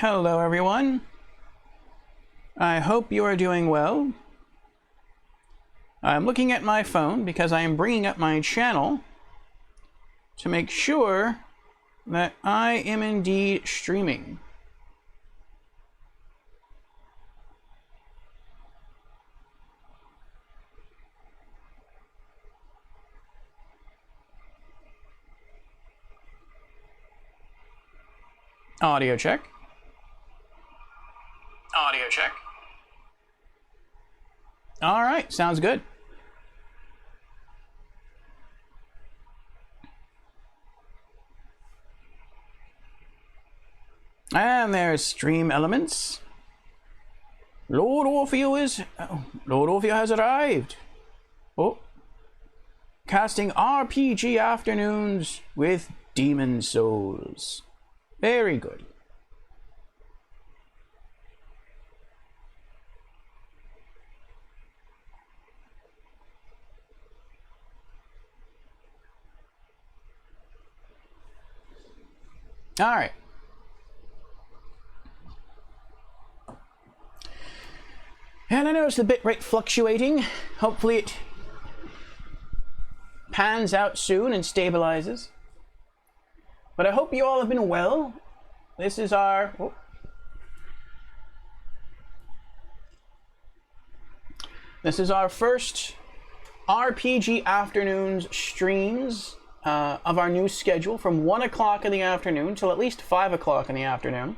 Hello everyone. I hope you are doing well. I'm looking at my phone because I am bringing up my channel to make sure that I am indeed streaming. Audio check. Audio check. All right, sounds good. And there's Stream Elements. Lord Orfeo has arrived. Oh. Casting RPG afternoons with Demon Souls. Very good. All right. And I noticed the bitrate fluctuating. Hopefully it pans out soon and stabilizes. But I hope you all have been well. This is our... Oh. This is our first RPG Afternoons streams of our new schedule from 1 o'clock in the afternoon till at least 5 o'clock in the afternoon.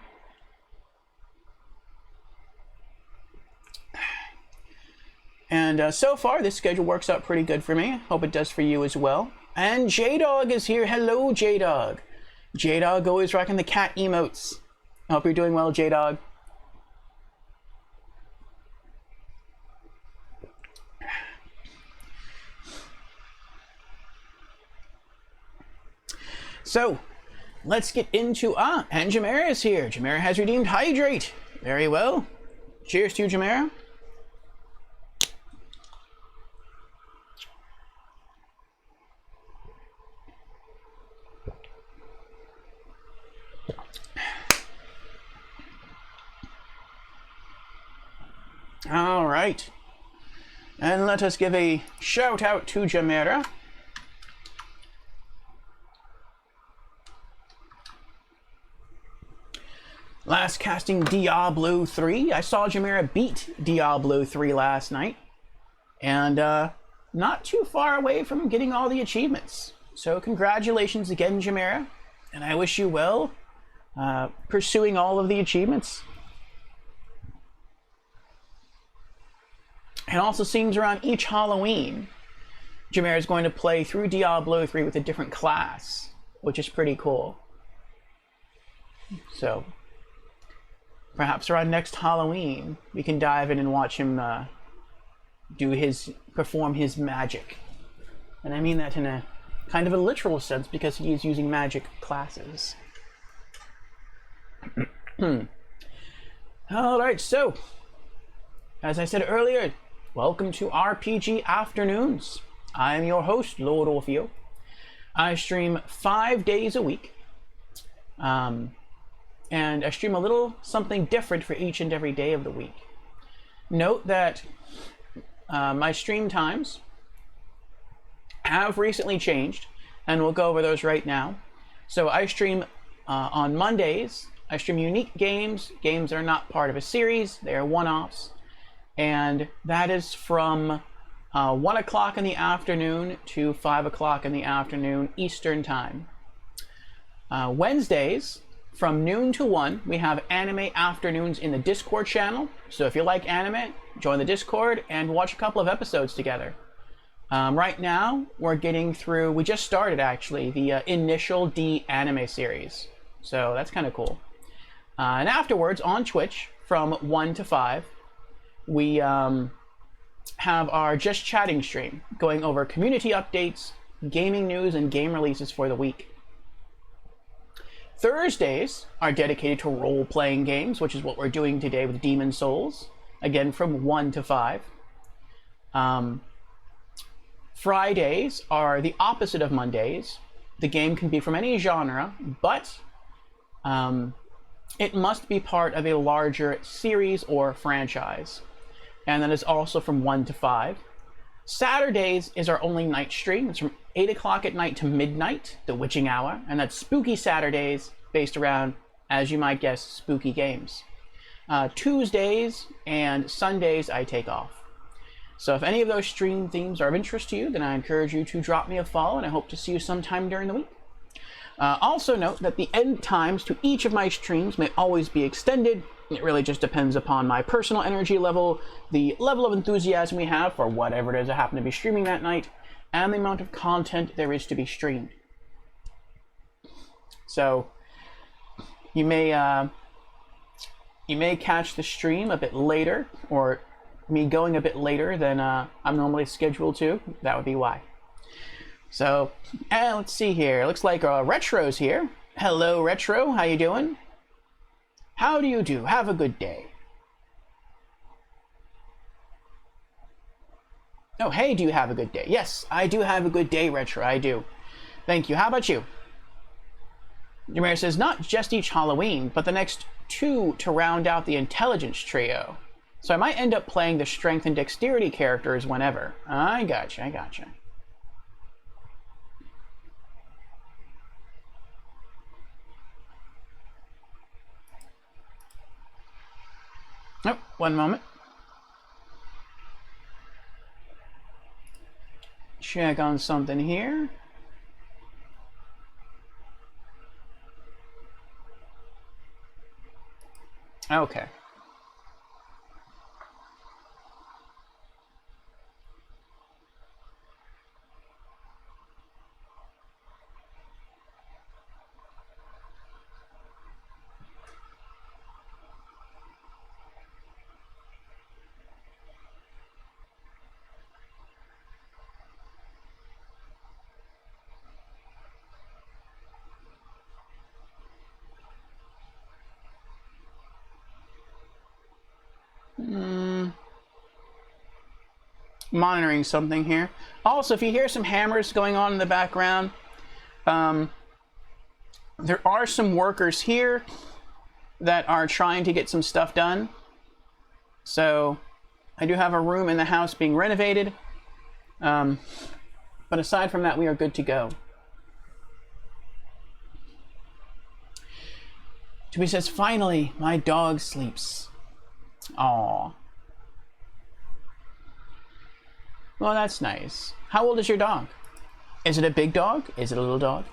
And so far, this schedule works out pretty good for me. Hope it does for you as well. And J-Dog is here. Hello, J-Dog. J-Dog always rocking the cat emotes. I hope you're doing well, J-Dog. So, let's get into... and Jamera is here. Jamera has redeemed Hydrate. Very well. Cheers to you, Jamera. All right. And let us give a shout out to Jamera. Last casting Diablo 3. I saw Jamera beat Diablo 3 last night. And not too far away from getting all the achievements. So congratulations again, Jamera. And I wish you well pursuing all of the achievements. It also seems around each Halloween, Jamera is going to play through Diablo 3 with a different class, which is pretty cool. So, perhaps around next Halloween, we can dive in and watch him perform his magic. And I mean that in a kind of a literal sense because he is using magic classes. Alright, so, as I said earlier, welcome to RPG Afternoons. I am your host, Lord Orfeo. I stream 5 days a week. And I stream a little something different for each and every day of the week. Note that my stream times have recently changed, and we'll go over those right now. So I stream on Mondays. I stream unique games. Games that are not part of a series. They are one-offs. And that is from 1 o'clock in the afternoon to 5 o'clock in the afternoon Eastern Time. Wednesdays, from noon to 1, we have Anime Afternoons in the Discord channel. So if you like anime, join the Discord and watch a couple of episodes together. Right now, we're getting through, we just started actually, the Initial D anime series. So that's kind of cool. And afterwards, on Twitch, from 1 to 5, we have our Just Chatting stream going over community updates, gaming news, and game releases for the week. Thursdays are dedicated to role-playing games, which is what we're doing today with Demon Souls, again from 1 to 5. Fridays are the opposite of Mondays. The game can be from any genre, but it must be part of a larger series or franchise. And that is also from 1 to 5. Saturdays is our only night stream. It's from 8 o'clock at night to midnight, the witching hour. And that's Spooky Saturdays, based around, as you might guess, spooky games. Tuesdays and Sundays I take off. So if any of those stream themes are of interest to you, then I encourage you to drop me a follow, and I hope to see you sometime during the week. Also note that the end times to each of my streams may always be extended. It really just depends upon my personal energy level, the level of enthusiasm we have for whatever it is I happen to be streaming that night, and the amount of content there is to be streamed. So you may catch the stream a bit later, or me going a bit later than I'm normally scheduled to. That would be why. So, let's see here. Looks like Retro's here. Hello, Retro. How you doing? How do you do? Have a good day. Oh, hey, do you have a good day? Yes, I do have a good day, Retro. I do. Thank you. How about you? Jameer says, not just each Halloween, but the next 2 to round out the intelligence trio. So I might end up playing the strength and dexterity characters whenever. I gotcha, I gotcha. Oh, one moment. Check on something here. Okay. Monitoring something here. Also, if you hear some hammers going on in the background, there are some workers here that are trying to get some stuff done. So I do have a room in the house being renovated. But aside from that, we are good to go. Toby says, finally, my dog sleeps. Aww. Well, that's nice. How old is your dog? Is it a big dog? Is it a little dog?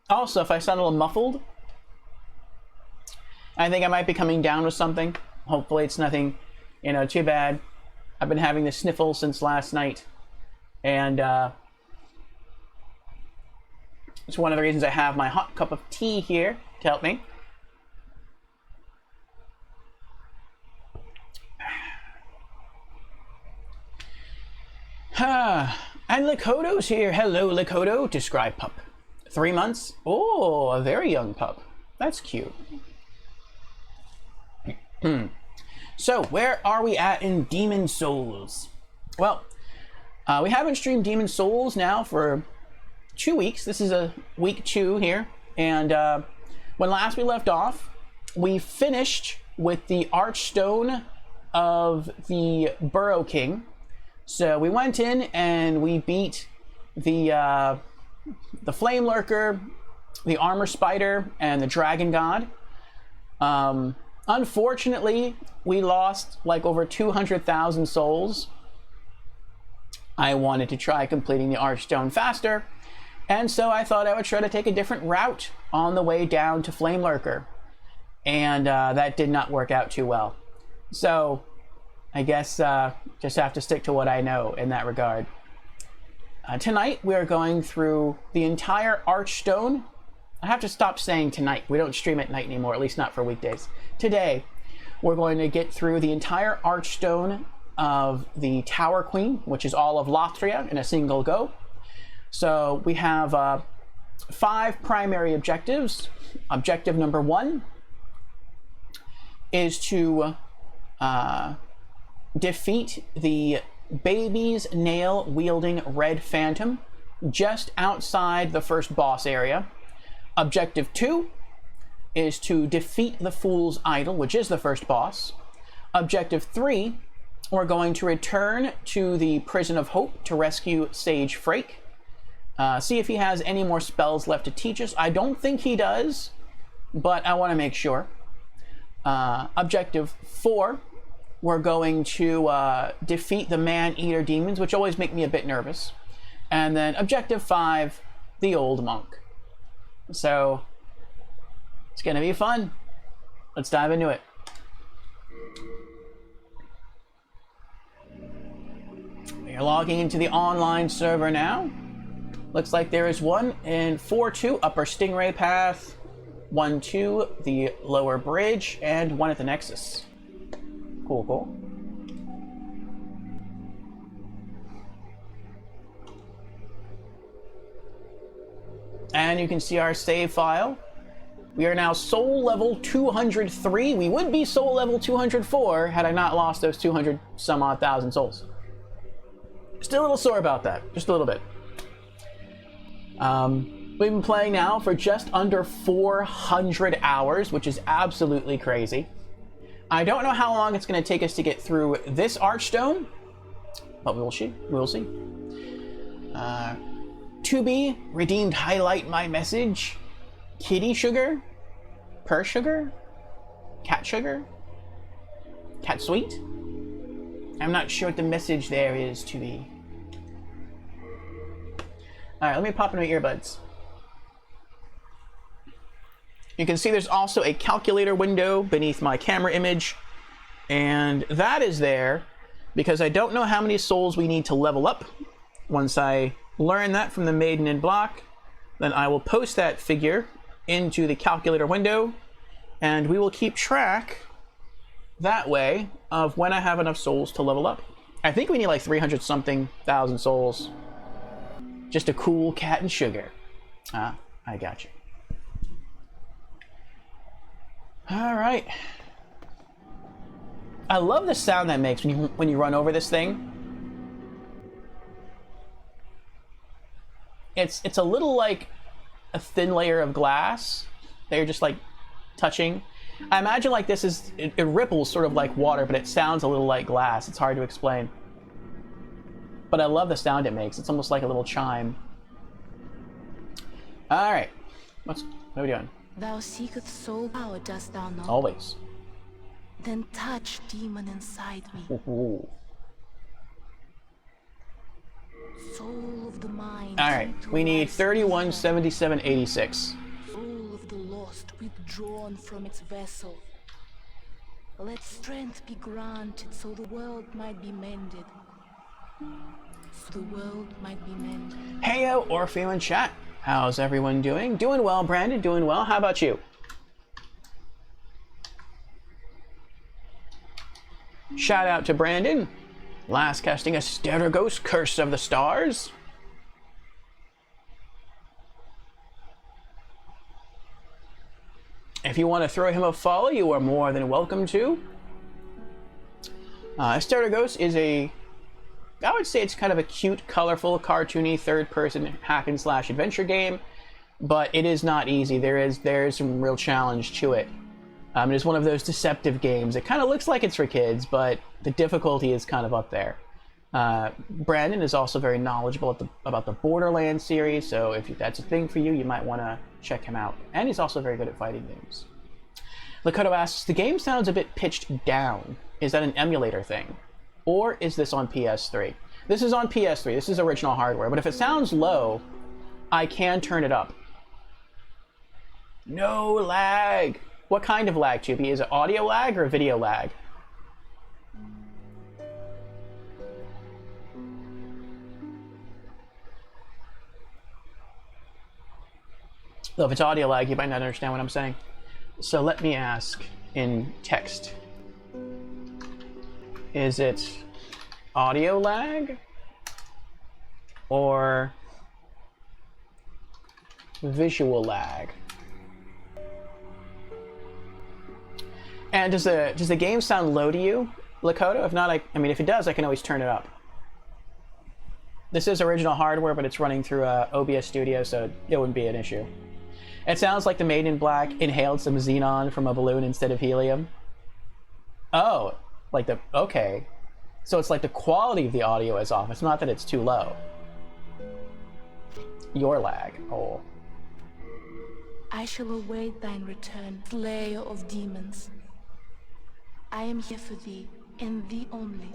Also, if I sound a little muffled, I think I might be coming down with something. Hopefully it's nothing, too bad. I've been having the sniffles since last night. And it's one of the reasons I have my hot cup of tea here to help me. And Lakoto's here. Hello, Lakoto. Describe pup. 3 months? Oh, a very young pup. That's cute. So, where are we at in Demon Souls? Well, we haven't streamed Demon Souls now for 2 weeks. This is a week 2 here. And when last we left off, we finished with the Archstone of the Burrow King. So we went in and we beat the Flame Lurker, the Armor Spider, and the Dragon God. Unfortunately, we lost like over 200,000 souls. I wanted to try completing the Archstone faster, and so I thought I would try to take a different route on the way down to Flame Lurker. And that did not work out too well. So I guess just have to stick to what I know in that regard. Tonight we are going through the entire Archstone. I have to stop saying tonight. We don't stream at night anymore, at least not for weekdays. Today we're going to get through the entire Archstone of the Tower Queen, which is all of Lothria, in a single go. So we have 5 primary objectives. Objective number 1 is to defeat the Baby's Nail wielding Red Phantom just outside the first boss area. Objective 2 is to defeat the Fool's Idol, which is the first boss. Objective 3, we're going to return to the Prison of Hope to rescue Sage Frake. See if he has any more spells left to teach us. I don't think he does, but I want to make sure. Objective 4, we're going to defeat the Man-Eater demons, which always make me a bit nervous. And then Objective 5, the Old Monk. So, it's going to be fun. Let's dive into it. We are logging into the online server now. Looks like there is one in 4-2 Upper Stingray Path, 1-2 the Lower Bridge, and one at the Nexus. Cool, cool. And you can see our save file. We are now soul level 203. We would be soul level 204 had I not lost those 200 some odd thousand souls. Still a little sore about that, just a little bit. We've been playing now for just under 400 hours, which is absolutely crazy. I don't know how long it's going to take us to get through this Archstone, but we will see. We will see. To be redeemed highlight my message. Kitty sugar? Per sugar? Cat sugar? Cat sweet? I'm not sure what the message there is, to be. Alright, let me pop in my earbuds. You can see there's also a calculator window beneath my camera image, and that is there because I don't know how many souls we need to level up. Once I learn that from the Maiden in Block, then I will post that figure into the calculator window, and we will keep track that way of when I have enough souls to level up. I think we need like 300 something thousand souls. Just a cool cat and sugar. Ah, I got you. All right. I love the sound that makes when you run over this thing. It's a little like a thin layer of glass. They're just like touching. I imagine like this is it ripples sort of like water, but it sounds a little like glass. It's hard to explain. But I love the sound it makes. It's almost like a little chime. All right. What are we doing? Thou seekest soul power, dost thou not? Always. Then touch demon inside me. Ooh. Soul of the mind. All right. We need 31, 77, 86. Soul of the lost withdrawn from its vessel. Let strength be granted so the world might be mended. So the world might be mended. Heyo, Orfeo in chat. How's everyone doing? Doing well, Brandon. Doing well. How about you? Shout out to Brandon. Last casting Asterigos, Curse of the Stars. If you want to throw him a follow, you are more than welcome to. Asterigos is I would say it's kind of a cute, colorful, cartoony, third-person hack-and-slash adventure game, but it is not easy. There is some real challenge to it. It is one of those deceptive games. It kind of looks like it's for kids, but the difficulty is kind of up there. Brandon is also very knowledgeable about the Borderlands series, so if that's a thing for you, you might want to check him out. And he's also very good at fighting games. Lakoto asks, the game sounds a bit pitched down. Is that an emulator thing? Or is this on PS3? This is on PS3. This is original hardware. But if it sounds low, I can turn it up. No lag. What kind of lag, Tubi? Is it audio lag or video lag? Though if it's audio lag, you might not understand what I'm saying. So let me ask in text. Is it audio lag or visual lag? And does the game sound low to you, Lakota? If not, I mean, if it does, I can always turn it up. This is original hardware, but it's running through OBS Studio, so it wouldn't be an issue. It sounds like the Maiden in Black inhaled some xenon from a balloon instead of helium. Oh, okay. So it's like the quality of the audio is off. It's not that it's too low. Your lag. Oh. I shall await thine return, slayer of demons. I am here for thee, and thee only.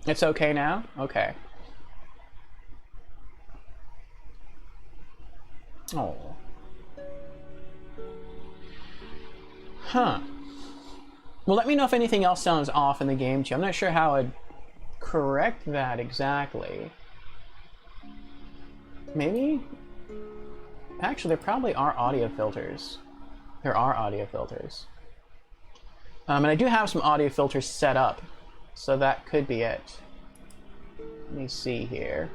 It's okay now? Okay. Oh. Huh. Well, let me know if anything else sounds off in the game too. I'm not sure how I'd correct that exactly. Maybe? Actually, there probably are audio filters. There are audio filters. And I do have some audio filters set up, so that could be it. Let me see here.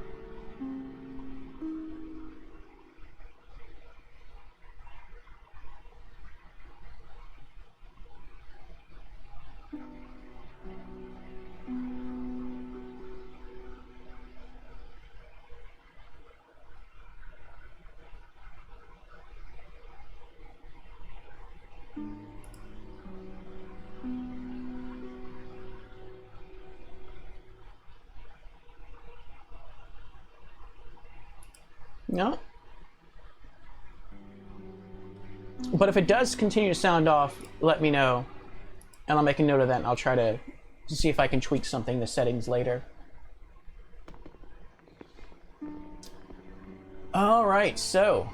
No. But if it does continue to sound off, let me know. And I'll make a note of that, and I'll try to see if I can tweak something in the settings later. Alright, so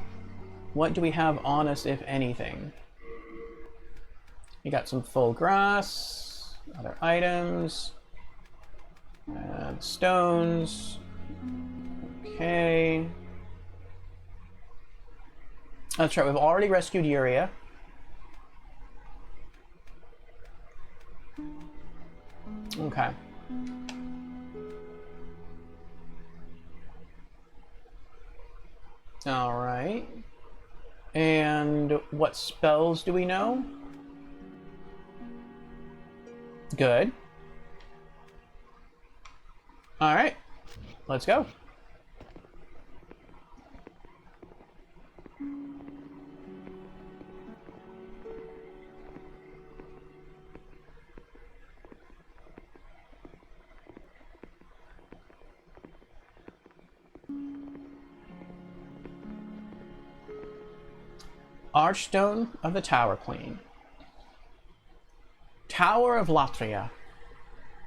what do we have on us, if anything? We got some full grass, other items, stones. Okay. That's right, we've already rescued Yuria. Okay. Alright. And what spells do we know? Good. Alright. Let's go. Archstone of the Tower Queen. Tower of Latria.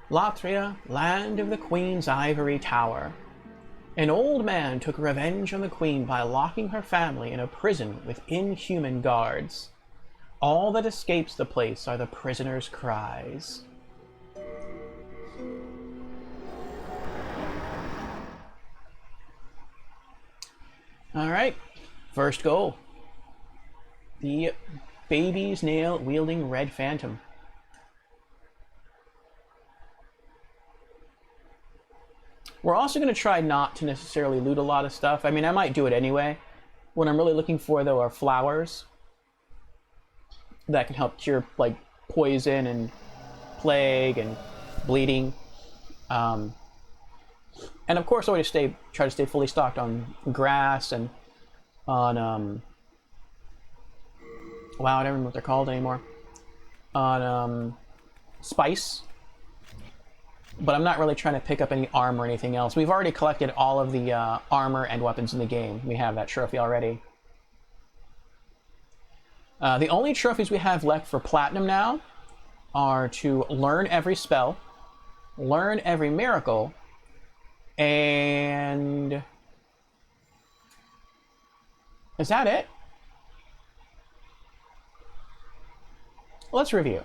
Latria, land of the Queen's ivory tower. An old man took revenge on the Queen by locking her family in a prison with inhuman guards. All that escapes the place are the prisoners' cries. Alright, first goal. The baby's nail wielding red phantom. We're also going to try not to necessarily loot a lot of stuff. I mean, I might do it anyway. What I'm really looking for, though, are flowers that can help cure, like, poison and plague and bleeding. And of course, I always try to stay fully stocked on grass and on wow, I don't remember what they're called anymore. On spice. But I'm not really trying to pick up any armor or anything else. We've already collected all of the armor and weapons in the game. We have that trophy already. The only trophies we have left for Platinum now are to learn every spell, learn every miracle, and... Is that it? Let's review.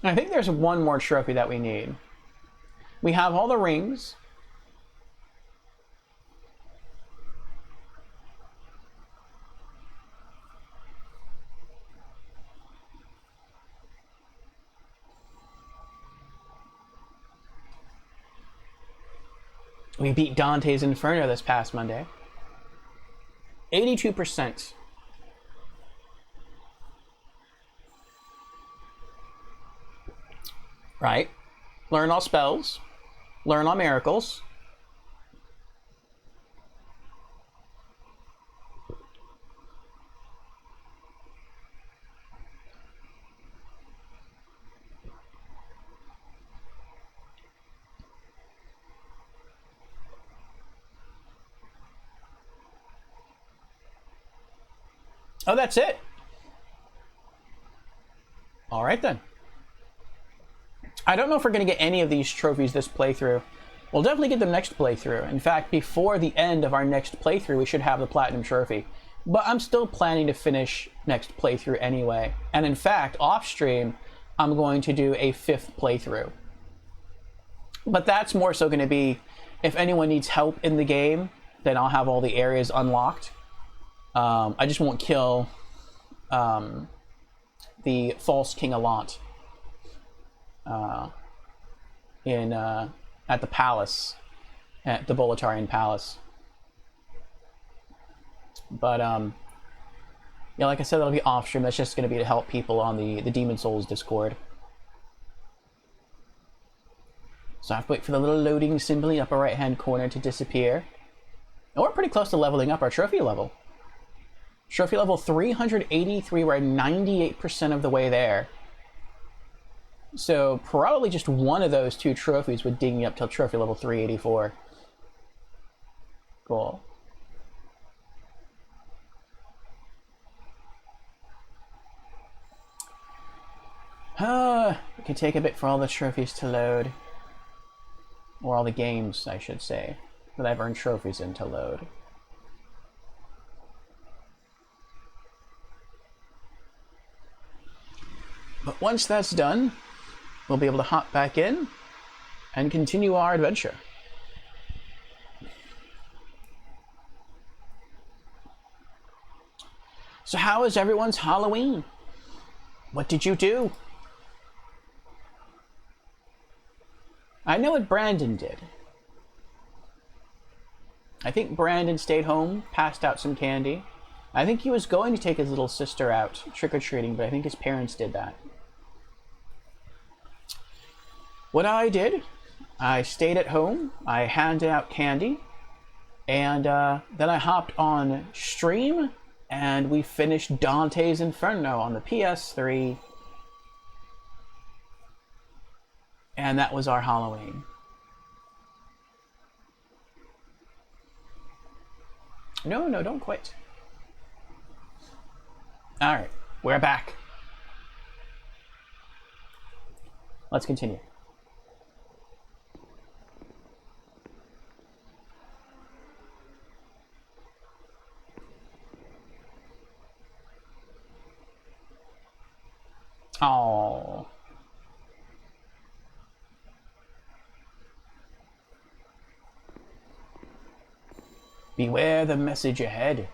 I think there's one more trophy that we need. We have all the rings. We beat Dante's Inferno this past Monday. 82%. Right? Learn all spells. Learn all miracles. Oh, that's it? All right, then. I don't know if we're going to get any of these trophies this playthrough. We'll definitely get them next playthrough. In fact, before the end of our next playthrough, we should have the Platinum Trophy. But I'm still planning to finish next playthrough anyway. And in fact, off-stream, I'm going to do a 5th playthrough. But that's more so going to be, if anyone needs help in the game, then I'll have all the areas unlocked. I just won't kill the false King Allant at the palace, at the Boletarian Palace. But yeah, like I said, that'll be off stream. That's just going to be to help people on the Demon Souls Discord. So I have to wait for the little loading symbol in the upper right hand corner to disappear. And we're pretty close to leveling up our trophy level. Trophy level 383, we're at 98% of the way there. So probably just one of those 2 trophies would dig me up till trophy level 384. Cool. It can take a bit for all the trophies to load. Or all the games, I should say, that I've earned trophies in to load. But once that's done, we'll be able to hop back in and continue our adventure. So how was everyone's Halloween? What did you do? I know what Brandon did. I think Brandon stayed home, passed out some candy. I think he was going to take his little sister out trick-or-treating, but I think his parents did that. What I did, I stayed at home, I handed out candy, and then I hopped on stream, and we finished Dante's Inferno on the PS3. And that was our Halloween. No, don't quit. Alright, we're back. Let's continue. Oh. Beware the message ahead.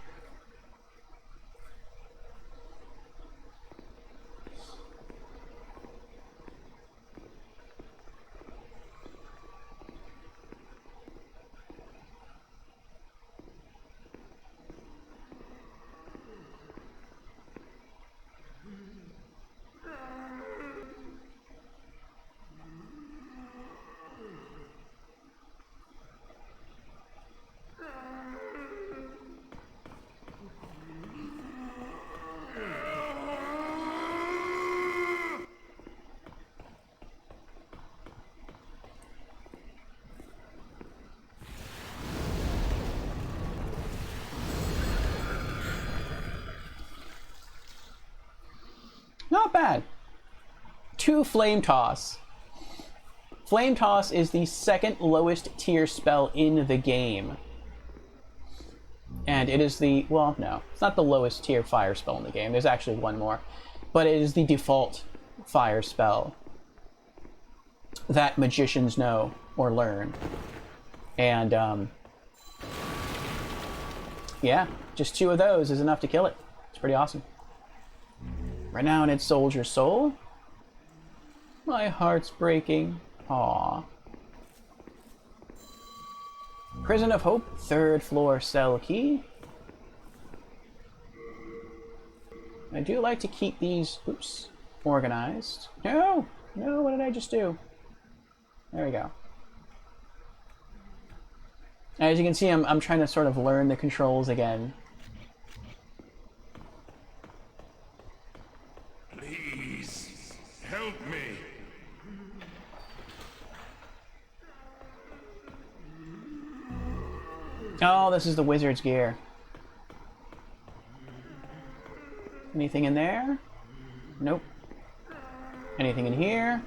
Not bad. 2 Flame Toss. Flame Toss is the 2nd lowest tier spell in the game. And it is the, well, no, it's not the lowest tier fire spell in the game. There's actually one more. But it is the default fire spell that magicians know or learn. And, yeah, just 2 of those is enough to kill it. It's pretty awesome. Renowned Soldier Soul. My heart's breaking. Aww. Prison of Hope, 3rd floor cell key. I do like to keep these, oops, organized. No! No, what did I just do? There we go. As you can see, I'm trying to sort of learn the controls again. Please, help me. Oh, this is the wizard's gear. Anything in there? Nope. Anything in here?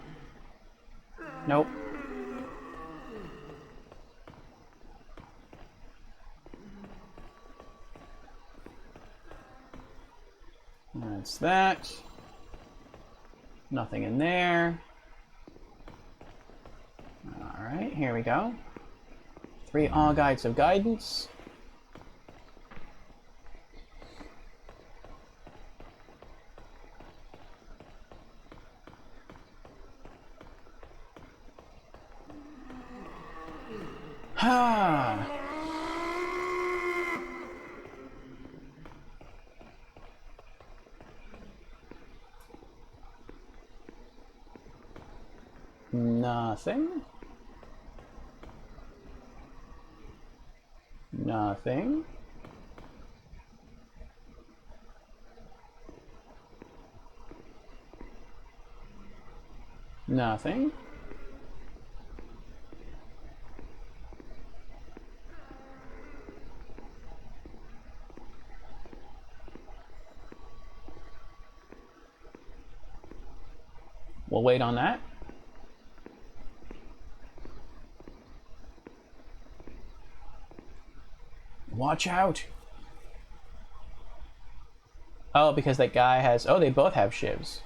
Nope. That's that. Nothing in there. Alright, here we go. 3 All Guides of Guidance. Ha! Nothing. Nothing. Nothing. We'll wait on that. Watch out! Oh, because that guy has... Oh, they both have shivs.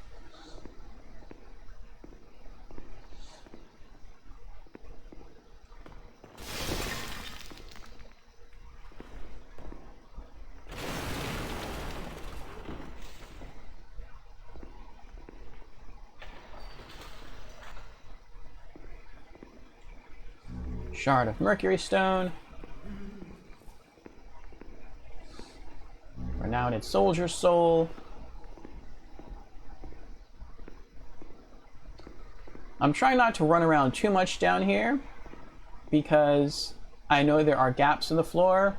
Shard of Mercury Stone. Renowned Soldier Soul. I'm trying not to run around too much down here because I know there are gaps in the floor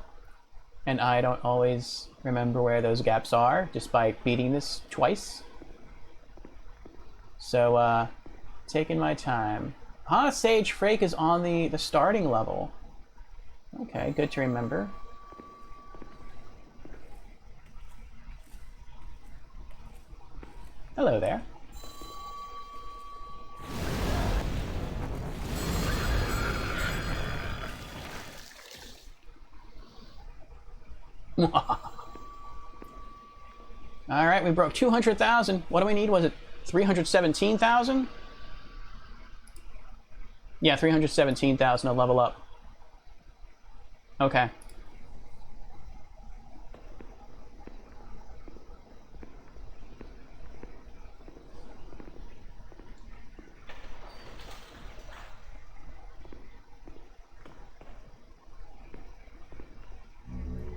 and I don't always remember where those gaps are despite beating this twice. So, taking my time. Sage Frake is on the starting level. Okay, good to remember. Hello there. Alright, we broke 200,000. What do we need? Was it 317,000? Yeah, 317,000 to level up. Okay.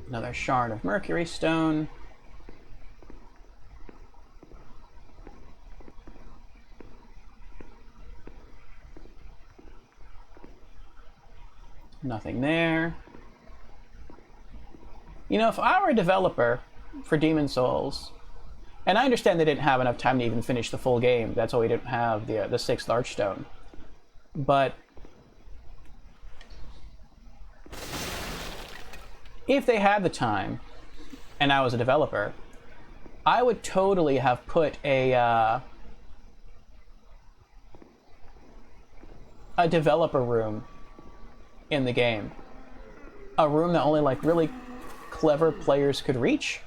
Another Shard of Mercury Stone. Nothing there. You know, if I were a developer for Demon's Souls, and I understand they didn't have enough time to even finish the full game, that's why we didn't have the 6th Archstone, but if they had the time, and I was a developer, I would totally have put a developer room in the game. A room that only like really clever players could reach.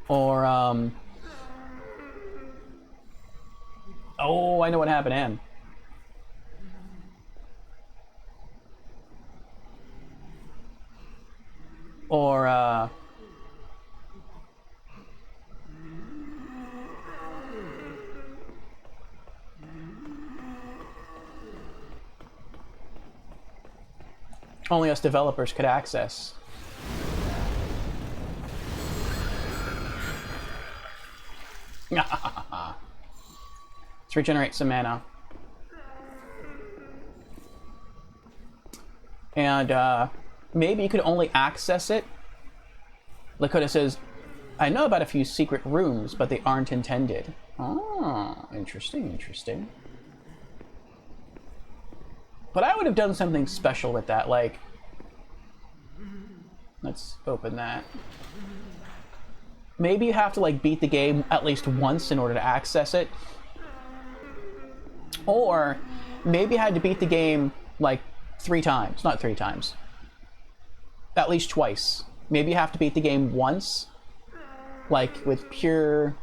Or oh, I know what happened to him. Or only us developers could access. Let's regenerate some mana. And maybe you could only access it. Lakota says, I know about a few secret rooms, but they aren't intended. Oh, interesting, interesting. But I would have done something special with that, like... Let's open that. Maybe you have to, like, beat the game at least once in order to access it. Or maybe you had to beat the game, like, 3 times. Not 3 times. At least twice. Maybe you have to beat the game once, like, with pure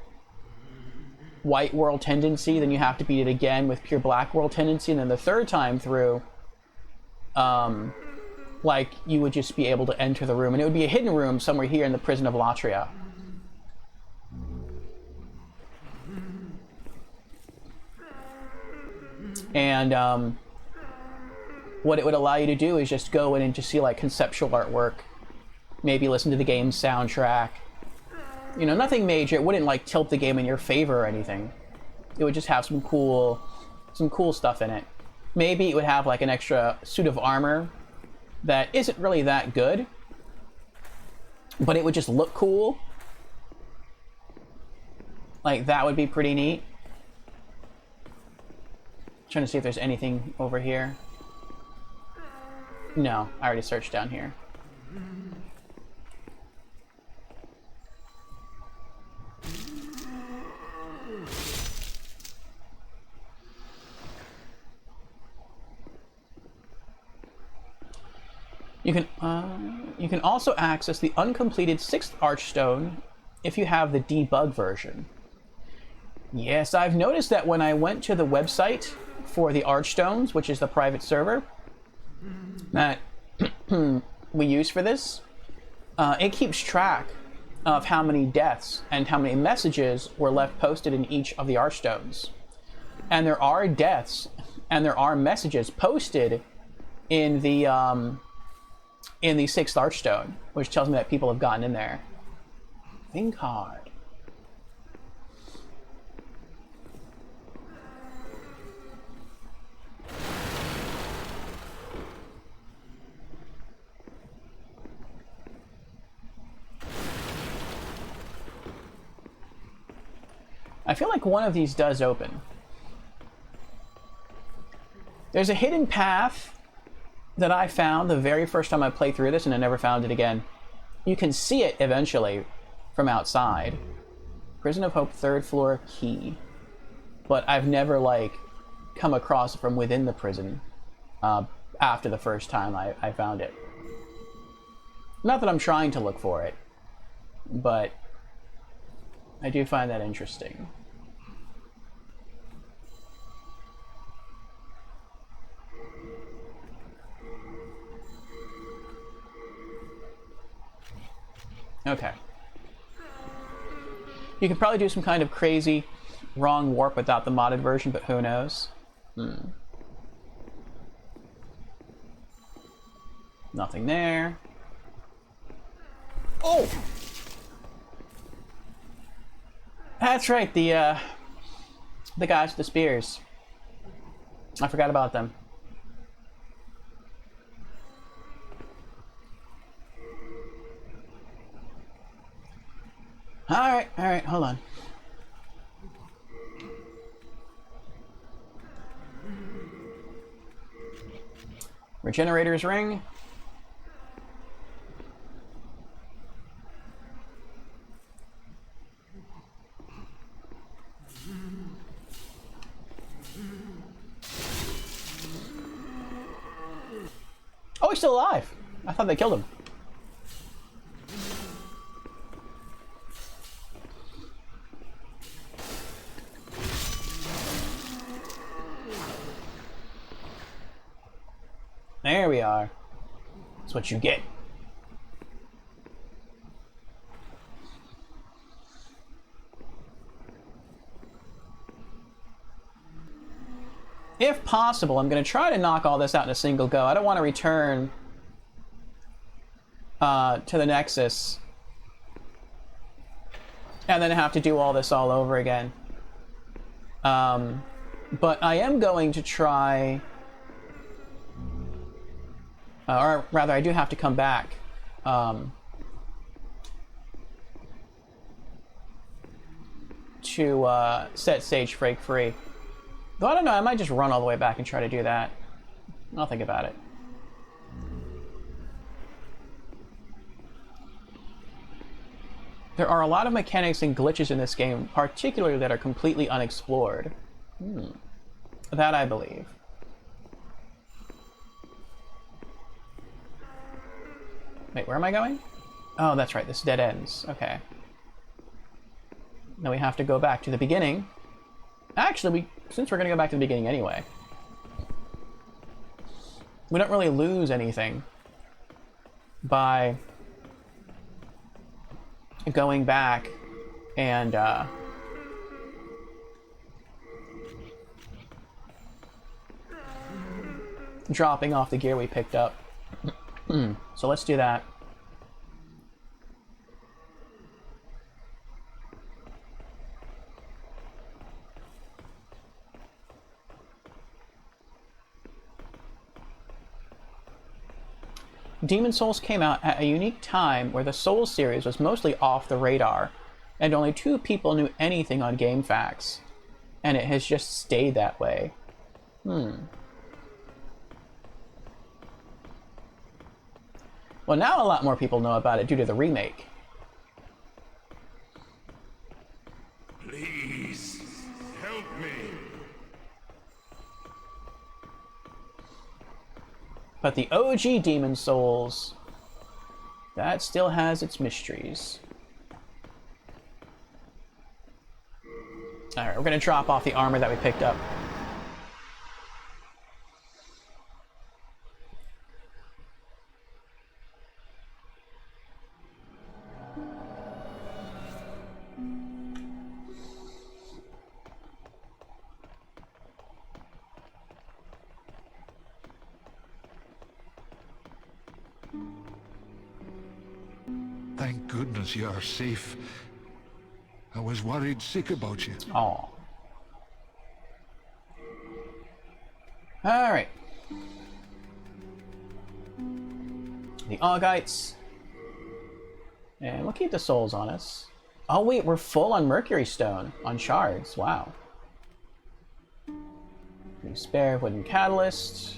white world tendency, then you have to beat it again with pure black world tendency, and then the 3rd time through, like, you would just be able to enter the room, and it would be a hidden room somewhere here in the prison of Latria. And, what it would allow you to do is just go in and just see, like, conceptual artwork, maybe listen to the game's soundtrack. You know, nothing major. It wouldn't, like, tilt the game in your favor or anything. It would just have some cool stuff in it. Maybe it would have, like, an extra suit of armor that isn't really that good, but it would just look cool. Like, that would be pretty neat. Trying to see if there's anything over here. No, I already searched down here. You can also access the uncompleted 6th Archstone if you have the debug version. Yes, I've noticed that when I went to the website for the Archstones, which is the private server that we use for this, it keeps track of how many deaths and how many messages were left posted in each of the Archstones. And there are deaths and there are messages posted in the 6th Archstone, which tells me that people have gotten in there. Think hard. I feel like one of these does open. There's a hidden path that I found the very first time I played through this, and I never found it again. You can see it eventually from outside. Prison of Hope 3rd floor key. But I've never, like, come across it from within the prison after the first time I found it. Not that I'm trying to look for it, but I do find that interesting. Okay. You could probably do some kind of crazy wrong warp without the modded version, but who knows? Nothing there. Oh! That's right, the guys with the spears. I forgot about them. Alright, hold on. Regenerator's ring. Oh, he's still alive. I thought they killed him. There we are. That's what you get. If possible, I'm going to try to knock all this out in a single go. I don't want to return to the Nexus, and then have to do all this all over again. But I am going to try, or rather, I do have to come back. To set Sage Frake free. Though I don't know, I might just run all the way back and try to do that. I'll think about it. There are a lot of mechanics and glitches in this game, particularly that are completely unexplored. That I believe. Wait, where am I going? Oh, that's right, this dead ends. Okay. Now we have to go back to the beginning. Actually, since we're going to go back to the beginning anyway, we don't really lose anything by going back and dropping off the gear we picked up. So let's do that. Demon Souls came out at a unique time where the Souls series was mostly off the radar, and only 2 people knew anything on GameFAQs, and it has just stayed that way. Well, now a lot more people know about it due to the remake. Please, help me. But the OG Demon Souls, that still has its mysteries. Alright, we're gonna drop off the armor that we picked up. Thank goodness you are safe. I was worried sick about you. Oh. Alright. The Augites. And we'll keep the souls on us. Oh wait, we're full on Mercury Stone, on shards. Wow. New spare wooden catalyst.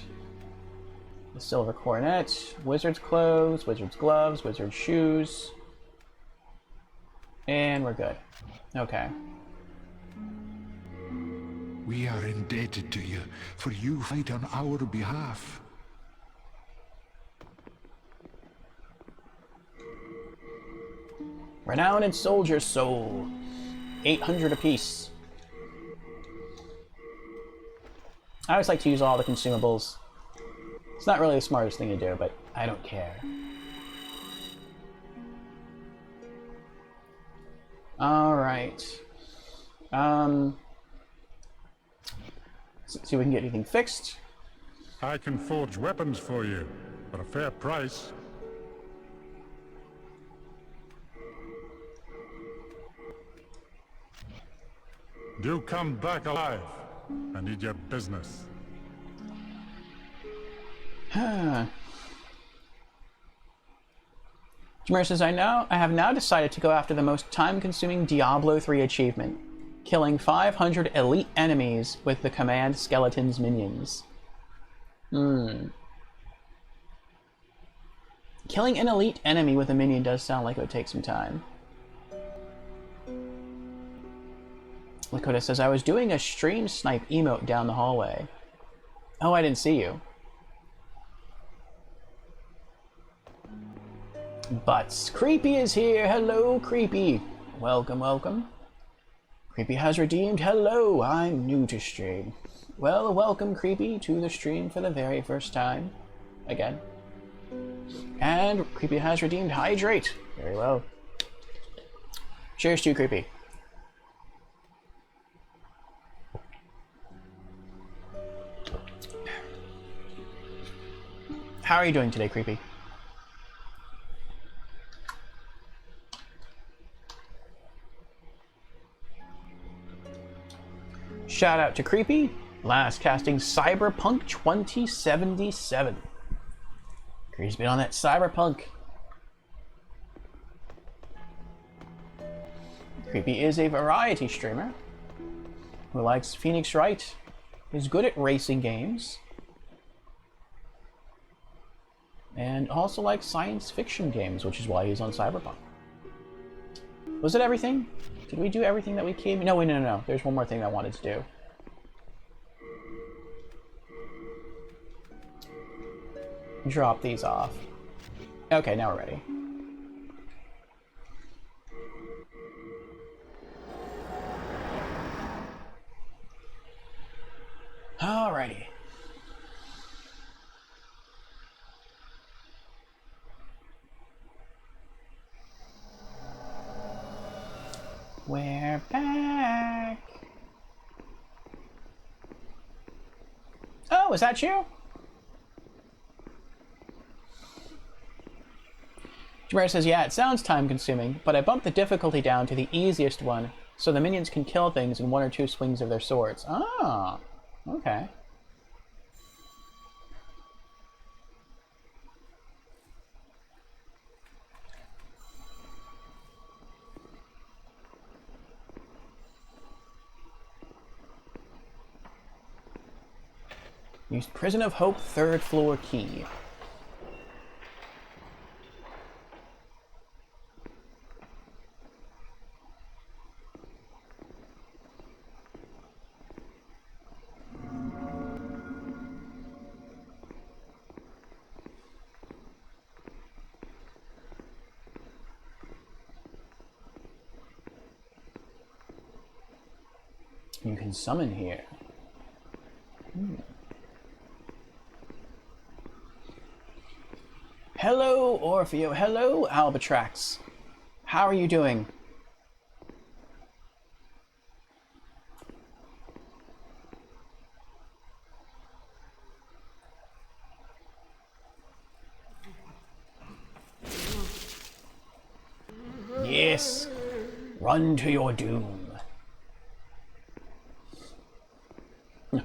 The silver coronet, wizard's clothes, wizard's gloves, wizard's shoes. And we're good. Okay. We are indebted to you, for you fight on our behalf. Renowned Soldier Soul. 800 apiece. I always like to use all the consumables. It's not really the smartest thing to do, but I don't care. Alright. Let's see if we can get anything fixed. I can forge weapons for you, for a fair price. Do come back alive. I need your business. Jameer says, I have now decided to go after the most time-consuming Diablo 3 achievement, killing 500 elite enemies with the Command Skeleton's minions. Killing an elite enemy with a minion does sound like it would take some time. Lakota says, I was doing a stream snipe emote down the hallway. Oh, I didn't see you. But Creepy is here. Hello, Creepy. Welcome, welcome. Creepy has redeemed. Hello, I'm new to stream. Well, welcome, Creepy, to the stream for the very first time. Again. And Creepy has redeemed Hydrate. Very well. Cheers to you, Creepy. How are you doing today, Creepy? Shout out to Creepy, last casting Cyberpunk 2077. Creepy's been on that Cyberpunk. Creepy is a variety streamer who likes Phoenix Wright, is good at racing games, and also likes science fiction games, which is why he's on Cyberpunk. Was it everything? Did we do everything that we came? No, wait, no. There's one more thing I wanted to do. Drop these off. Okay, now we're ready. Alrighty. We're back. Oh, is that you? Jamera says, yeah, it sounds time-consuming, but I bumped the difficulty down to the easiest one, so the minions can kill things in 1 or 2 swings of their swords. Ah, okay. Used Prison of Hope 3rd floor key. You can summon here. Hello, Orfeo. Hello, Albatrax. How are you doing? Yes. Run to your doom.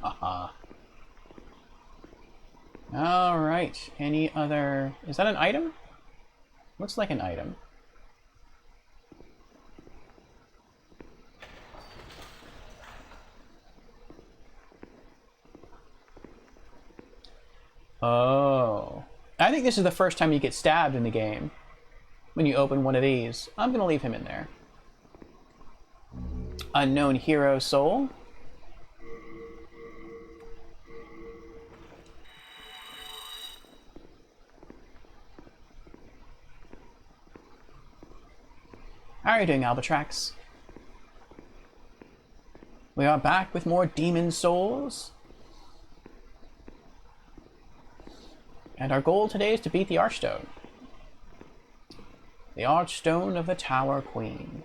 Haha. Alright, any other... Is that an item? Looks like an item. Oh. I think this is the first time you get stabbed in the game. When you open one of these. I'm gonna leave him in there. Unknown Hero Soul. How are you doing, Albatrax? We are back with more Demon Souls. And our goal today is to beat the Archstone. The Archstone of the Tower Queen.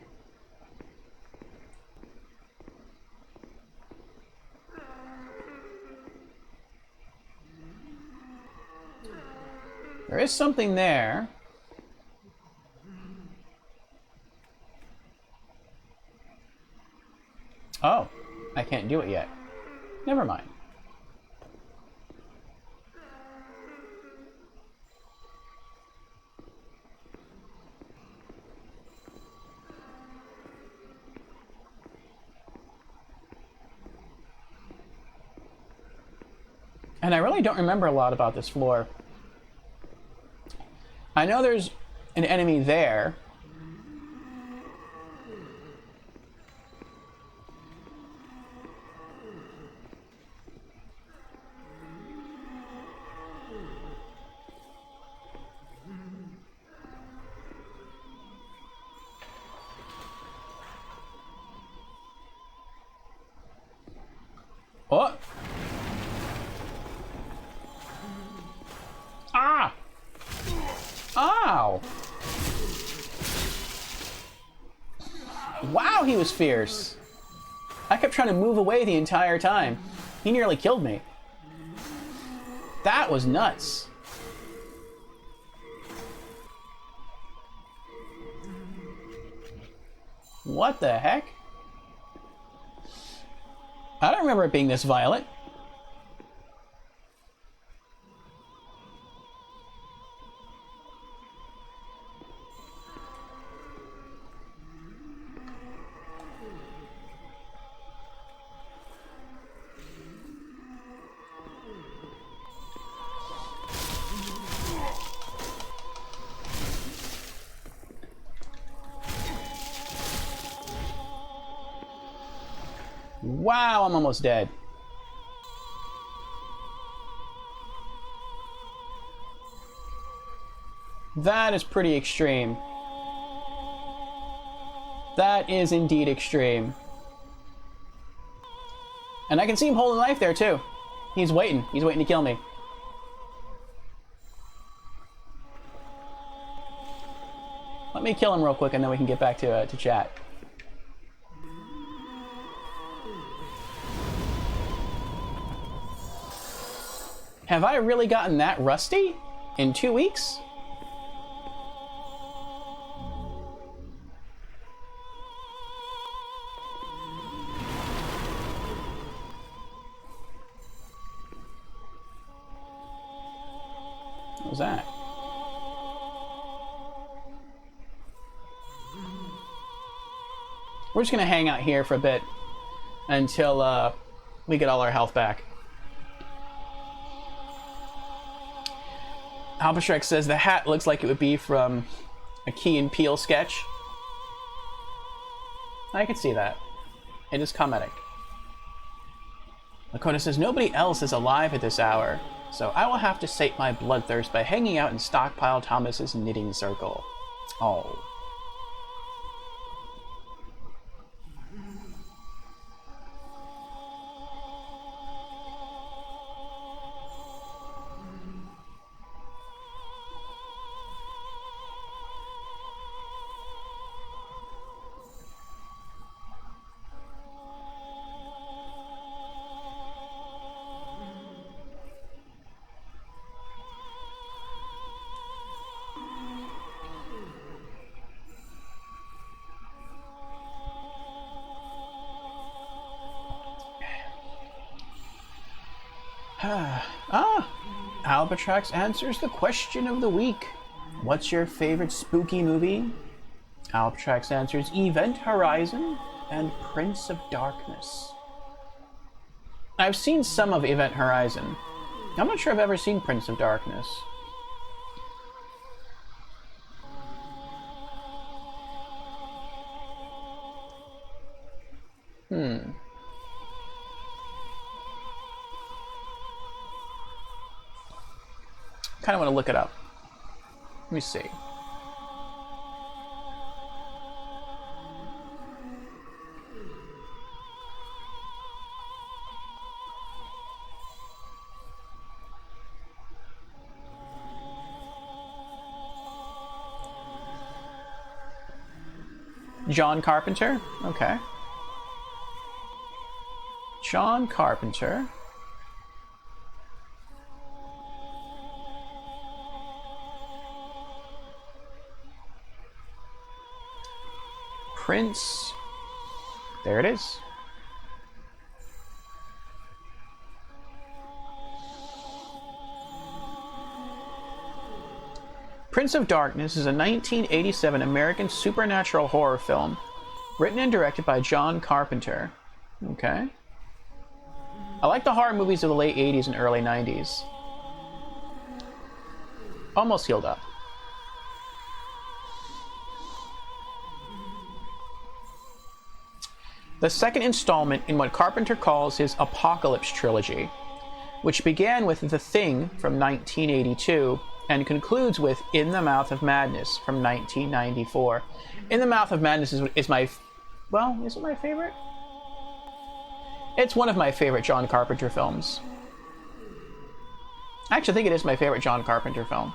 There is something there. Oh, I can't do it yet. Never mind. And I really don't remember a lot about this floor. I know there's an enemy there. Oh! Ah! Ow! Wow, he was fierce. I kept trying to move away the entire time. He nearly killed me. That was nuts. What the heck? I don't remember it being this violent. Wow, I'm almost dead. That is pretty extreme. That is indeed extreme. And I can see him holding a knife there too. He's waiting. He's waiting to kill me. Let me kill him real quick and then we can get back to chat. Have I really gotten that rusty? In 2 weeks? What was that? We're just gonna hang out here for a bit until we get all our health back. Albashrek says the hat looks like it would be from a Key and Peele sketch. I can see that. It is comedic. Lakota says nobody else is alive at this hour, so I will have to sate my bloodthirst by hanging out in Stockpile Thomas's knitting circle. Oh. Albatrax answers the question of the week. What's your favorite spooky movie? Albatrax answers Event Horizon and Prince of Darkness. I've seen some of Event Horizon. I'm not sure I've ever seen Prince of Darkness. Kind of want to look it up. Let me see. John Carpenter? Okay. John Carpenter. Prince. There it is. Prince of Darkness is a 1987 American supernatural horror film written and directed by John Carpenter. Okay. I like the horror movies of the late 80s and early 90s. Almost healed up. The second installment in what Carpenter calls his Apocalypse trilogy, which began with The Thing from 1982 and concludes with In the Mouth of Madness from 1994. In the Mouth of Madness is my... well, is it my favorite? It's one of my favorite John Carpenter films. I actually think it is my favorite John Carpenter film.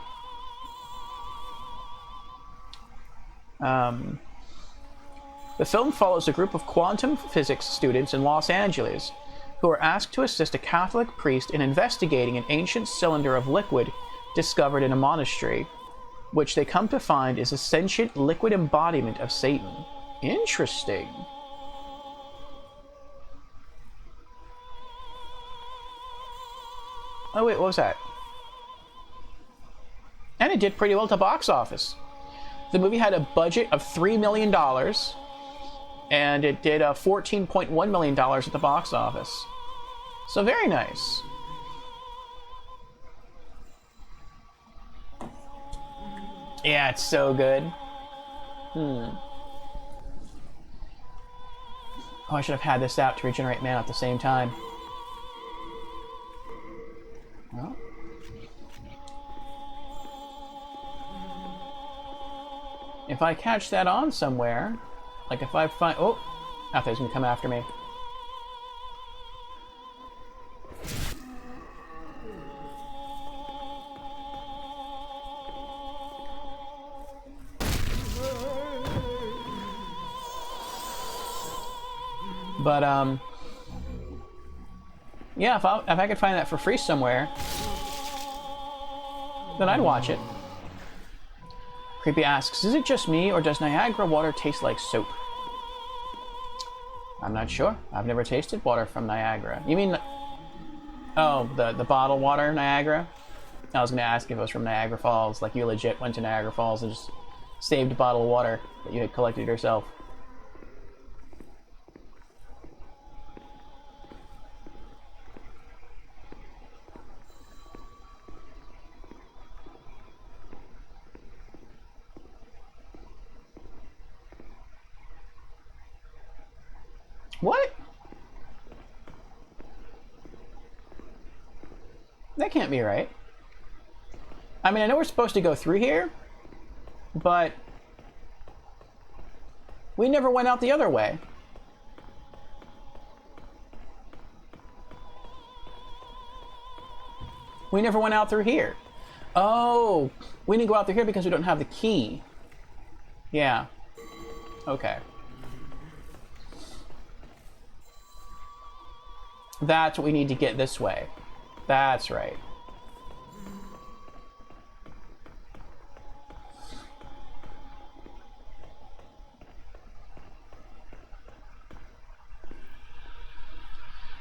The film follows a group of quantum physics students in Los Angeles who are asked to assist a Catholic priest in investigating an ancient cylinder of liquid discovered in a monastery, which they come to find is a sentient liquid embodiment of Satan. Interesting. Oh wait, what was that? And it did pretty well at the box office. The movie had a budget of $3 million, and it did $14.1 million at the box office. So very nice. Yeah, it's so good. Oh, I should have had this out to regenerate mana at the same time. Well. If I catch that on somewhere, like if I find... Oh! I thought he was going to come after me. But, yeah, if I could find that for free somewhere, then I'd watch it. Creepy asks, is it just me, or does Niagara water taste like soap? I'm not sure. I've never tasted water from Niagara. You mean... Oh, the bottled water, Niagara? I was going to ask if it was from Niagara Falls, like you legit went to Niagara Falls and just saved bottled water that you had collected yourself. What? That can't be right. I mean, I know we're supposed to go through here, but we never went out the other way. We never went out through here. Oh, we didn't go out through here because we don't have the key. Yeah. Okay. That's what we need to get this way. That's right.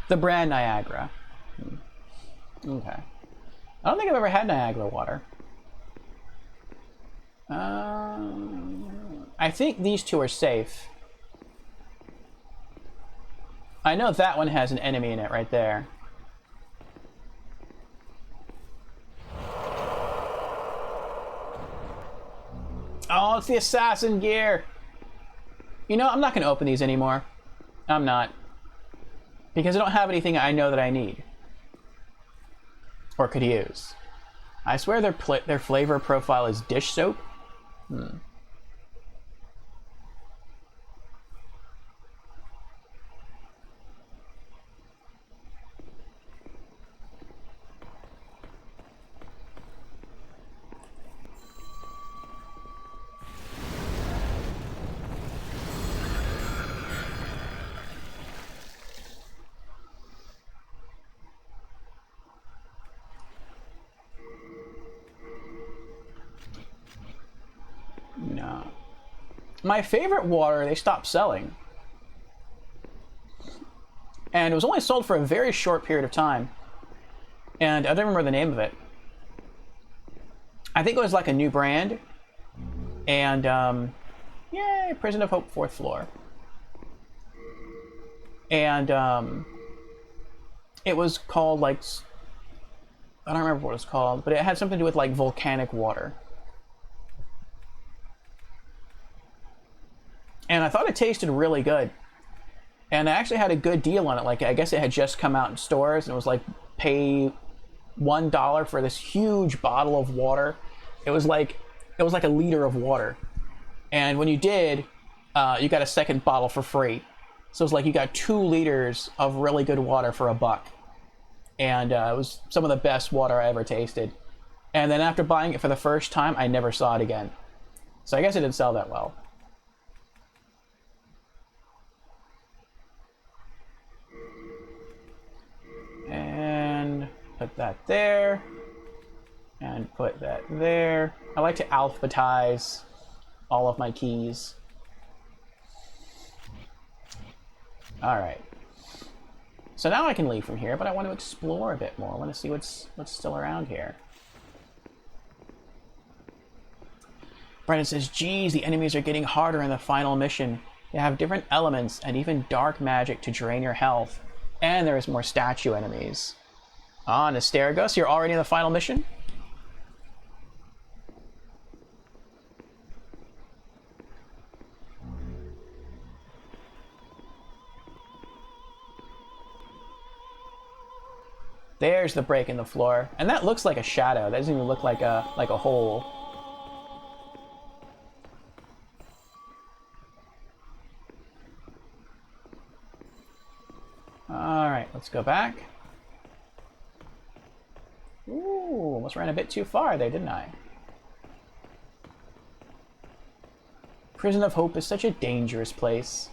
The brand Niagara. Okay. I don't think I've ever had Niagara water. I think these two are safe. I know that one has an enemy in it right there. Oh, it's the assassin gear. You know, I'm not going to open these anymore. I'm not. Because I don't have anything I know that I need. Or could use. I swear their flavor profile is dish soap. No. My favorite water, they stopped selling. And it was only sold for a very short period of time. And I don't remember the name of it. I think it was like a new brand. And, yay, Prison of Hope 4th floor. And, it was called, like, I don't remember what it was called, but it had something to do with, like, volcanic water. And I thought it tasted really good. And I actually had a good deal on it. Like, I guess it had just come out in stores, and it was like, pay $1 for this huge bottle of water. It was like a liter of water. And when you did, you got a second bottle for free. So it's like you got 2 liters of really good water for $1. And it was some of the best water I ever tasted. And then after buying it for the first time, I never saw it again. So I guess it didn't sell that well. And put that there. And put that there. I like to alphabetize all of my keys. Alright. So now I can leave from here, but I want to explore a bit more. I want to see what's still around here. Brennan says, geez, the enemies are getting harder in the final mission. They have different elements and even dark magic to drain your health. And there's more statue enemies. Ah, Nastergos, you're already in the final mission? There's the break in the floor. And that looks like a shadow. That doesn't even look like a hole. Alright, let's go back. Ooh, almost ran a bit too far there, didn't I? Prison of Hope is such a dangerous place.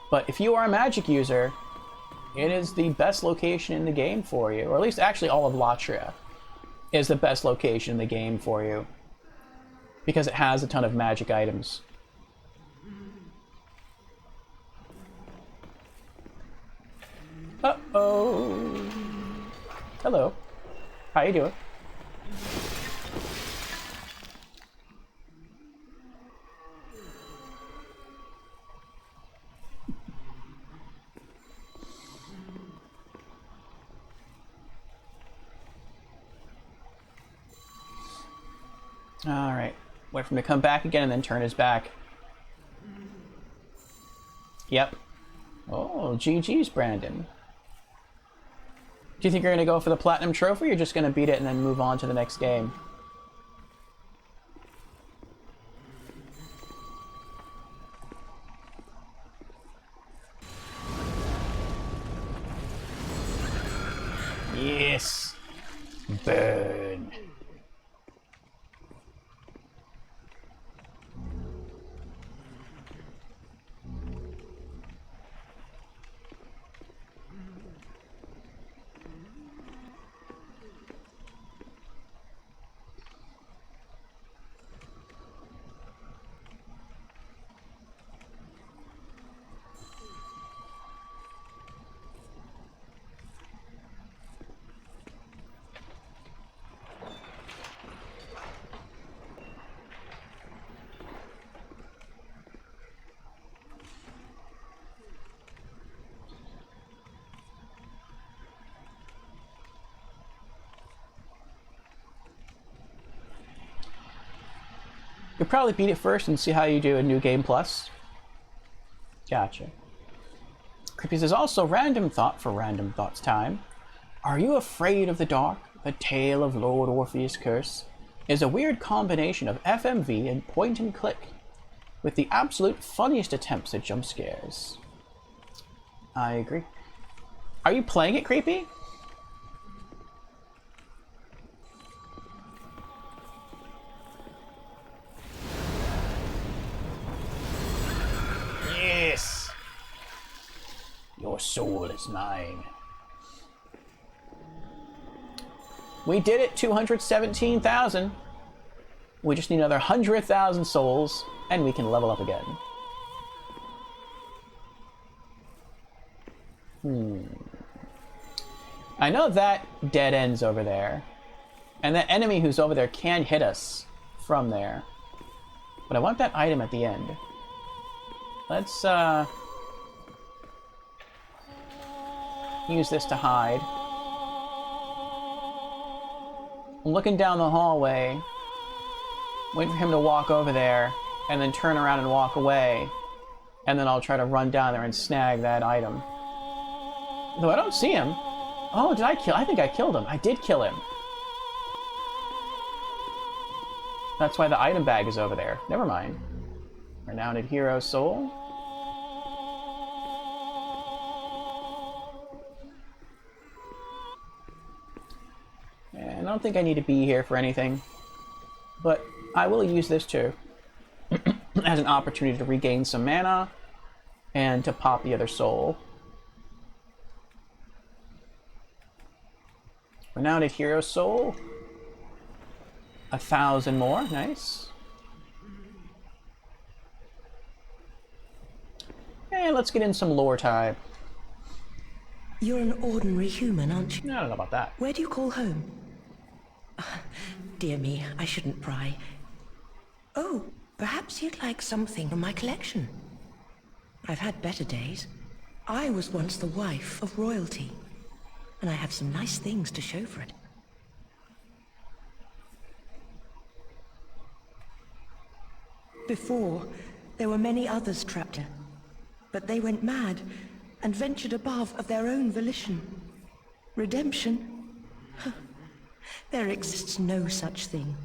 But if you are a magic user, it is the best location in the game for you. Or at least actually all of Latria is the best location in the game for you. Because it has a ton of magic items. Uh-oh. Hello. How you doing? Alright. Wait for him to come back again and then turn his back. Yep. Oh, GG's, Brandon. Do you think you're going to go for the Platinum Trophy, or you're just going to beat it and then move on to the next game? Yes! Burn! You'll probably beat it first and see how you do a New Game Plus. Gotcha. Creepy says, also, random thought for random thoughts time. Are you afraid of the dark? The tale of Lord Orpheus' curse is a weird combination of FMV and point and click, with the absolute funniest attempts at jump scares. I agree. Are you playing it, Creepy? Yes! Your soul is mine. We did it, 217,000. We just need another 100,000 souls, and we can level up again. I know that dead end's over there. And that enemy who's over there can hit us from there. But I want that item at the end. Let's, use this to hide. I'm looking down the hallway, waiting for him to walk over there, and then turn around and walk away. And then I'll try to run down there and snag that item. Though I don't see him. Oh, did I kill? I think I killed him. I did kill him. That's why the item bag is over there. Never mind. Renowned Hero Soul. And I don't think I need to be here for anything. But I will use this too. As an opportunity to regain some mana. And to pop the other soul. Renowned Hero Soul. 1,000 more. Nice. And let's get in some lore time. You're an ordinary human, aren't you? I don't know about that. Where do you call home? Dear me, I shouldn't pry. Oh, perhaps you'd like something from my collection. I've had better days. I was once the wife of royalty, and I have some nice things to show for it. Before, there were many others trapped here, but they went mad and ventured above of their own volition. Redemption? There exists no such thing.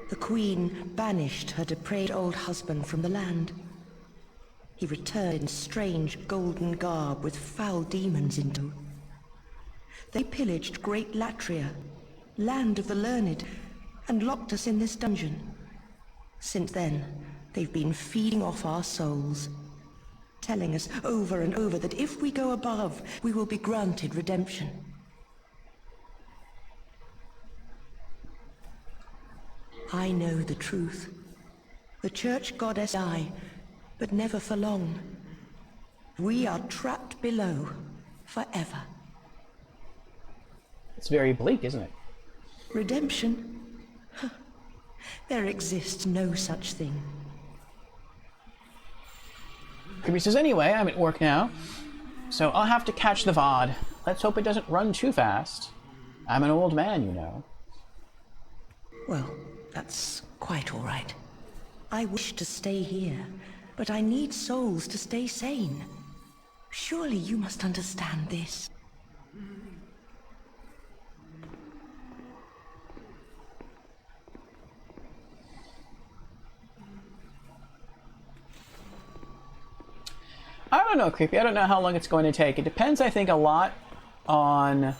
The Queen banished her depraved old husband from the land. He returned in strange golden garb with foul demons into. They pillaged Great Latria, land of the learned, and locked us in this dungeon. Since then, they've been feeding off our souls, telling us over and over that if we go above, we will be granted redemption. I know the truth. The church goddess die, but never for long. We are trapped below, forever. It's very bleak, isn't it? Redemption? There exists no such thing. Kirby says, anyway, I'm at work now, so I'll have to catch the VOD. Let's hope it doesn't run too fast. I'm an old man, you know. Well, that's quite all right. I wish to stay here, but I need souls to stay sane. Surely you must understand this. I don't know, Creepy. I don't know how long it's going to take. It depends, I think, a lot on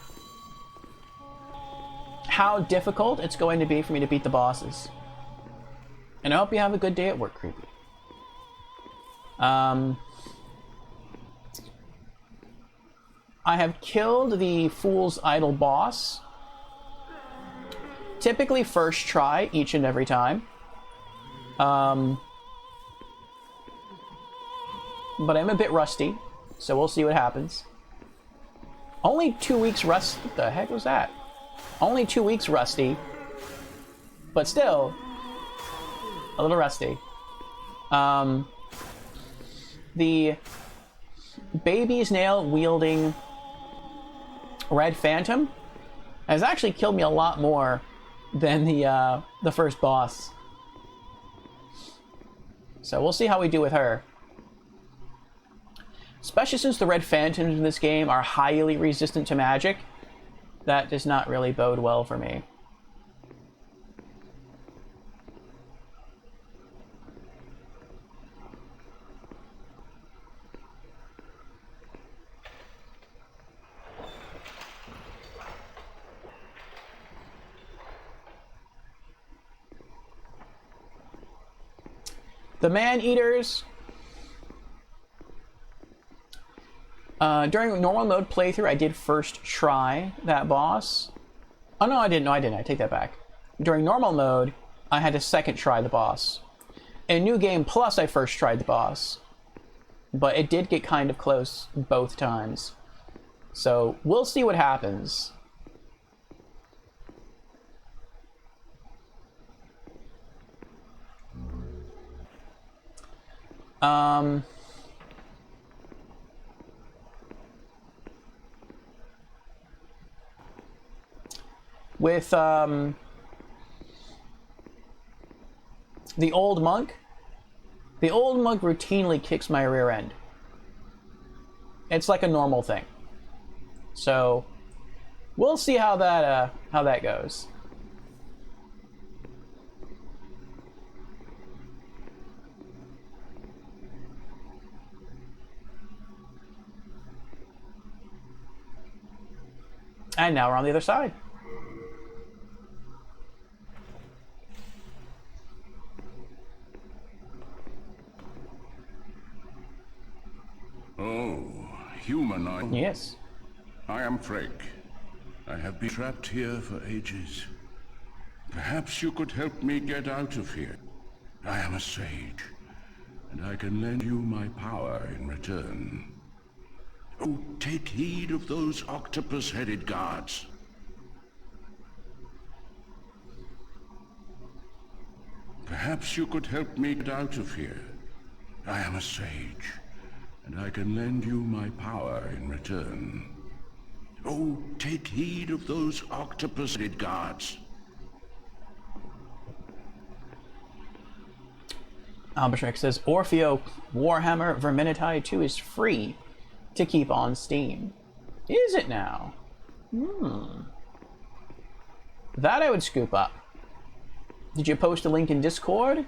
how difficult it's going to be for me to beat the bosses. And I hope you have a good day at work, Creepy. I have killed the Fool's Idol boss. Typically first try each and every time. But I'm a bit rusty, so we'll see what happens. Only 2 weeks rust. What the heck was that? Only 2 weeks rusty, but still a little rusty. The baby's nail wielding Red Phantom has actually killed me a lot more than the first boss. So we'll see how we do with her. Especially since the Red Phantoms in this game are highly resistant to magic. That does not really bode well for me. The Man-Eaters. During normal mode playthrough, I did first try that boss. Oh, no, I didn't. No, I didn't. I take that back. During normal mode, I had to second try the boss. In New Game Plus, I first tried the boss. But it did get kind of close both times. So, we'll see what happens. With the old monk routinely kicks my rear end. It's like a normal thing. So we'll see how that goes. And now we're on the other side. Oh, human. Yes. I am Freyk. I have been trapped here for ages. Perhaps you could help me get out of here. I am a sage, and I can lend you my power in return. Oh, take heed of those octopus-headed guards. Perhaps you could help me get out of here. I am a sage, and I can lend you my power in return. Oh, take heed of those octopus-headed guards. Albashrek says, Orfeo Warhammer Vermintide 2 is free to keep on Steam. Is it now? That I would scoop up. Did you post a link in Discord?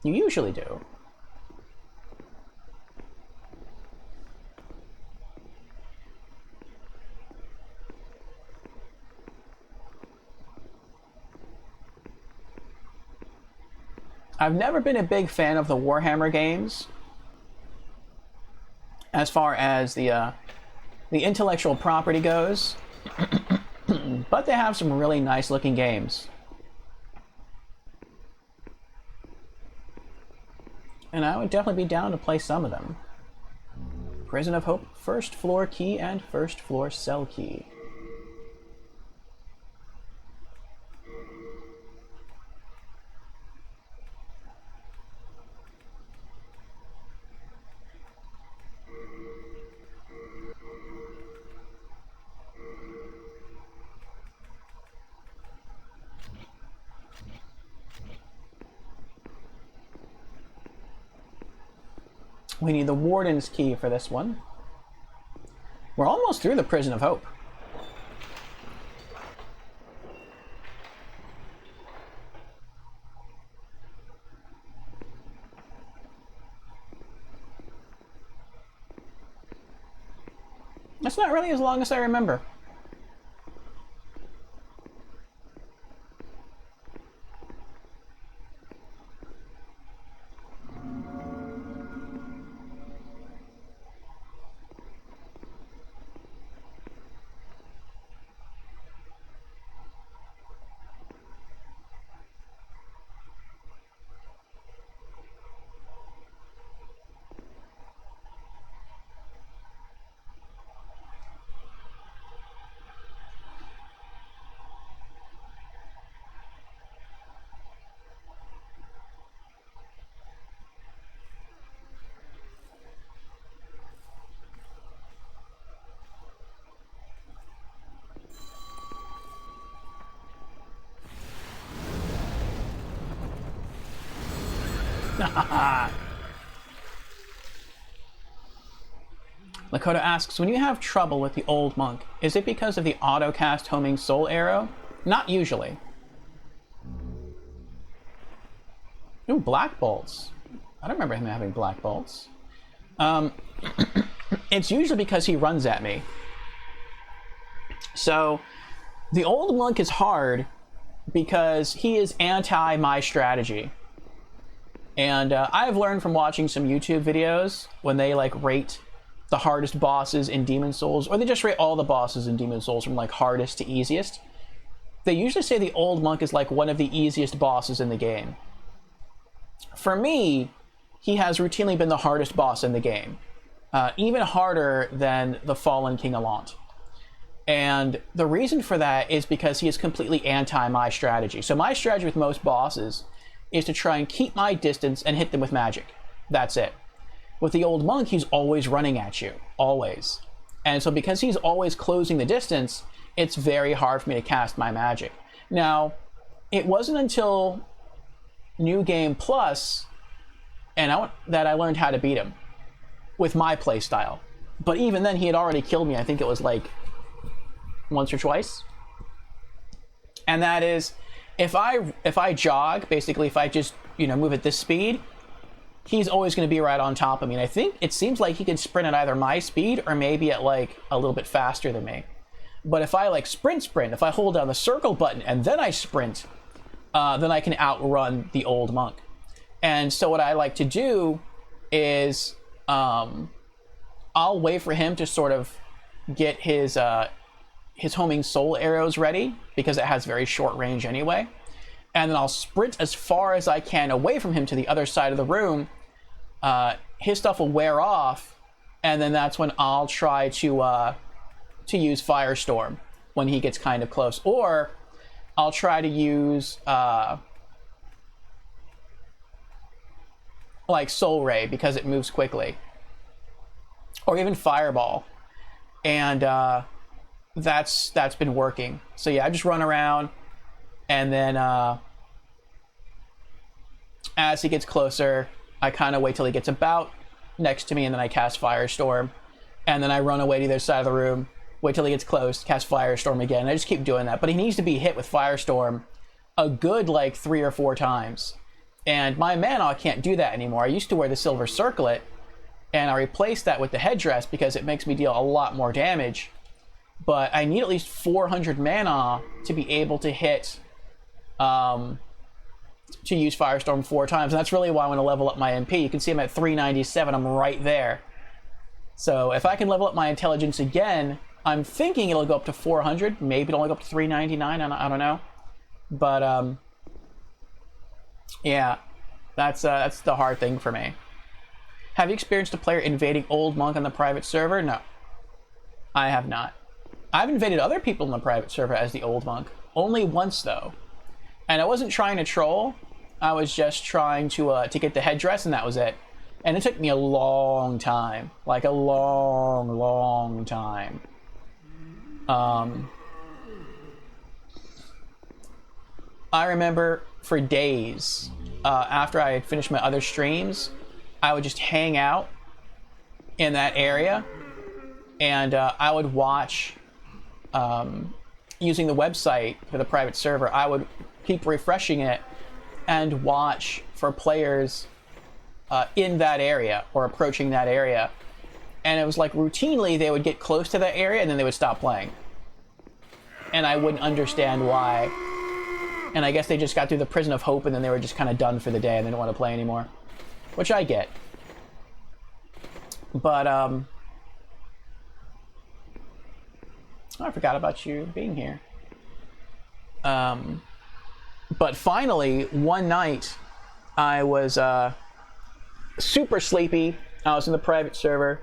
You usually do. I've never been a big fan of the Warhammer games as far as the intellectual property goes, but they have some really nice looking games. And I would definitely be down to play some of them. Prison of Hope, first floor key and first floor cell key. We need the Warden's key for this one. We're almost through the Prison of Hope. That's not really as long as I remember. Lakota asks, when you have trouble with the old monk, is it because of the auto-cast homing soul arrow? Not usually. Ooh, black bolts. I don't remember him having black bolts. It's usually because he runs at me. So, the old monk is hard because he is anti my strategy. And I've learned from watching some YouTube videos when they like rate the hardest bosses in Demon Souls, or they just rate all the bosses in Demon Souls from like hardest to easiest. They usually say the old monk is like one of the easiest bosses in the game. For me, he has routinely been the hardest boss in the game. Even harder than the fallen King Allant. And the reason for that is because he is completely anti my strategy. So my strategy with most bosses is to try and keep my distance and hit them with magic. That's it. With the old monk, he's always running at you. Always. And so because he's always closing the distance, it's very hard for me to cast my magic. Now, it wasn't until New Game Plus that I learned how to beat him with my playstyle. But even then, he had already killed me. I think it was like once or twice. And that is, if I jog, basically if I just, move at this speed, he's always going to be right on top of me. And I think it seems like he can sprint at either my speed or maybe at like a little bit faster than me. But if I like sprint, if I hold down the circle button and then I sprint, then I can outrun the old monk. And so what I like to do is I'll wait for him to sort of get his homing soul arrows ready, because it has very short range anyway. and then I'll sprint as far as I can away from him to the other side of the room. His stuff will wear off, and then that's when I'll try to use Firestorm when he gets kind of close, or I'll try to use like Soul Ray because it moves quickly, or even Fireball, and that's been working. So yeah, I just run around, and then as he gets closer, I kind of wait till he gets about next to me, and then I cast Firestorm, and then I run away to the other side of the room, wait till he gets close, cast Firestorm again. I just keep doing that, but he needs to be hit with Firestorm a good like 3 or 4 times. And my mana can't do that anymore. I used to wear the Silver Circlet, and I replaced that with the headdress because it makes me deal a lot more damage. But I need at least 400 mana to be able to hit, to use Firestorm 4 times. And that's really why I want to level up my MP. You can see I'm at 397. I'm right there. So if I can level up my intelligence again, I'm thinking it'll go up to 400. Maybe it'll only go up to 399. I don't know. But yeah, that's the hard thing for me. Have you experienced a player invading Old Monk on the private server? No, I have not. I've invaded other people in the private server as the Old Monk. Only once though, and I wasn't trying to troll. I was just trying to get the headdress, and that was it. And it took me a long time, like a long time. I remember for days after I had finished my other streams, I would just hang out in that area, and I would watch, using the website for the private server, I would keep refreshing it and watch for players in that area or approaching that area. And it was like routinely they would get close to that area and then they would stop playing. And I wouldn't understand why. And I guess they just got through the prison of hope and then they were just kind of done for the day and they didn't want to play anymore. Which I get. But, oh, I forgot about you being here. But finally, one night, I was super sleepy. I was in the private server,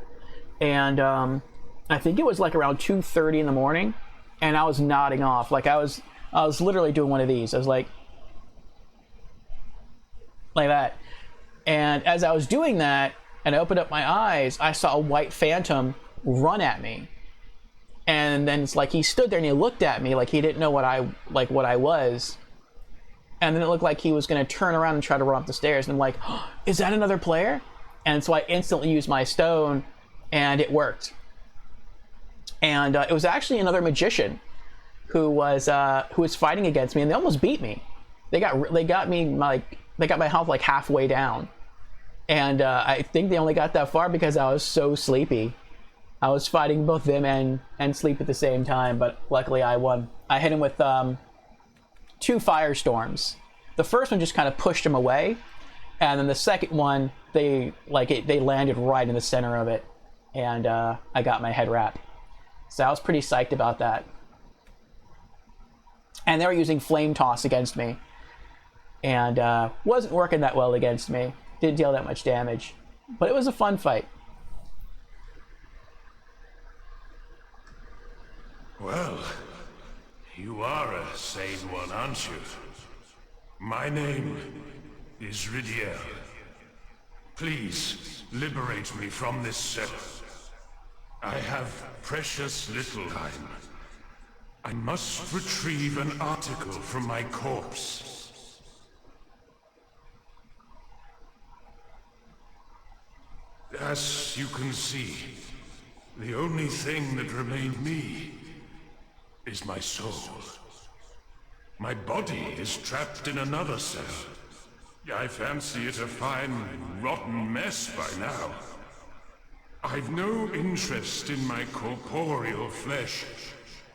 and I think it was like around 2:30 in the morning, and I was nodding off. Like I was literally doing one of these. I was like that. And as I was doing that, and I opened up my eyes, I saw a white phantom run at me. And then it's like he stood there and he looked at me like he didn't know what I was. And then it looked like he was going to turn around and try to run up the stairs. And I'm like, oh, is that another player? And so I instantly used my stone, and it worked. And it was actually another magician who was fighting against me, and they almost beat me. They got my health like halfway down, and I think they only got that far because I was so sleepy. I was fighting both them and sleep at the same time, but luckily I won. I hit him with 2 firestorms. The first one just kind of pushed him away, and then the second one they landed right in the center of it, and I got my head wrap. So I was pretty psyched about that. And they were using Flame Toss against me, and wasn't working that well against me. Didn't deal that much damage, but it was a fun fight. Well, you are a sane one, aren't you? My name is Ridiel. Please, liberate me from this cell. I have precious little time. I must retrieve an article from my corpse. As you can see, the only thing that remained me is my soul. My body is trapped in another cell. I fancy it a fine, rotten mess by now. I've no interest in my corporeal flesh.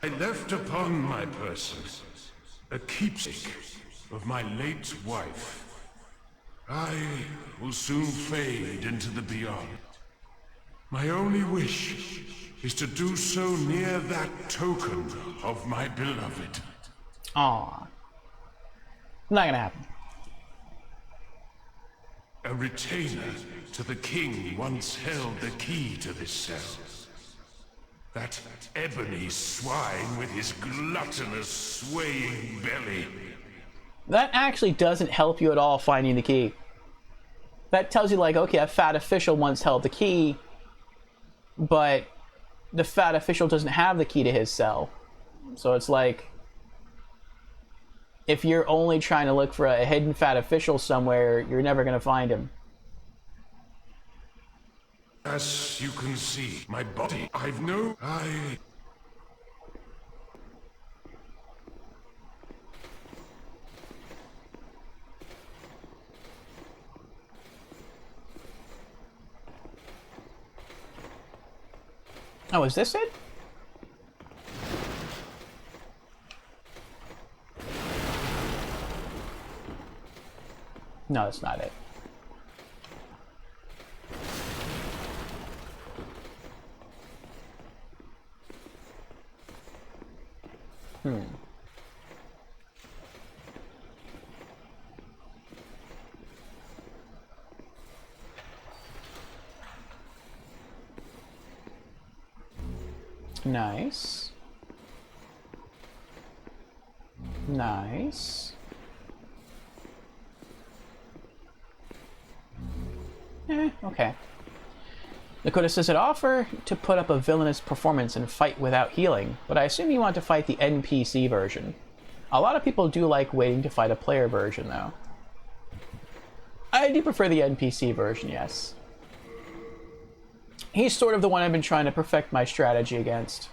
I left upon my person a keepsake of my late wife. I will soon fade into the beyond. My only wish is to do so near that token of my beloved. Aww. Not gonna happen. A retainer to the king once held the key to this cell. That ebony swine with his gluttonous, swaying belly. That actually doesn't help you at all finding the key. That tells you, like, okay, a fat official once held the key, but the fat official doesn't have the key to his cell. So it's like, if you're only trying to look for a hidden fat official somewhere, you're never going to find him. As you can see, my body, Oh, is this it? No, that's not it. Nice. Nice. Okay. Lakota says it offer to put up a villainous performance and fight without healing, but I assume you want to fight the NPC version. A lot of people do like waiting to fight a player version, though. I do prefer the NPC version, yes. He's sort of the one I've been trying to perfect my strategy against.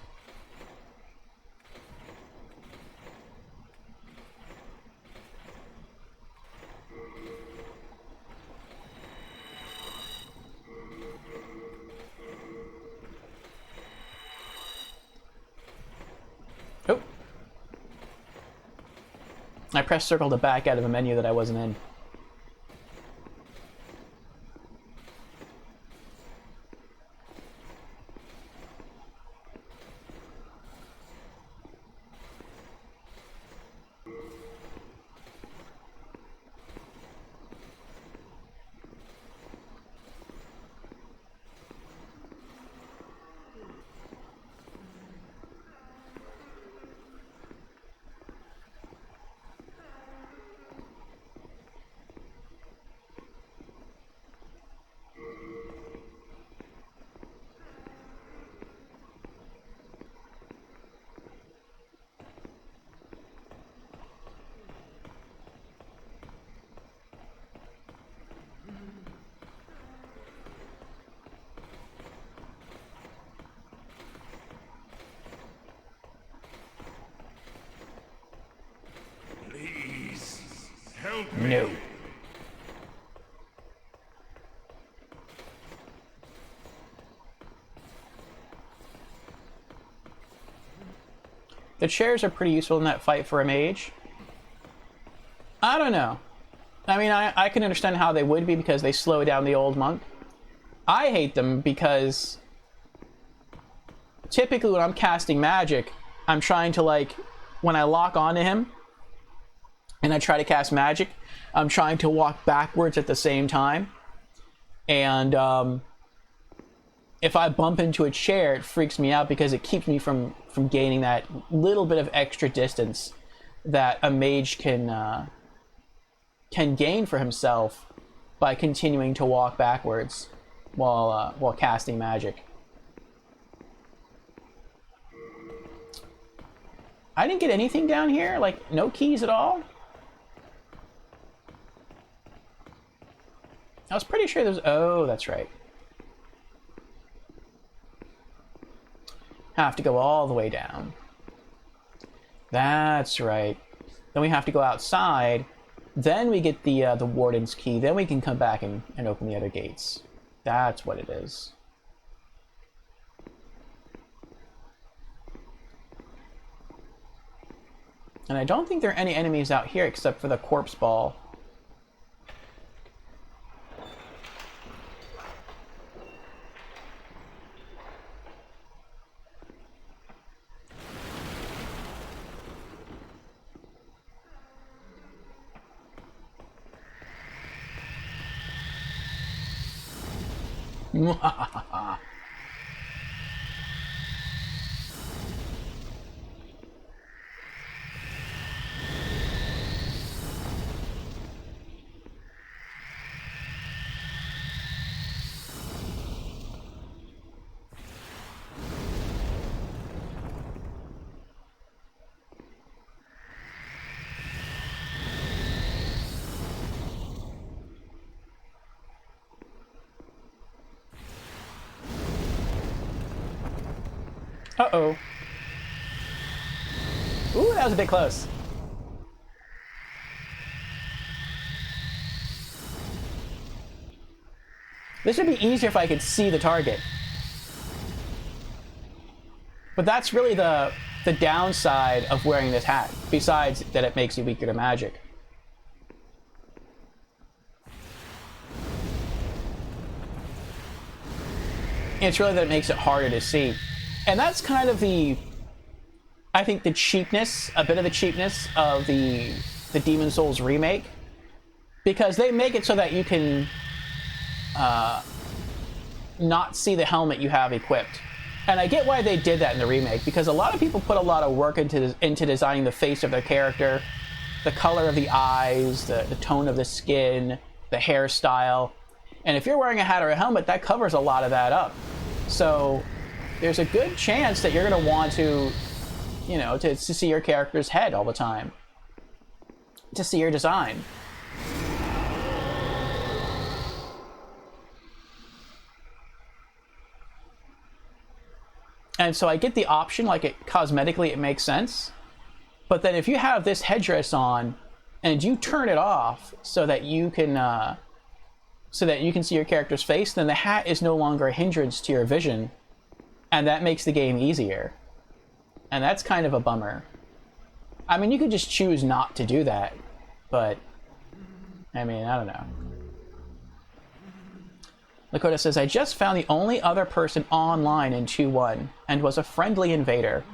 Oh. I pressed circle to back out of a menu that I wasn't in. help me. No. The chairs are pretty useful in that fight for a mage. I don't know. I mean, I can understand how they would be because they slow down the old monk. I hate them because typically when I'm casting magic, I'm trying to, like, when I lock onto him and I try to cast magic, I'm trying to walk backwards at the same time. And if I bump into a chair, it freaks me out because it keeps me from gaining that little bit of extra distance that a mage can gain for himself by continuing to walk backwards while casting magic. I didn't get anything down here, like no keys at all. I was pretty sure there's. Oh, that's right. Have to go all the way down. That's right. Then we have to go outside. Then we get the warden's key. Then we can come back and open the other gates. That's what it is. And I don't think there are any enemies out here except for the corpse ball. Uh-oh. Ooh, that was a bit close. This would be easier if I could see the target. But that's really the downside of wearing this hat, besides that it makes you weaker to magic. It's really that it makes it harder to see. And that's kind of I think the cheapness, a bit of the cheapness of the Demon's Souls remake. Because they make it so that you can not see the helmet you have equipped. And I get why they did that in the remake, because a lot of people put a lot of work into designing the face of their character, the color of the eyes, the tone of the skin, the hairstyle. And if you're wearing a hat or a helmet, that covers a lot of that up. So there's a good chance that you're going to want to, you know, to see your character's head all the time, to see your design. And so I get the option, like cosmetically it makes sense. But then if you have this headdress on and you turn it off so that you can see your character's face, then the hat is no longer a hindrance to your vision. And that makes the game easier. And that's kind of a bummer. I mean, you could just choose not to do that, but I mean, I don't know. Lakota says, I just found the only other person online in 2-1 and was a friendly invader.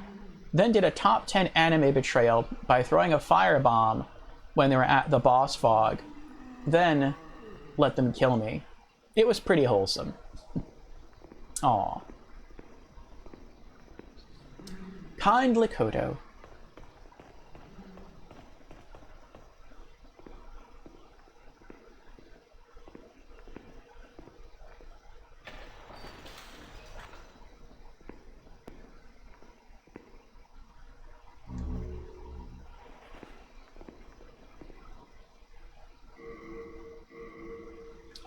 Then did a top 10 anime betrayal by throwing a firebomb when they were at the boss fog. Then let them kill me. It was pretty wholesome. Aw. Kind Lakoto.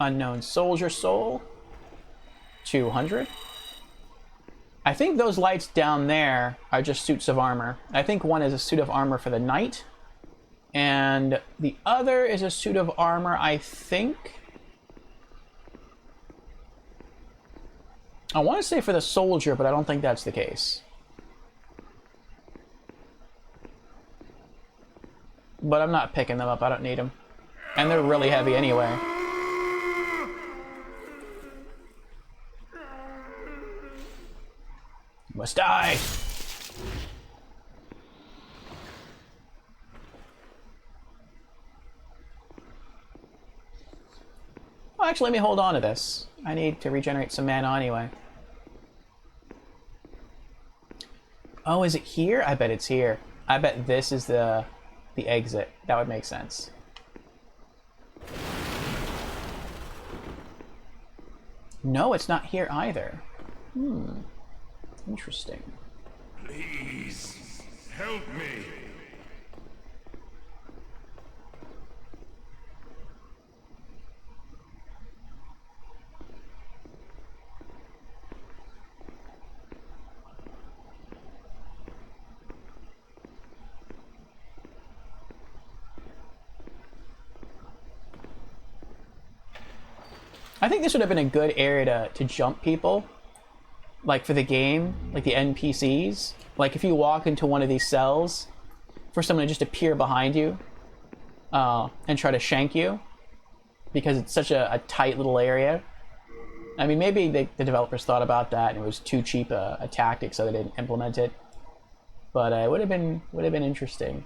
Unknown Soldier Soul. 200. I think those lights down there are just suits of armor. I think one is a suit of armor for the knight, and the other is a suit of armor, I think. I want to say for the soldier, but I don't think that's the case. But I'm not picking them up, I don't need them. And they're really heavy anyway. Must die! Well, actually, let me hold on to this. I need to regenerate some mana anyway. Oh, is it here? I bet it's here. I bet this is the exit. That would make sense. No, it's not here either. Interesting. Please, help me. I think this would have been a good area to jump people. Like for the game, like the NPCs. Like if you walk into one of these cells, for someone to just appear behind you and try to shank you, because it's such a tight little area. I mean, maybe the developers thought about that and it was too cheap a tactic, so they didn't implement it. But it would have been interesting.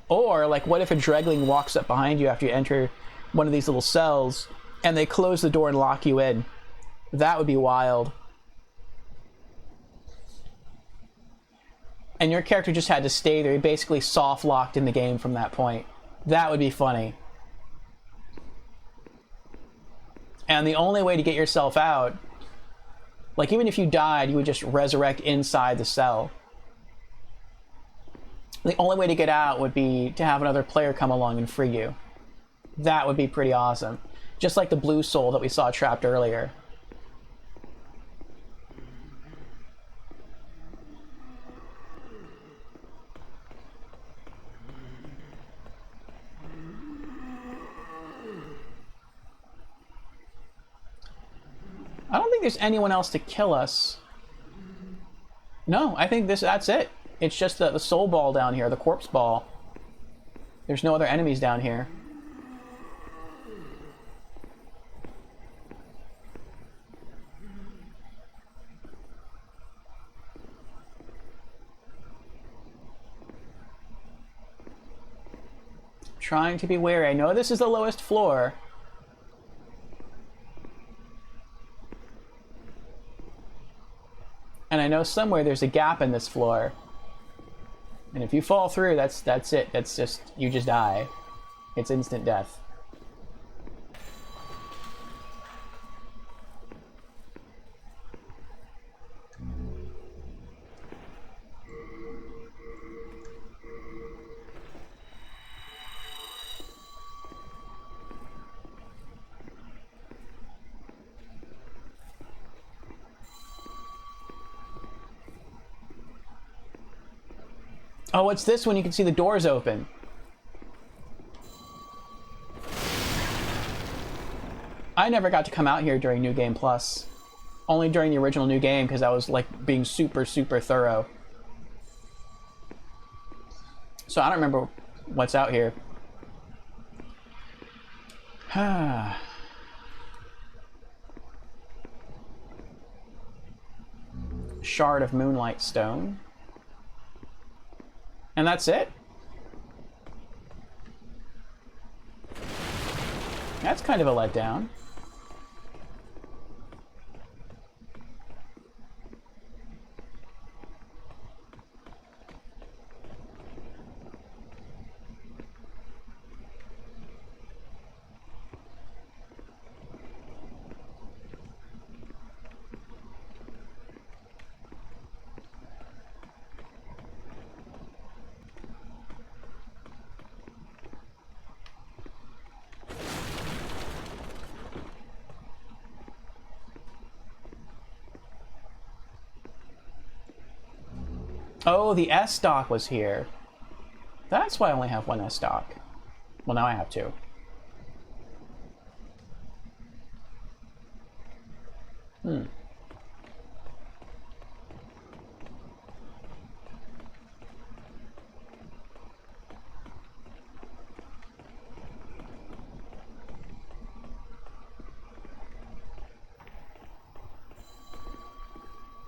Or, like, what if a Dregling walks up behind you after you enter one of these little cells, and they close the door and lock you in? That would be wild. And your character just had to stay there. He basically soft-locked in the game from that point. That would be funny. And the only way to get yourself out, like, even if you died, you would just resurrect inside the cell. The only way to get out would be to have another player come along and free you. That would be pretty awesome. Just like the blue soul that we saw trapped earlier. I don't think there's anyone else to kill us. No, I think that's it. It's just the soul ball down here, the corpse ball. There's no other enemies down here. Trying to be wary. I know this is the lowest floor. And I know somewhere there's a gap in this floor. And if you fall through, that's it. That's just, you just die. It's instant death. Oh, what's this one? You can see the doors open. I never got to come out here during New Game Plus. Only during the original New Game, because I was like being super, super thorough. So I don't remember what's out here. Shard of Moonlight Stone. And that's it? That's kind of a letdown. Oh, the S-Stock was here. That's why I only have one S-Stock. Well, now I have two.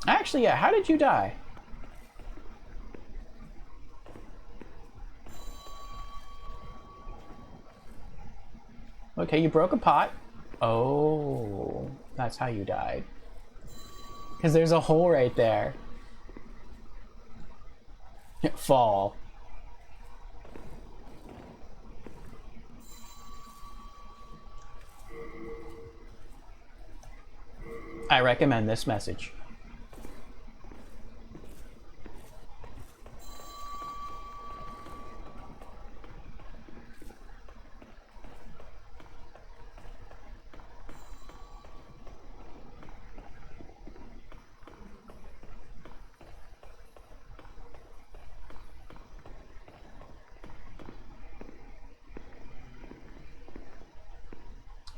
Actually, yeah, how did you die? Okay, you broke a pot. Oh, that's how you died. Because there's a hole right there. Fall. I recommend this message.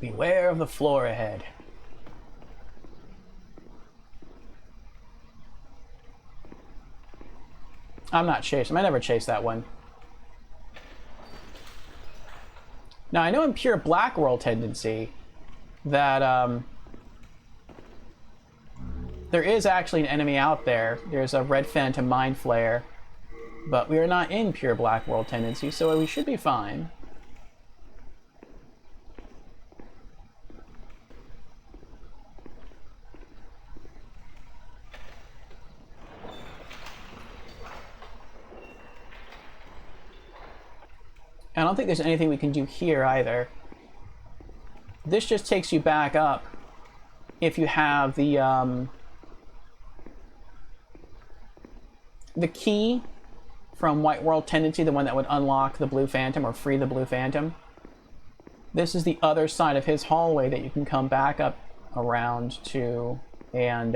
Beware of the floor ahead. I'm not chasing. I never chase that one. Now, I know in pure Black World tendency that there is actually an enemy out there. There's a Red Phantom Mind Flayer But we are not in pure Black World Tendency, so we should be fine. I don't think there's anything we can do here either. This just takes you back up if you have the key from White World Tendency, the one that would unlock the Blue Phantom or free the Blue Phantom. This is the other side of his hallway that you can come back up around to, and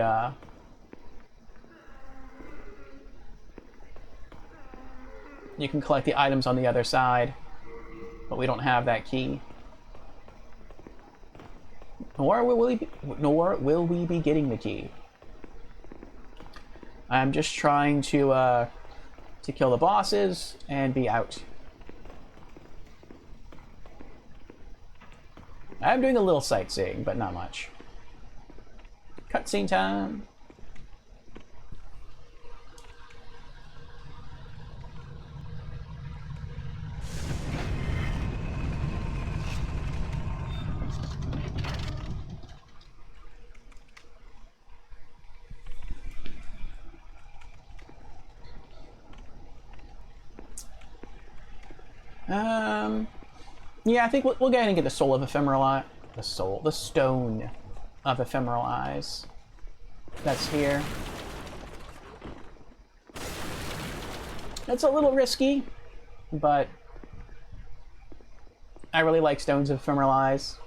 you can collect the items on the other side, but we don't have that key. Nor will we be getting the key. I'm just trying to kill the bosses and be out. I'm doing a little sightseeing, but not much. Cutscene time. Yeah, I think we'll go ahead and get the Soul of Ephemeral Eye. The Stone of Ephemeral Eyes. That's here. It's a little risky, but I really like Stones of Ephemeral Eyes.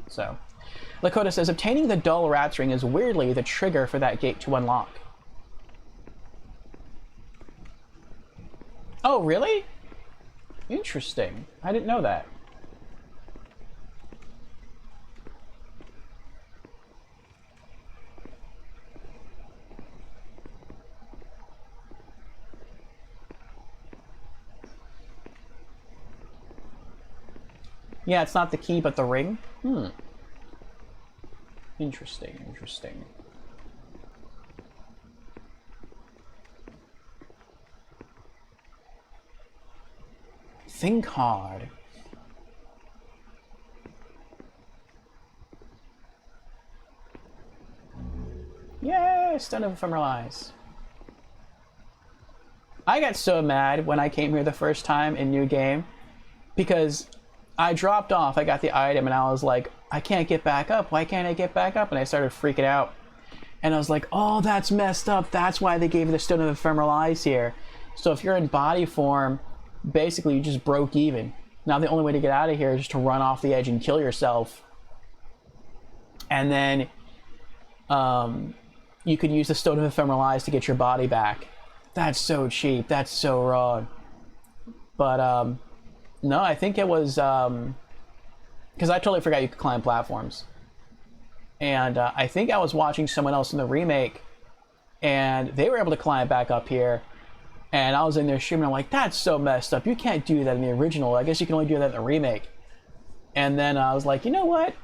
So, Lakota says, obtaining the Dull Rat's Ring is weirdly the trigger for that gate to unlock. Oh, really? Interesting. I didn't know that. Yeah, it's not the key, but the ring? Interesting, interesting. Think hard. Yay! Stone of Ephemeral Eyes. I got so mad when I came here the first time in New Game because I dropped off, I got the item, and I was like, I can't get back up. Why can't I get back up? And I started freaking out. And I was like, oh, that's messed up. That's why they gave you the Stone of Ephemeral Eyes here. So if you're in body form, basically you just broke even. Now the only way to get out of here is just to run off the edge and kill yourself. And then you could use the Stone of Ephemeral Eyes to get your body back. That's so cheap. That's so wrong. But no, I think it was because I totally forgot you could climb platforms. And I think I was watching someone else in the remake, and they were able to climb back up here. And I was in there streaming, I'm like, that's so messed up. You can't do that in the original. I guess you can only do that in the remake. And then I was like, you know what?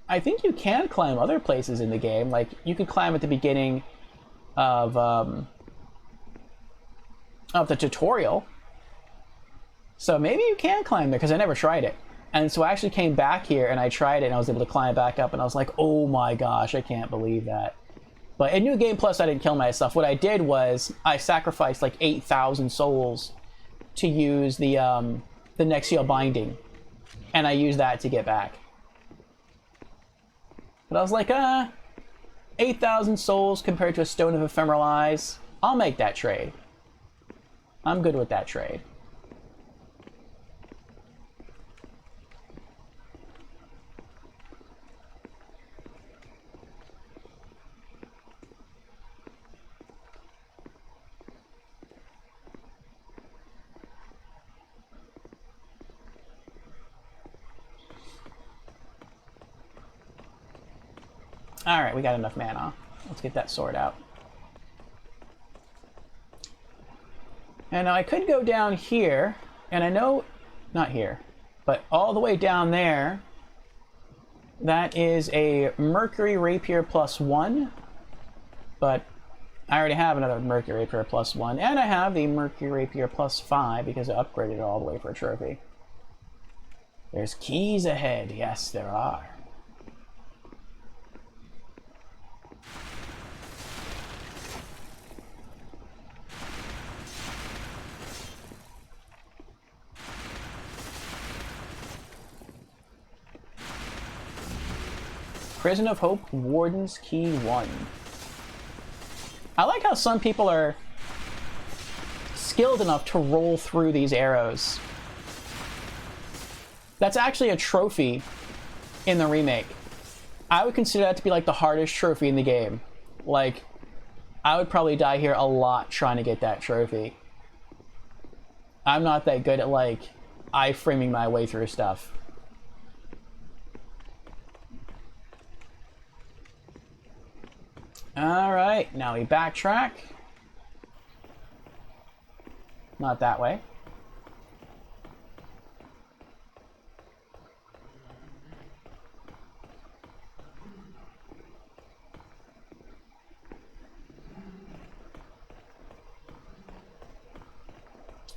I think you can climb other places in the game. Like, you could climb at the beginning of the tutorial. So maybe you can climb there, because I never tried it. And so I actually came back here and I tried it and I was able to climb back up and I was like, oh my gosh, I can't believe that. But in New Game Plus, I didn't kill myself. What I did was I sacrificed like 8,000 souls to use the Nexial Binding. And I used that to get back. But I was like, 8,000 souls compared to a Stone of Ephemeral Eyes. I'll make that trade. I'm good with that trade. Alright, we got enough mana. Let's get that sword out. And now I could go down here, and I know, not here, but all the way down there, that is a Mercury Rapier +1, but I already have another Mercury Rapier +1, and I have the Mercury Rapier +5 because I upgraded it all the way for a trophy. There's keys ahead. Yes, there are. Prison of Hope, Warden's Key 1. I like how some people are skilled enough to roll through these arrows. That's actually a trophy in the remake. I would consider that to be like the hardest trophy in the game. Like, I would probably die here a lot trying to get that trophy. I'm not that good at like iframing my way through stuff. Alright, now we backtrack. Not that way.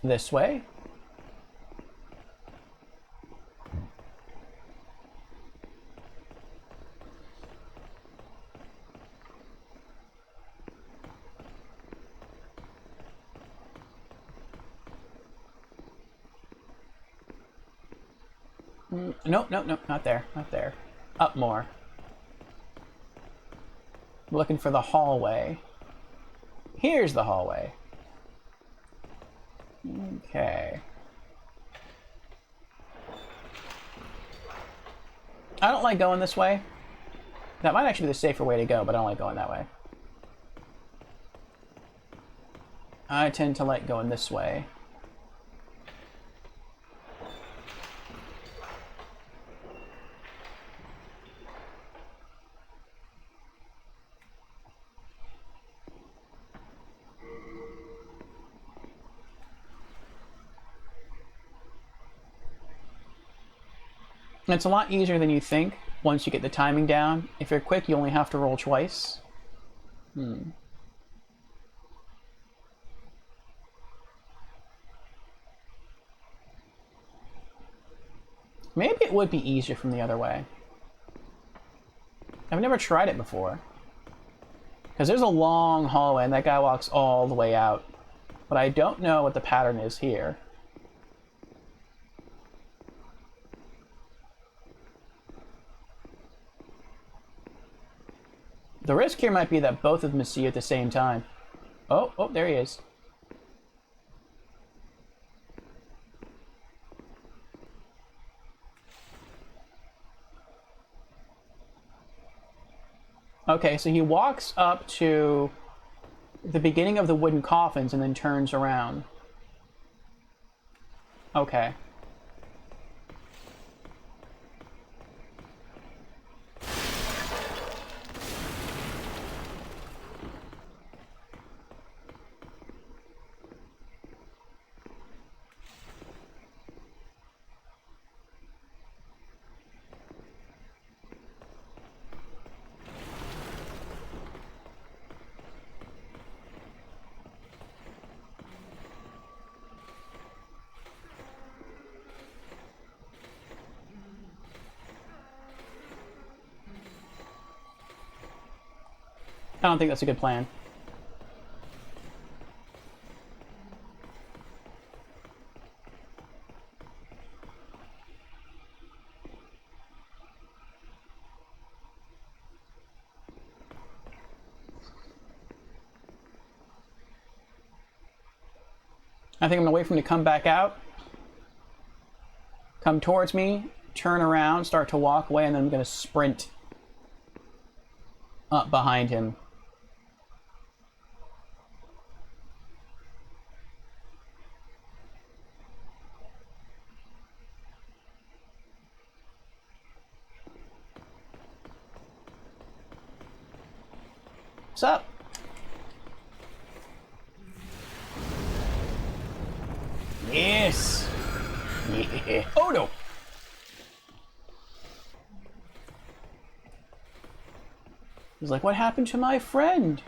This way. Nope, nope, nope, not there, not there. Up more. I'm looking for the hallway. Here's the hallway. Okay. I don't like going this way. That might actually be the safer way to go, but I don't like going that way. I tend to like going this way. It's a lot easier than you think once you get the timing down. If you're quick, you only have to roll twice. Maybe it would be easier from the other way. I've never tried it before. Because there's a long hallway and that guy walks all the way out. But I don't know what the pattern is here. The risk here might be that both of them see you at the same time. Oh, oh, there he is. Okay, so he walks up to the beginning of the wooden coffins and then turns around. Okay. I don't think that's a good plan. I think I'm gonna wait for him to come back out, come towards me, turn around, start to walk away, and then I'm gonna sprint up behind him. What's up? Yes. Yeah. Oh no. He's like, what happened to my friend?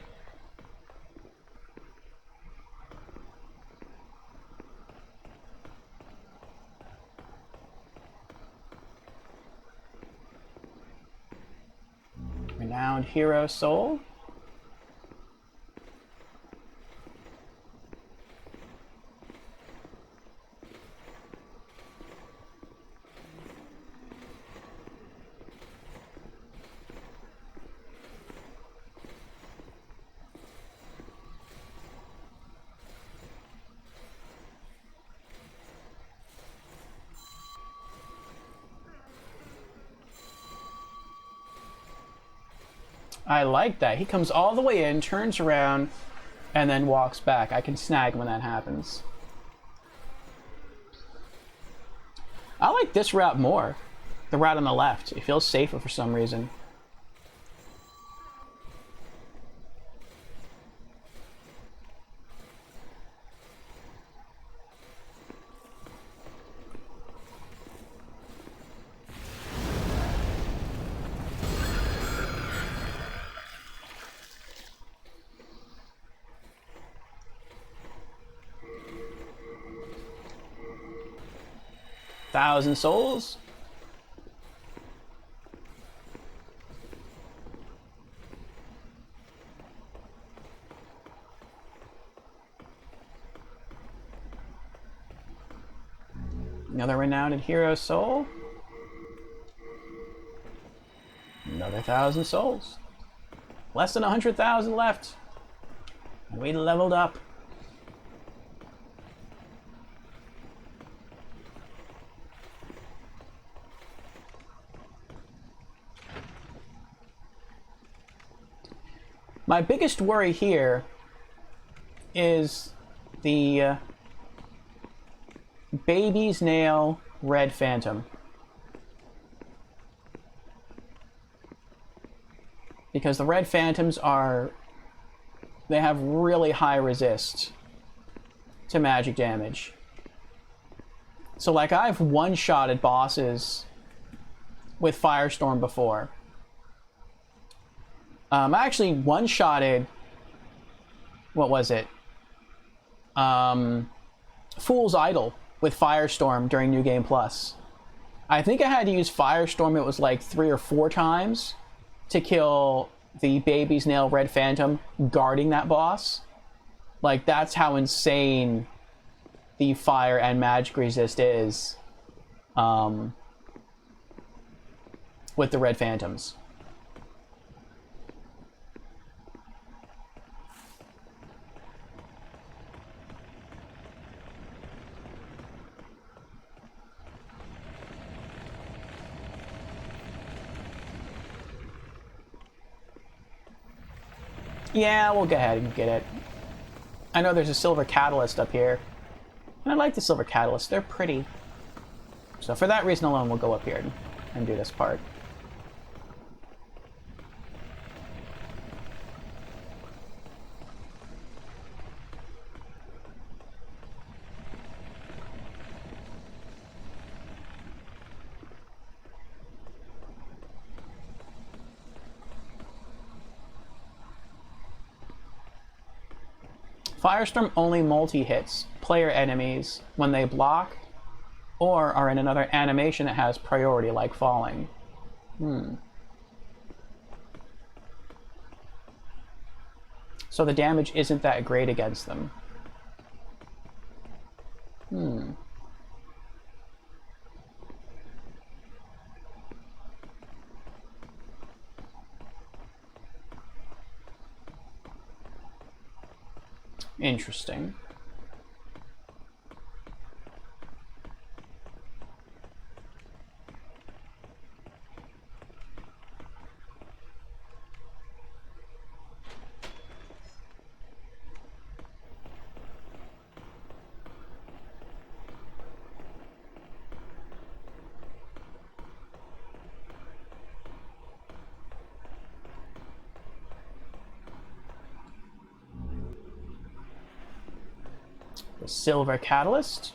Renowned Hero Soul. I like that. He comes all the way in, turns around, and then walks back. I can snag when that happens. I like this route more. The route on the left. It feels safer for some reason. Thousand souls. Another renowned hero soul. Another 1,000 souls. Less than 100,000 left. And we leveled up. My biggest worry here is the Baby's Nail Red Phantom. Because the Red Phantoms they have really high resist to magic damage. So like I've one-shotted bosses with Firestorm before. I actually one-shotted, what was it? Fool's Idol with Firestorm during New Game Plus. I think I had to use Firestorm, it was like 3 or 4 times to kill the Baby's Nail Red Phantom guarding that boss. Like, that's how insane the fire and magic resist is with the Red Phantoms. Yeah, we'll go ahead and get it. I know there's a silver catalyst up here. And I like the silver catalyst. They're pretty. So for that reason alone, we'll go up here and do this part. Firestorm only multi-hits player enemies when they block or are in another animation that has priority, like falling. So the damage isn't that great against them. Interesting. The silver catalyst.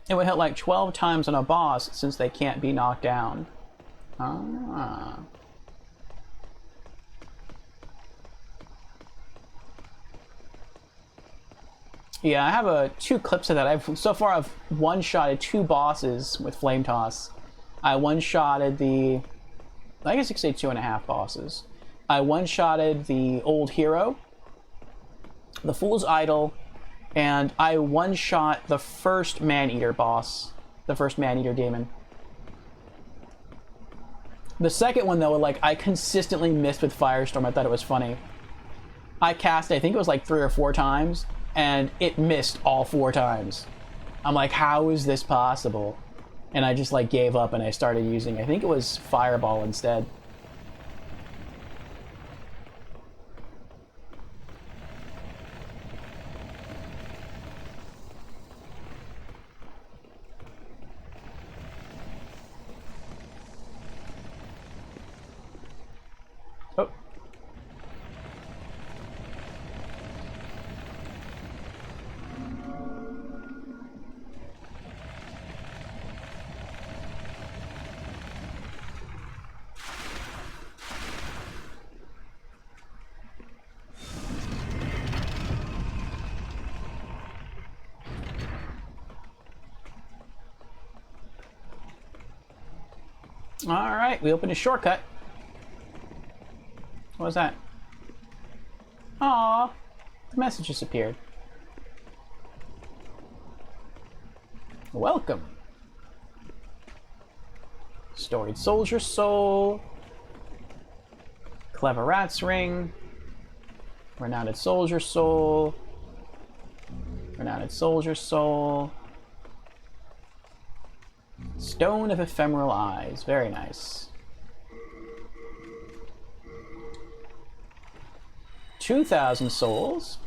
It would hit like 12 times on a boss since they can't be knocked down. Ah. Yeah, I have two clips of that. I've one-shotted 2 bosses with Flame Toss. I one-shotted I guess you could say 2.5 bosses. I one-shotted the Old Hero, the Fool's Idol, and I one-shot the first Man-Eater boss, the first Man-Eater demon. The second one, though, like, I consistently missed with Firestorm. I thought it was funny. I cast, I think it was like 3 or 4 times, and it missed all 4 times. I'm like, how is this possible? And I just, like, gave up and I started using, I think it was Fireball instead. Oh. Alright, we opened a shortcut. What was that? Aww, the message disappeared. Welcome. Storied Soldier Soul. Clever Rat's Ring. Renowned Soldier Soul. Renowned Soldier Soul. Stone of Ephemeral Eyes. Very nice. 2,000 souls.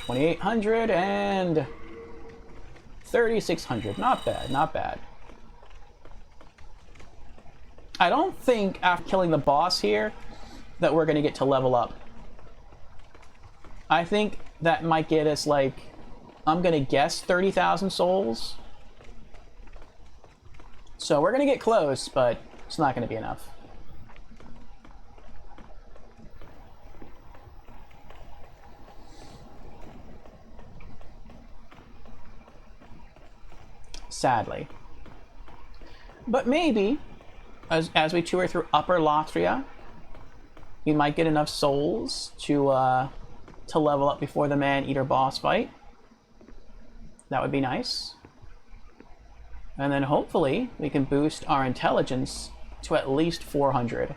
2,800 and 3,600. Not bad, not bad. I don't think after killing the boss here that we're going to get to level up. I think that might get us, like, I'm going to guess 30,000 souls. So we're going to get close, but it's not going to be enough. Sadly. But maybe, as we tour through Upper Latria, we might get enough souls to level up before the Man-Eater boss fight. That would be nice. And then hopefully we can boost our intelligence to at least 400.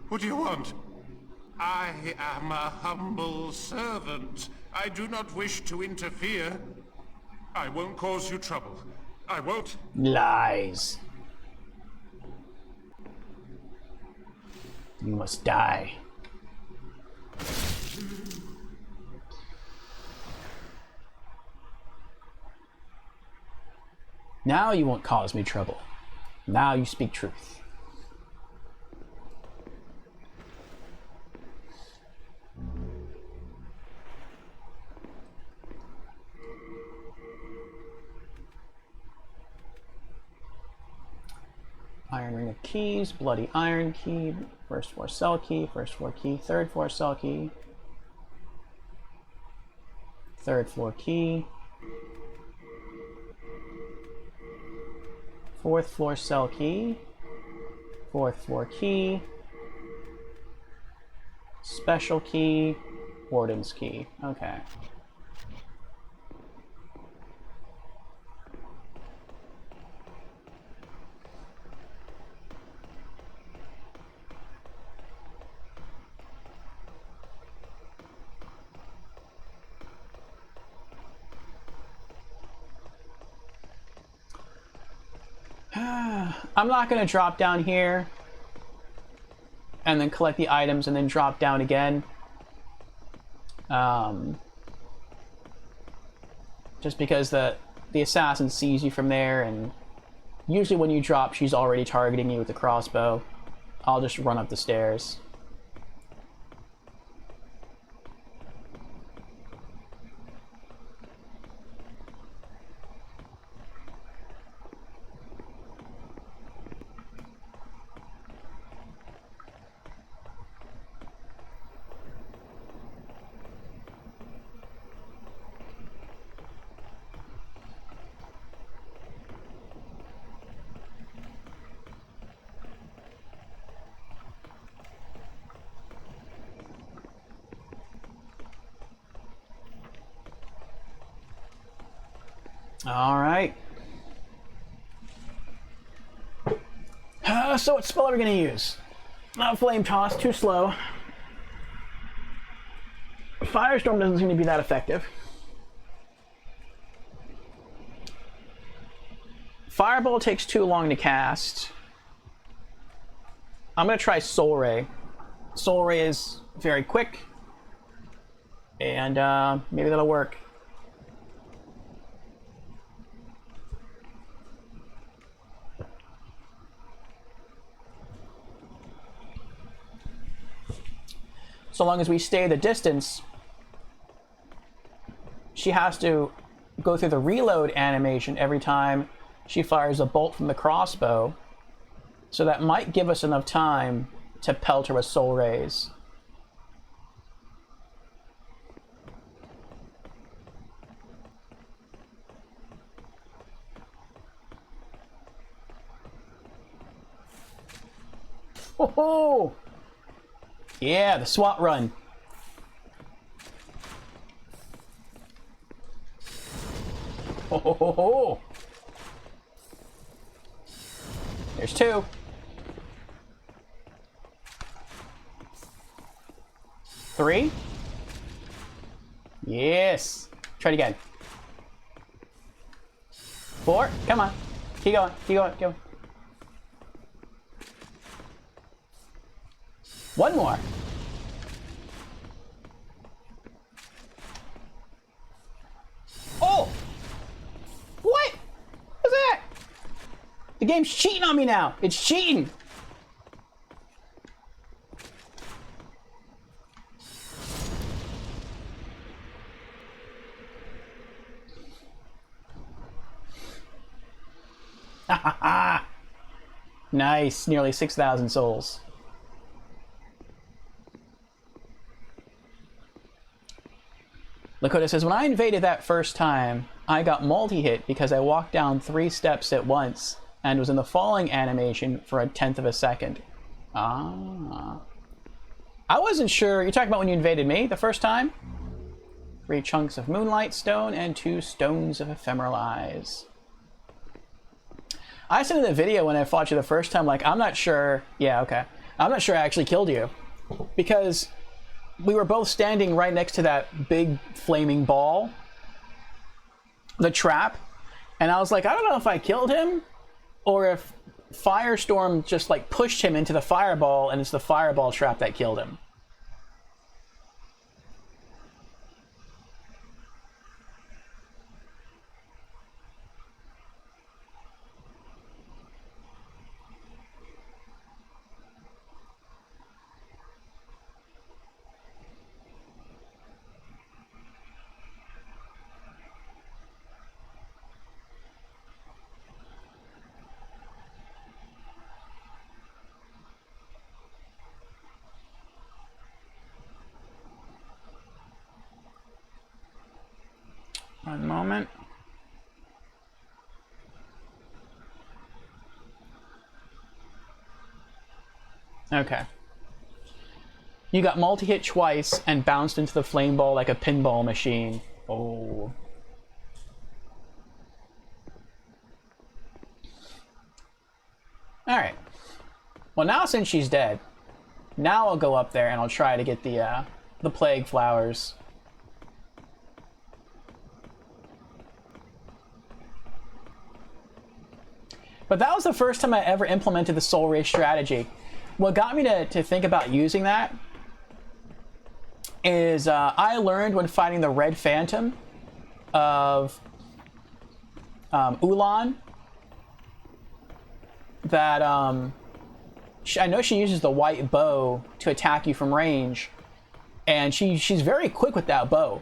What do you want? I am a humble servant. I do not wish to interfere. I won't cause you trouble. I won't. Lies. You must die. Now you won't cause me trouble. Now you speak truth. Iron Ring of Keys, Bloody Iron Key, first floor cell key, first floor key, third floor cell key, third floor key, fourth floor cell key, fourth floor key, special key, warden's key. Okay. I'm not going to drop down here and then collect the items and then drop down again. Just because the assassin sees you from there, and usually when you drop, she's already targeting you with the crossbow. I'll just run up the stairs. All right. So what spell are we going to use? Not Flame Toss, too slow. Firestorm doesn't seem to be that effective. Fireball takes too long to cast. I'm going to try Soul Ray. Soul Ray is very quick. And maybe that'll work. So long as we stay the distance, she has to go through the reload animation every time she fires a bolt from the crossbow. So that might give us enough time to pelt her with soul rays. Oh! Yeah, the SWAT run. Oh! There's two. Three. Yes. Try it again. Four. Come on. Keep going. Keep going. Keep going. One more. Oh! What? What's that? The game's cheating on me now. It's cheating. Ha ha ha. Nice. Nearly 6,000 souls. Lakota says, when I invaded that first time, I got multi-hit because I walked down 3 steps at once and was in the falling animation for a 1/10 of a second. Ah. I wasn't sure. You're talking about when you invaded me the first time? 3 chunks of moonlight stone and 2 stones of ephemeral eyes. I said in the video when I fought you the first time, like, I'm not sure. Yeah, okay. I'm not sure I actually killed you. Because we were both standing right next to that big flaming ball, the trap, and I was like, I don't know if I killed him or if Firestorm just like pushed him into the fireball and it's the fireball trap that killed him. One moment. Okay. You got multi-hit twice and bounced into the flame ball like a pinball machine. Oh. Alright. Well, now since she's dead, now I'll go up there and I'll try to get the plague flowers. But that was the first time I ever implemented the Soul Ray strategy. What got me to think about using that is I learned when fighting the Red Phantom of Ulan that I know she uses the white bow to attack you from range, and she's very quick with that bow.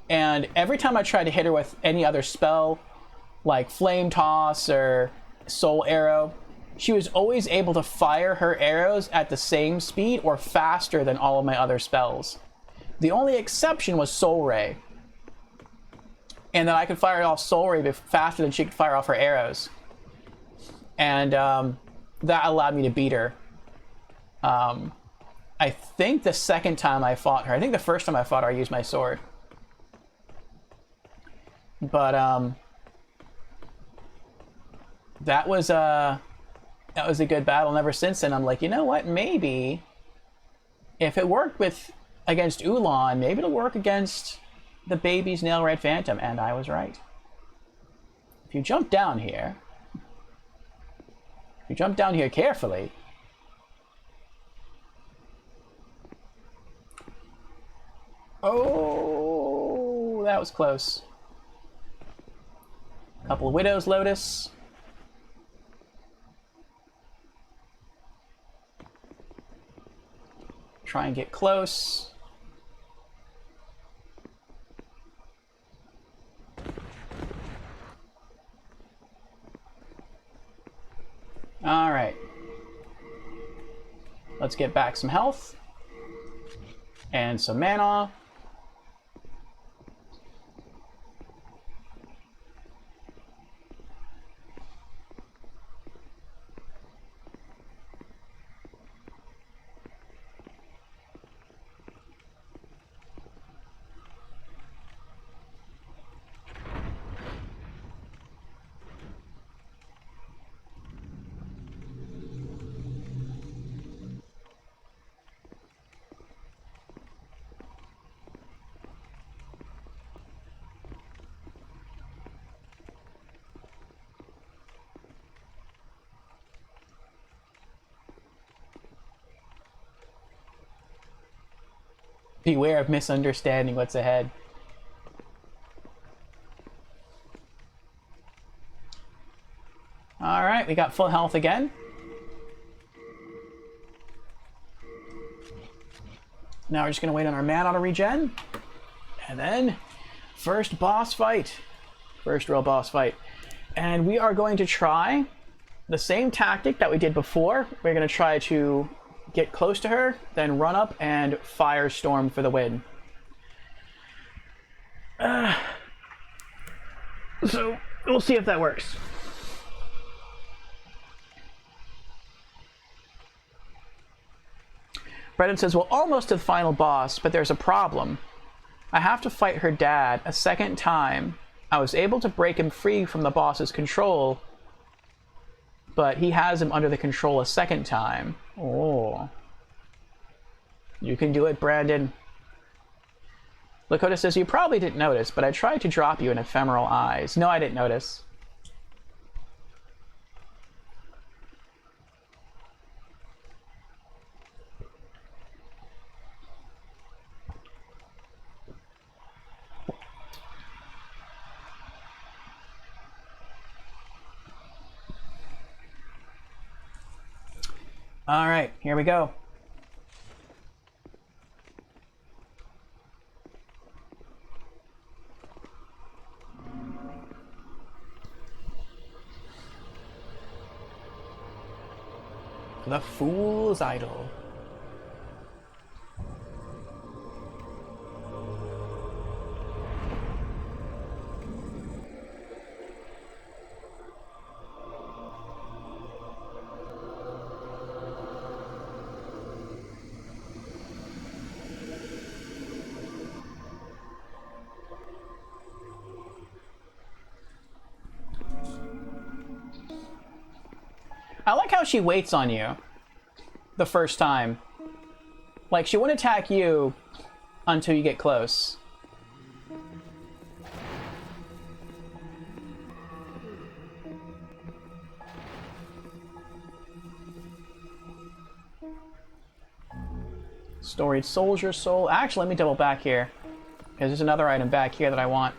And every time I tried to hit her with any other spell, like Flame Toss or Soul Arrow, she was always able to fire her arrows at the same speed or faster than all of my other spells. The only exception was Soul Ray, and then I could fire off Soul Ray faster than she could fire off her arrows. And that allowed me to beat her. I think the second time I fought her, I think the first time I fought her, I used my sword. But that was a good battle. And ever since then, I'm like, you know what? Maybe if it worked against Ulan, maybe it'll work against the baby's Nail Red Phantom. And I was right. If you jump down here, carefully, oh, that was close. A couple of Widow's Lotus. Try and get close. All right. Let's get back some health and some mana. Beware of misunderstanding what's ahead. All right, we got full health again. Now we're just gonna wait on our mana to regen. And then, first boss fight. First real boss fight. And we are going to try the same tactic that we did before. We're gonna try to get close to her, then run up and Firestorm for the win. So, we'll see if that works. Brendan says, well, almost to the final boss, but there's a problem. I have to fight her dad a second time. I was able to break him free from the boss's control, but he has him under the control a second time. Oh. You can do it, Brandon. Lakota says, you probably didn't notice, but I tried to drop you in Ephemeral Eyes. No, I didn't notice. All right, here we go. The Fool's Idol. I like how she waits on you the first time. Like, she won't attack you until you get close. Storied Soldier Soul. Actually, let me double back here. Because there's another item back here that I want.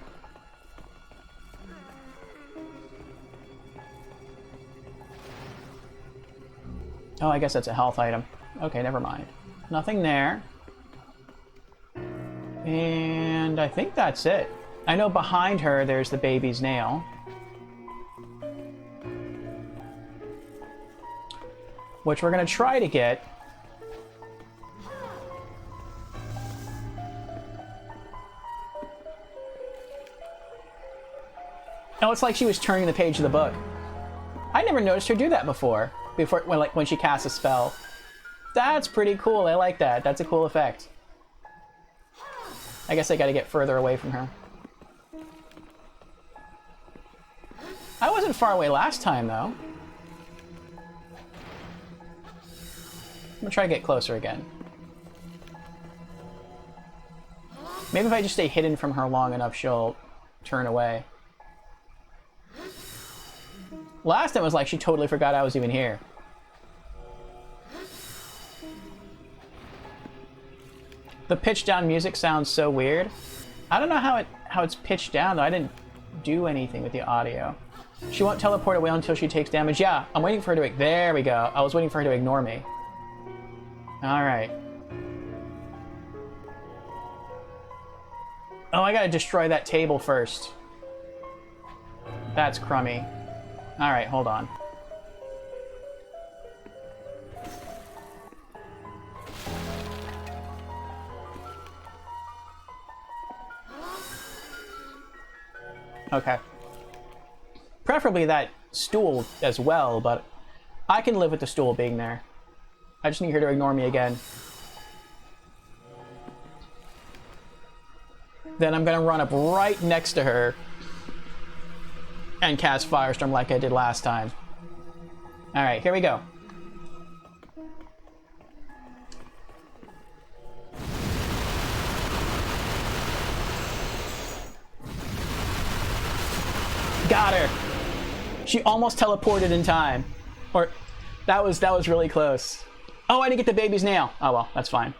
Oh, I guess that's a health item. Okay, never mind. Nothing there. And I think that's it. I know behind her there's the baby's nail. Which we're going to try to get. Oh, it's like she was turning the page of the book. I never noticed her do that before. When she casts a spell. That's pretty cool. I like that. That's a cool effect. I guess I gotta get further away from her. I wasn't far away last time, though. I'm gonna try to get closer again. Maybe if I just stay hidden from her long enough, she'll turn away. Last time it was like she totally forgot I was even here. The pitched down music sounds so weird. I don't know how it's pitched down though. I didn't do anything with the audio. She won't teleport away until she takes damage. Yeah, I'm waiting for her to... There we go. I was waiting for her to ignore me. Alright. Oh, I gotta destroy that table first. That's crummy. Alright, hold on. Okay. Preferably that stool as well, but I can live with the stool being there. I just need her to ignore me again. Then I'm gonna run up right next to her and cast Firestorm like I did last time. Alright, here we go. Got her! She almost teleported in time. Or, that was really close. Oh, I didn't get the baby's nail. Oh well, that's fine.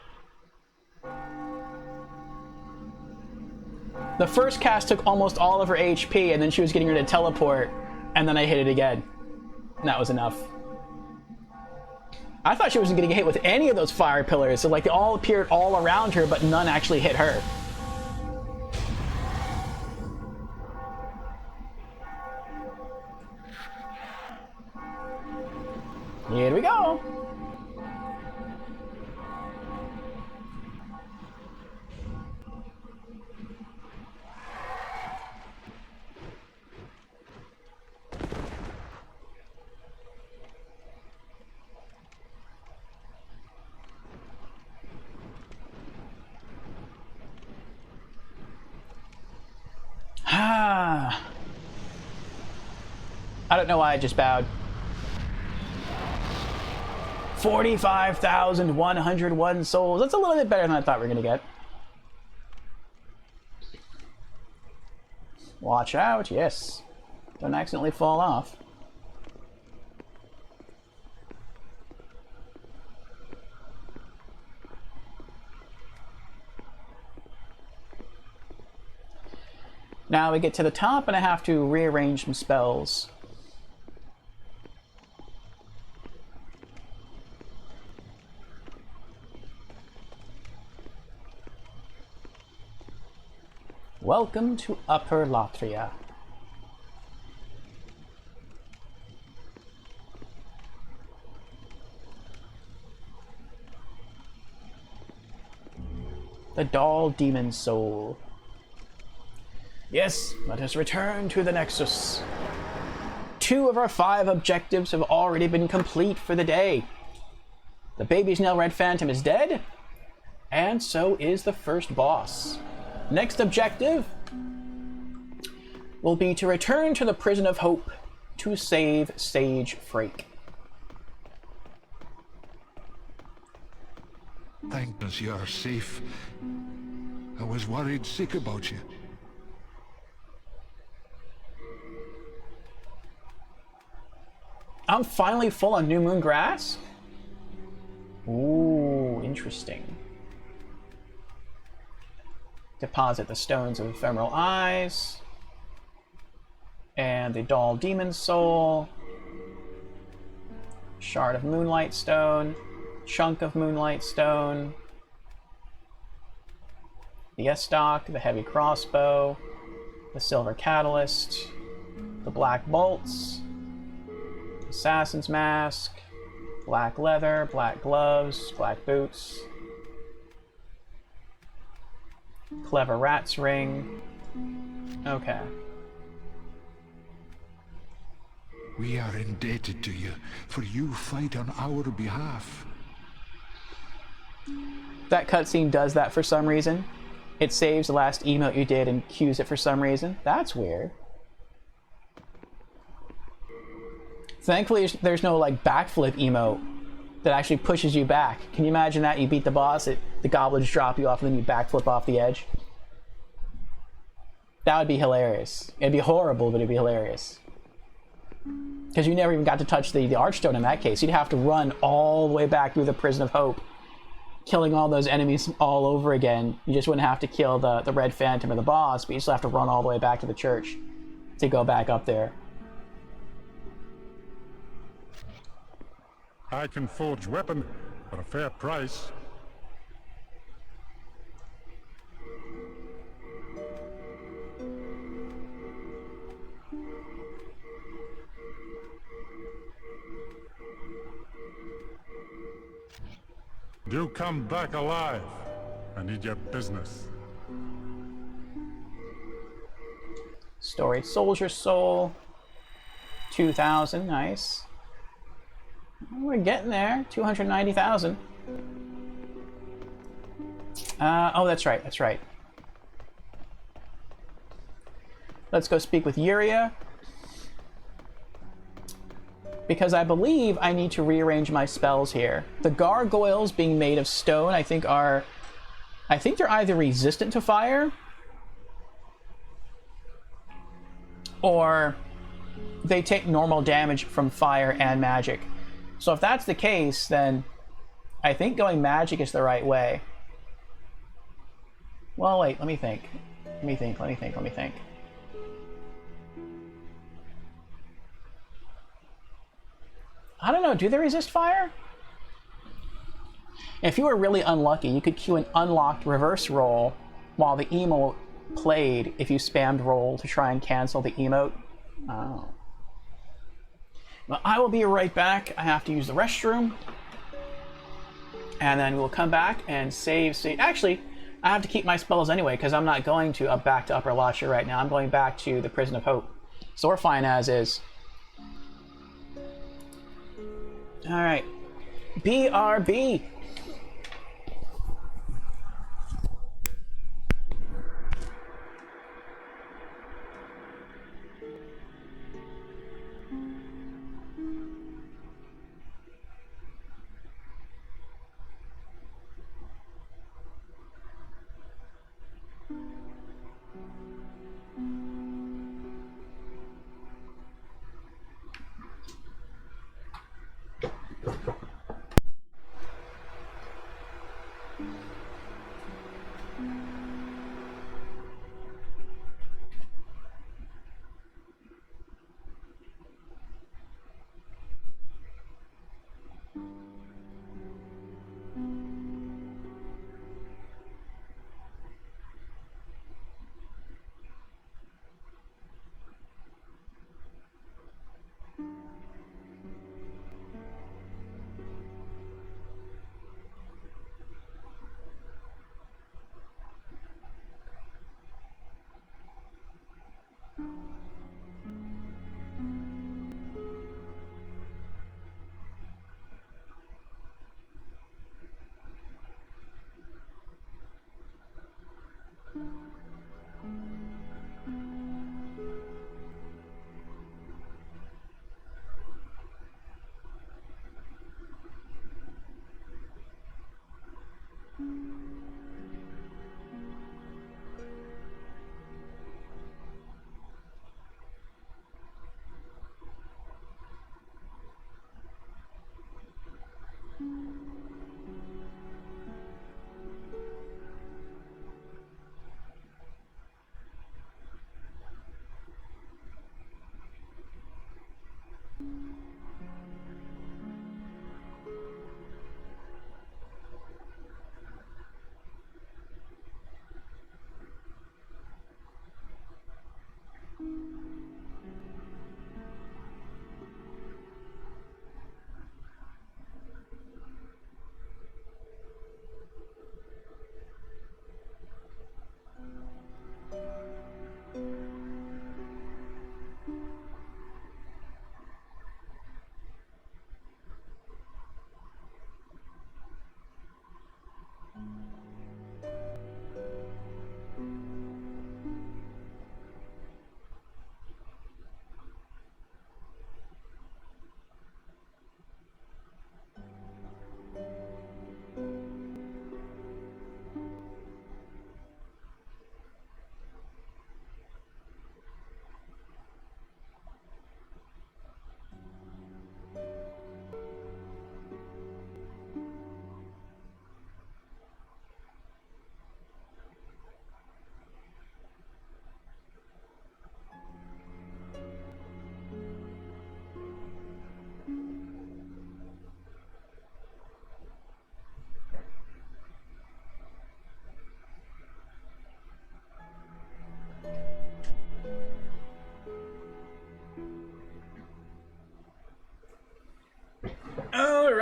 The first cast took almost all of her HP, and then she was getting her to teleport, and then I hit it again. And that was enough. I thought she wasn't going to get hit with any of those fire pillars, so like they all appeared all around her, but none actually hit her. Here we go. I don't know why I just bowed. 45,101 souls. That's a little bit better than I thought we were going to get. Watch out, yes. Don't accidentally fall off. Now we get to the top and I have to rearrange some spells. Welcome to Upper Latria. The Doll Demon Soul. Yes, let us return to the Nexus. 2 of our 5 objectives have already been complete for the day. The Baby's Nail Red Phantom is dead, and so is the first boss. Next objective will be to return to the Prison of Hope to save Sage Frake. Thank goodness you are safe. I was worried sick about you. I'm finally full on New Moon Grass? Ooh, interesting. Deposit the Stones of Ephemeral Eyes. And the Doll Demon Soul. Shard of Moonlight Stone. Chunk of Moonlight Stone. The Estoc, the Heavy Crossbow. The Silver Catalyst. The Black Bolts. Assassin's Mask. Black Leather, Black Gloves, Black Boots. Clever Rat's Ring. Okay. We are indebted to you, for you fight on our behalf. That cutscene does that for some reason. It saves the last emote you did and cues it for some reason. That's weird. Thankfully, there's no like backflip emote that actually pushes you back. Can you imagine that? You beat the boss, the goblins drop you off, and then you backflip off the edge. That would be hilarious. It'd be horrible, but it'd be hilarious. Because you never even got to touch the Archstone in that case. You'd have to run all the way back through the Prison of Hope, killing all those enemies all over again. You just wouldn't have to kill the Red Phantom or the boss, but you still have to run all the way back to the church to go back up there. I can forge weapon for a fair price. Do come back alive. I need your business. Storied Soldier Soul. 2,000, nice. We're getting there. 290,000. Oh, that's right, that's right. Let's go speak with Yuria. Because I believe I need to rearrange my spells here. The gargoyles being made of stone, I think they're either resistant to fire, or they take normal damage from fire and magic. So if that's the case, then I think going magic is the right way. Well, wait, let me think. Let me think. I don't know, do they resist fire? If you were really unlucky, you could queue an unlocked reverse roll while the emote played if you spammed roll to try and cancel the emote. Oh. Well, I will be right back. I have to use the restroom. And then we'll come back and save. Actually, I have to keep my spells anyway, because I'm not going to back to Upper Lotcha right now. I'm going back to the Prison of Hope. So we're fine as is. Alright. BRB.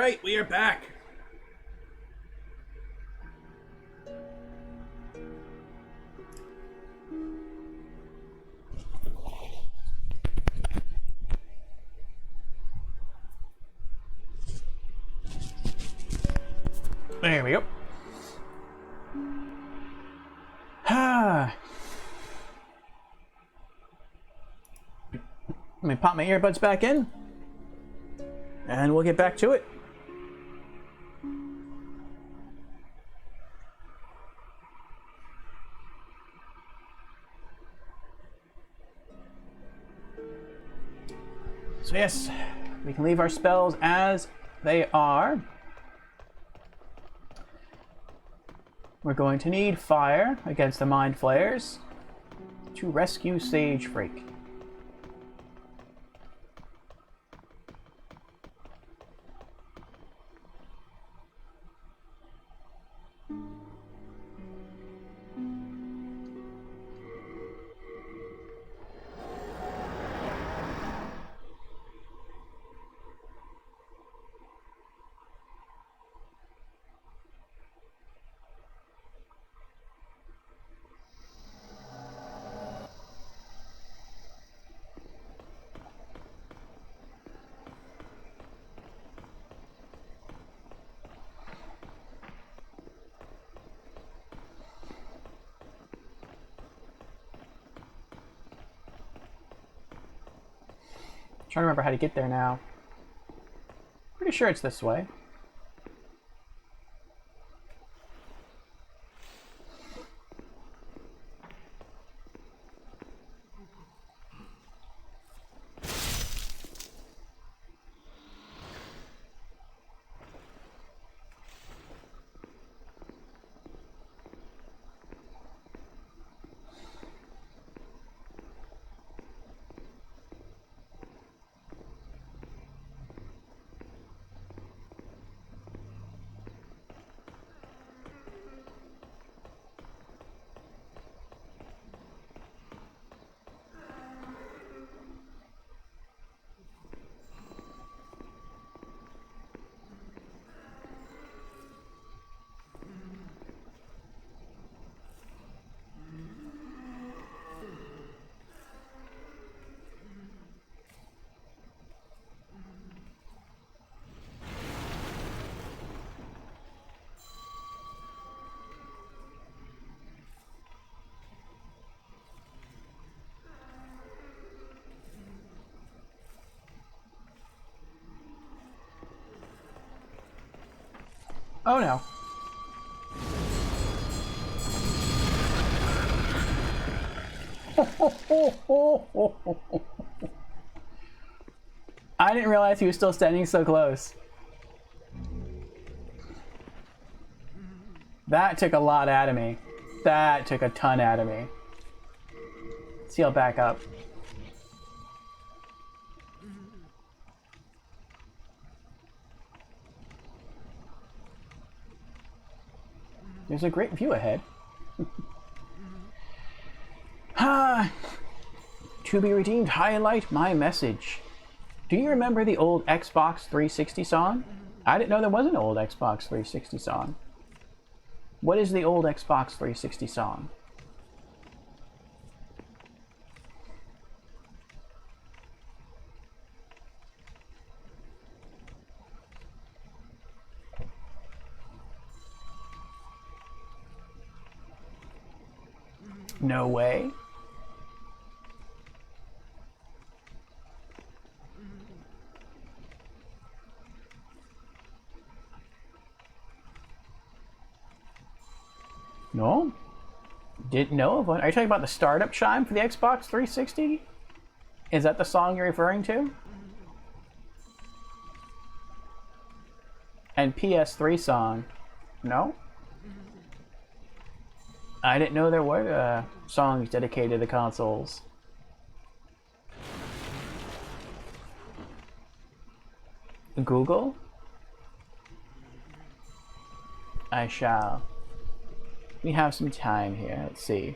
right, we are back. There we go. Let me pop my earbuds back in, and we'll get back to it. So yes, we can leave our spells as they are. We're going to need fire against the Mind Flayers to rescue Sage Freak. Trying to remember how to get there now. Pretty sure it's this way. Oh no. I didn't realize he was still standing so close. That took a lot out of me. That took a ton out of me. See, I'll back up. There's a great view ahead. To be redeemed, highlight my message. Do you remember the old Xbox 360 song? I didn't know there was an old Xbox 360 song. What is the old Xbox 360 song? No way. No? Didn't know of one. Are you talking about the startup chime for the Xbox 360? Is that the song you're referring to? And PS3 song? No? I didn't know there were songs dedicated to the consoles. Google? I shall. We have some time here. Let's see.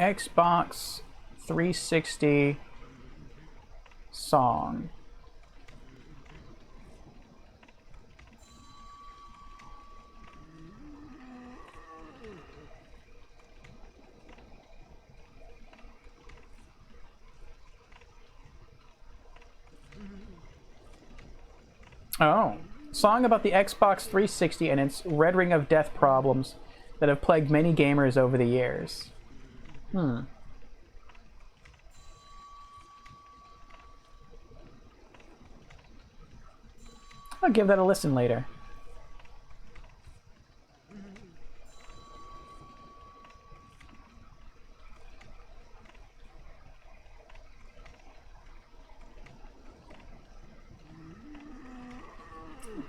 Xbox 360 song. Oh, song about the Xbox 360 and its Red Ring of Death problems that have plagued many gamers over the years. I'll give that a listen later.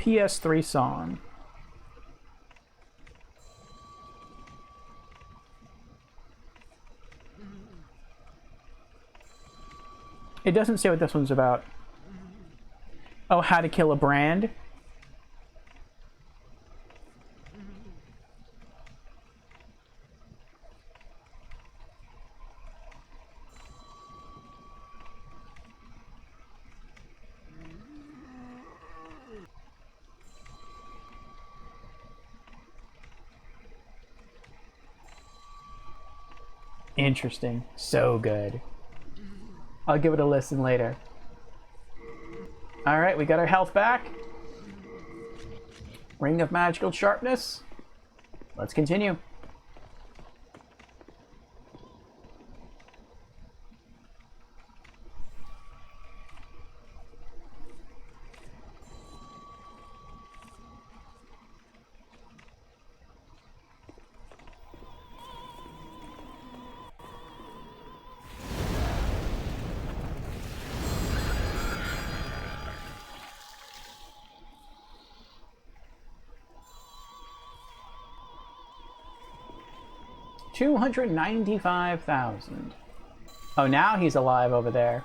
PS3 song. It doesn't say what this one's about. Oh, How to Kill a Brand? Interesting. So good. I'll give it a listen later. Alright, we got our health back. Ring of Magical Sharpness. Let's continue. $295,000. Oh, now he's alive over there.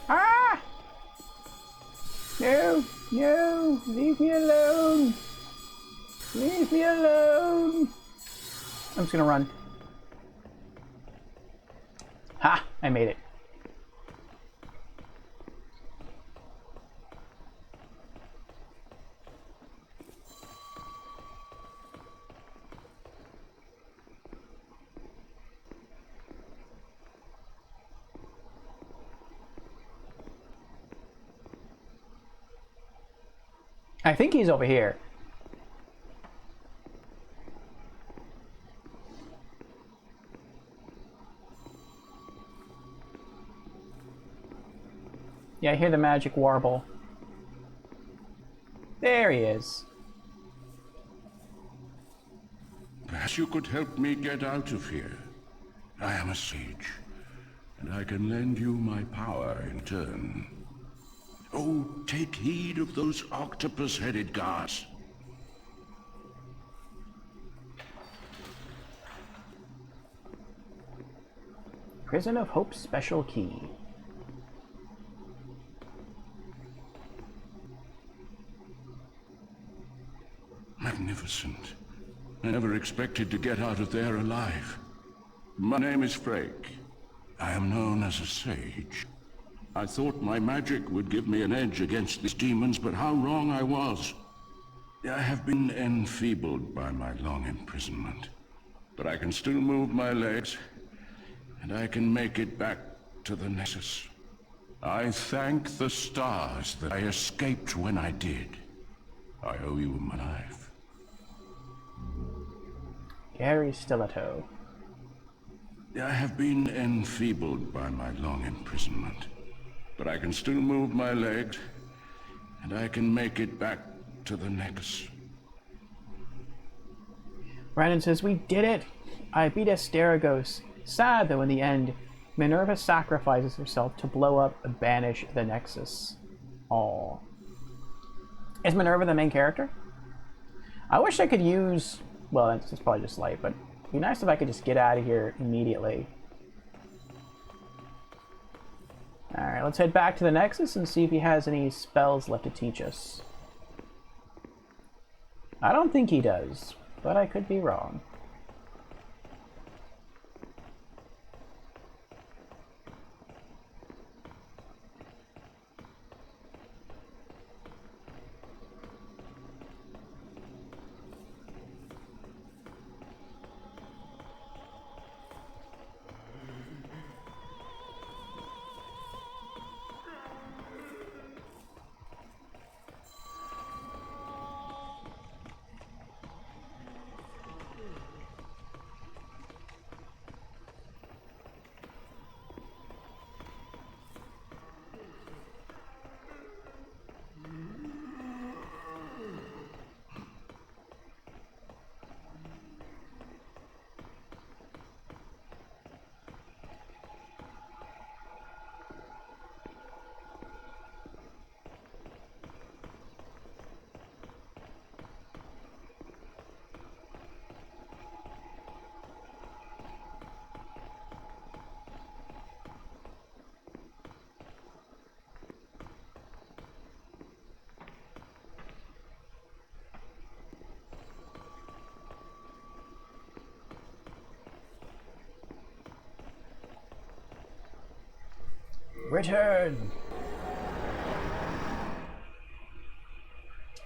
Ah! No, no, leave me alone. Leave me alone. I'm just gonna run. Ha! I made it. I think he's over here. Yeah, I hear the magic warble. There he is. Perhaps you could help me get out of here. I am a sage, and I can lend you my power in turn. Oh, take heed of those octopus-headed guards. Prison of Hope special key. Magnificent. I never expected to get out of there alive. My name is Frake. I am known as a sage. I thought my magic would give me an edge against these demons, but how wrong I was. I have been enfeebled by my long imprisonment, but I can still move my legs, and I can make it back to the Nexus. I thank the stars that I escaped when I did. I owe you my life. Gary Stiletto. I have been enfeebled by my long imprisonment, but I can still move my legs, and I can make it back to the Nexus. Brandon says, we did it! I beat Asterigos. Sad, though, in the end, Minerva sacrifices herself to blow up and banish the Nexus. Aww. Is Minerva the main character? I wish I could use... Well, it's probably just light, but it'd be nice if I could just get out of here immediately. Alright, let's head back to the Nexus and see if he has any spells left to teach us. I don't think he does, but I could be wrong. Return!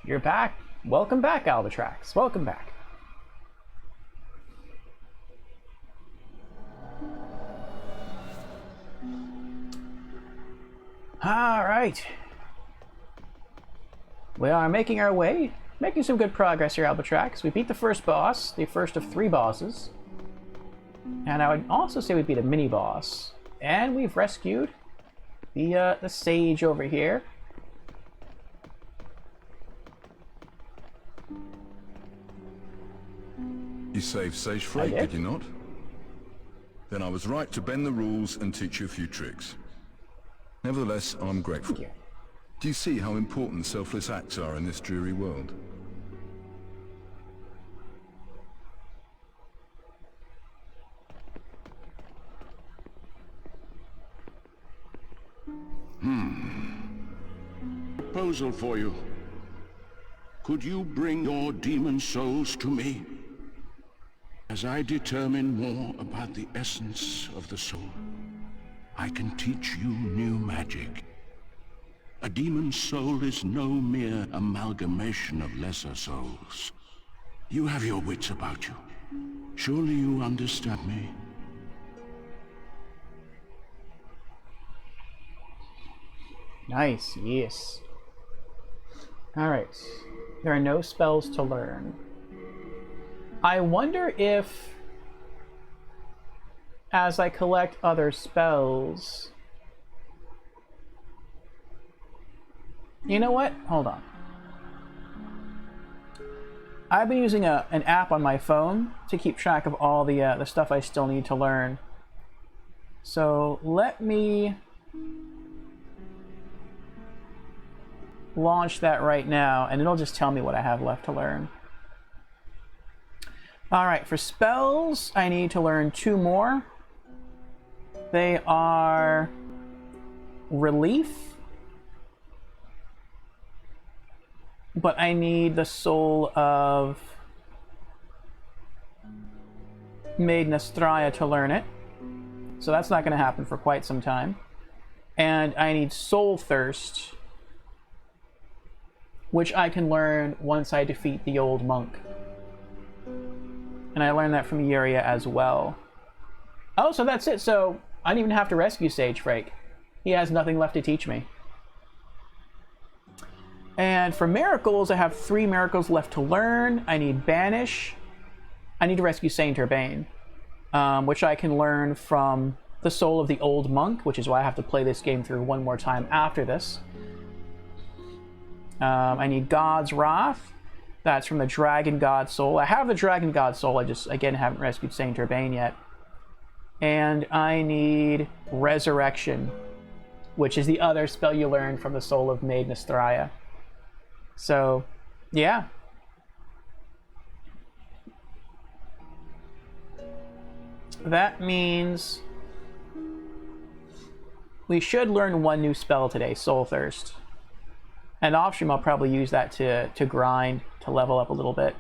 You're back. Welcome back, Albatrax. Welcome back. Alright. We are making our way. Making some good progress here, Albatrax. We beat the first boss, the first of 3 bosses. And I would also say we beat a mini-boss. And we've rescued the sage over here. You saved Sage Flake, did you not? Then I was right to bend the rules and teach you a few tricks. Nevertheless, I'm grateful. Thank you. Do you see how important selfless acts are in this dreary world? Proposal for you. Could you bring your demon souls to me? As I determine more about the essence of the soul, I can teach you new magic. A demon soul is no mere amalgamation of lesser souls. You have your wits about you. Surely you understand me? Nice, yes. Alright. There are no spells to learn. I wonder if, as I collect other spells... You know what? Hold on. I've been using an app on my phone to keep track of all the stuff I still need to learn. So let me launch that right now, and it'll just tell me what I have left to learn. Alright, for spells, I need to learn 2 more. They are Relief, but I need the soul of Maiden Astraea to learn it. So that's not going to happen for quite some time. And I need Soul Thirst, which I can learn once I defeat the old monk. And I learned that from Yuria as well. Oh, so that's it. So I don't even have to rescue Sage Flake. He has nothing left to teach me. And for miracles, I have 3 miracles left to learn. I need Banish. I need to rescue Saint Urbane, which I can learn from the soul of the old monk, which is why I have to play this game through one more time after this. I need God's Wrath. That's from the Dragon God Soul. I have the Dragon God Soul, I just, again, haven't rescued Saint Urbane yet. And I need Resurrection, which is the other spell you learn from the soul of Maiden Astraea. So, yeah. That means we should learn one new spell today, Soul Thirst. And off stream, I'll probably use that to grind, to level up a little bit.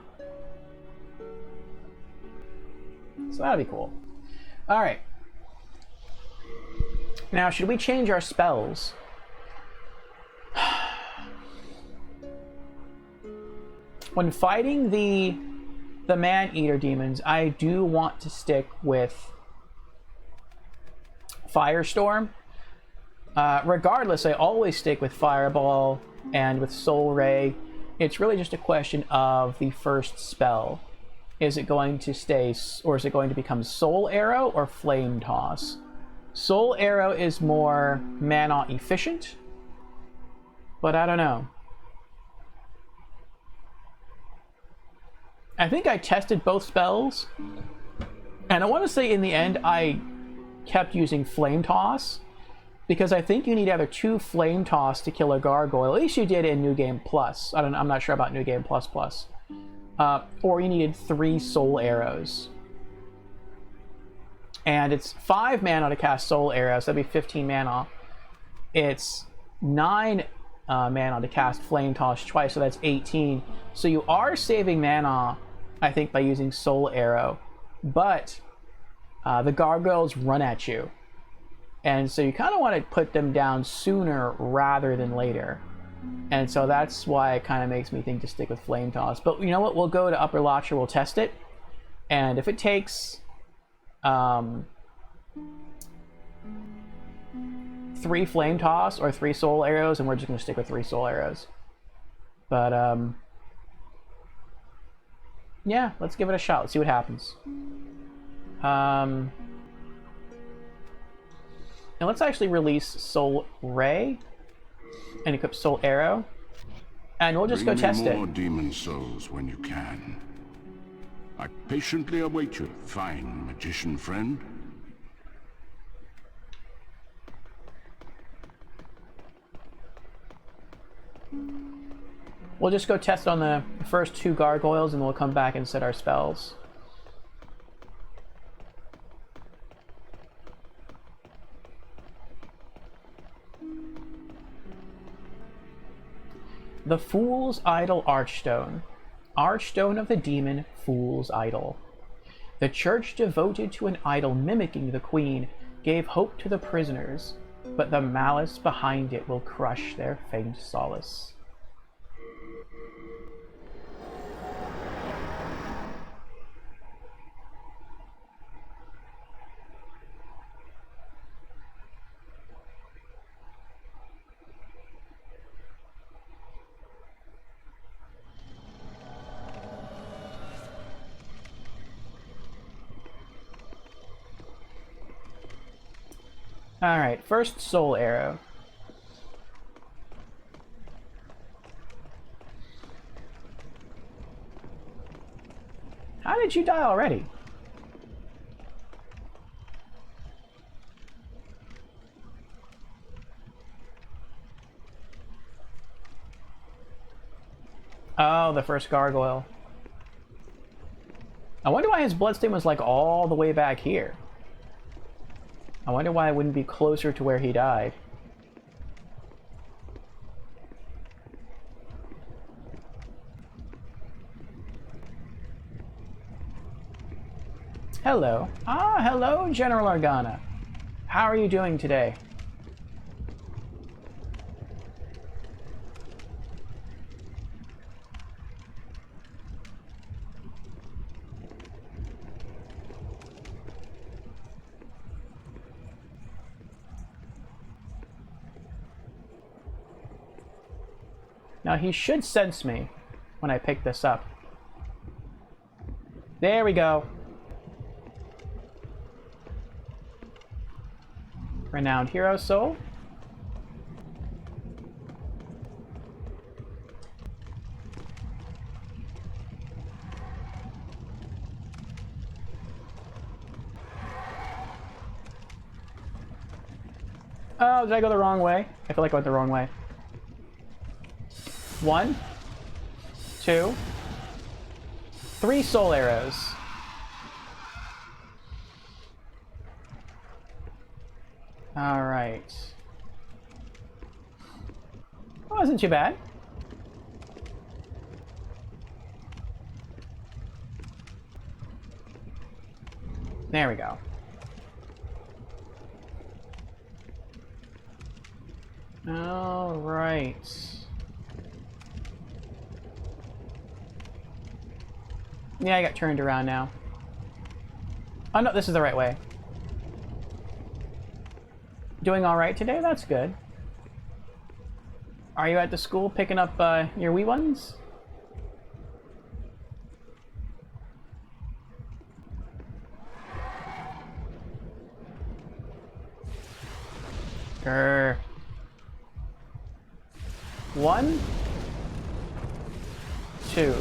So that'll be cool. Alright. Now, should we change our spells? When fighting the Man-Eater demons, I do want to stick with Firestorm. Regardless, I always stick with Fireball and with Soul Ray. It's really just a question of the first spell. Is it going to stay, or is it going to become Soul Arrow or Flame Toss? Soul Arrow is more mana efficient, but I don't know. I think I tested both spells, and I want to say in the end I kept using Flame Toss, because I think you need either 2 Flame Toss to kill a gargoyle. At least you did in New Game Plus. I'm not sure about New Game Plus Plus. Or you needed 3 Soul Arrows. And it's 5 mana to cast Soul Arrows. That'd be 15 mana. It's 9 mana to cast Flame Toss twice, so that's 18. So you are saving mana, I think, by using Soul Arrow. But the gargoyles run at you. And so you kind of want to put them down sooner rather than later. And so that's why it kind of makes me think to stick with Flame Toss. But you know what? We'll go to Upper Lotcher, we'll test it. And if it takes 3 Flame Toss or 3 Soul Arrows, and we're just going to stick with 3 Soul Arrows. But yeah, let's give it a shot. Let's see what happens. And let's actually release Soul Ray and equip Soul Arrow, and we'll just go test it. Bring me more demon souls when you can. I patiently await your fine magician friend. We'll just go test on the first 2 gargoyles, and we'll come back and set our spells. The Fool's Idol Archstone. Archstone of the demon Fool's Idol. The church devoted to an idol mimicking the queen gave hope to the prisoners, but the malice behind it will crush their faint solace. Alright, first Soul Arrow. How did you die already? Oh, the first gargoyle. I wonder why his bloodstain was like all the way back here. I wonder why it wouldn't be closer to where he died. Hello. Ah, hello, General Organa. How are you doing today? Now he should sense me when I pick this up. There we go. Renowned Hero Soul. Oh, did I go the wrong way? I feel like I went the wrong way. 1, 2, 3 Soul Arrows. Alright. Wasn't too bad. There we go. All right. Yeah, I got turned around now. Oh no, this is the right way. Doing all right today? That's good. Are you at the school picking up your wee ones? Grr. 1, 2.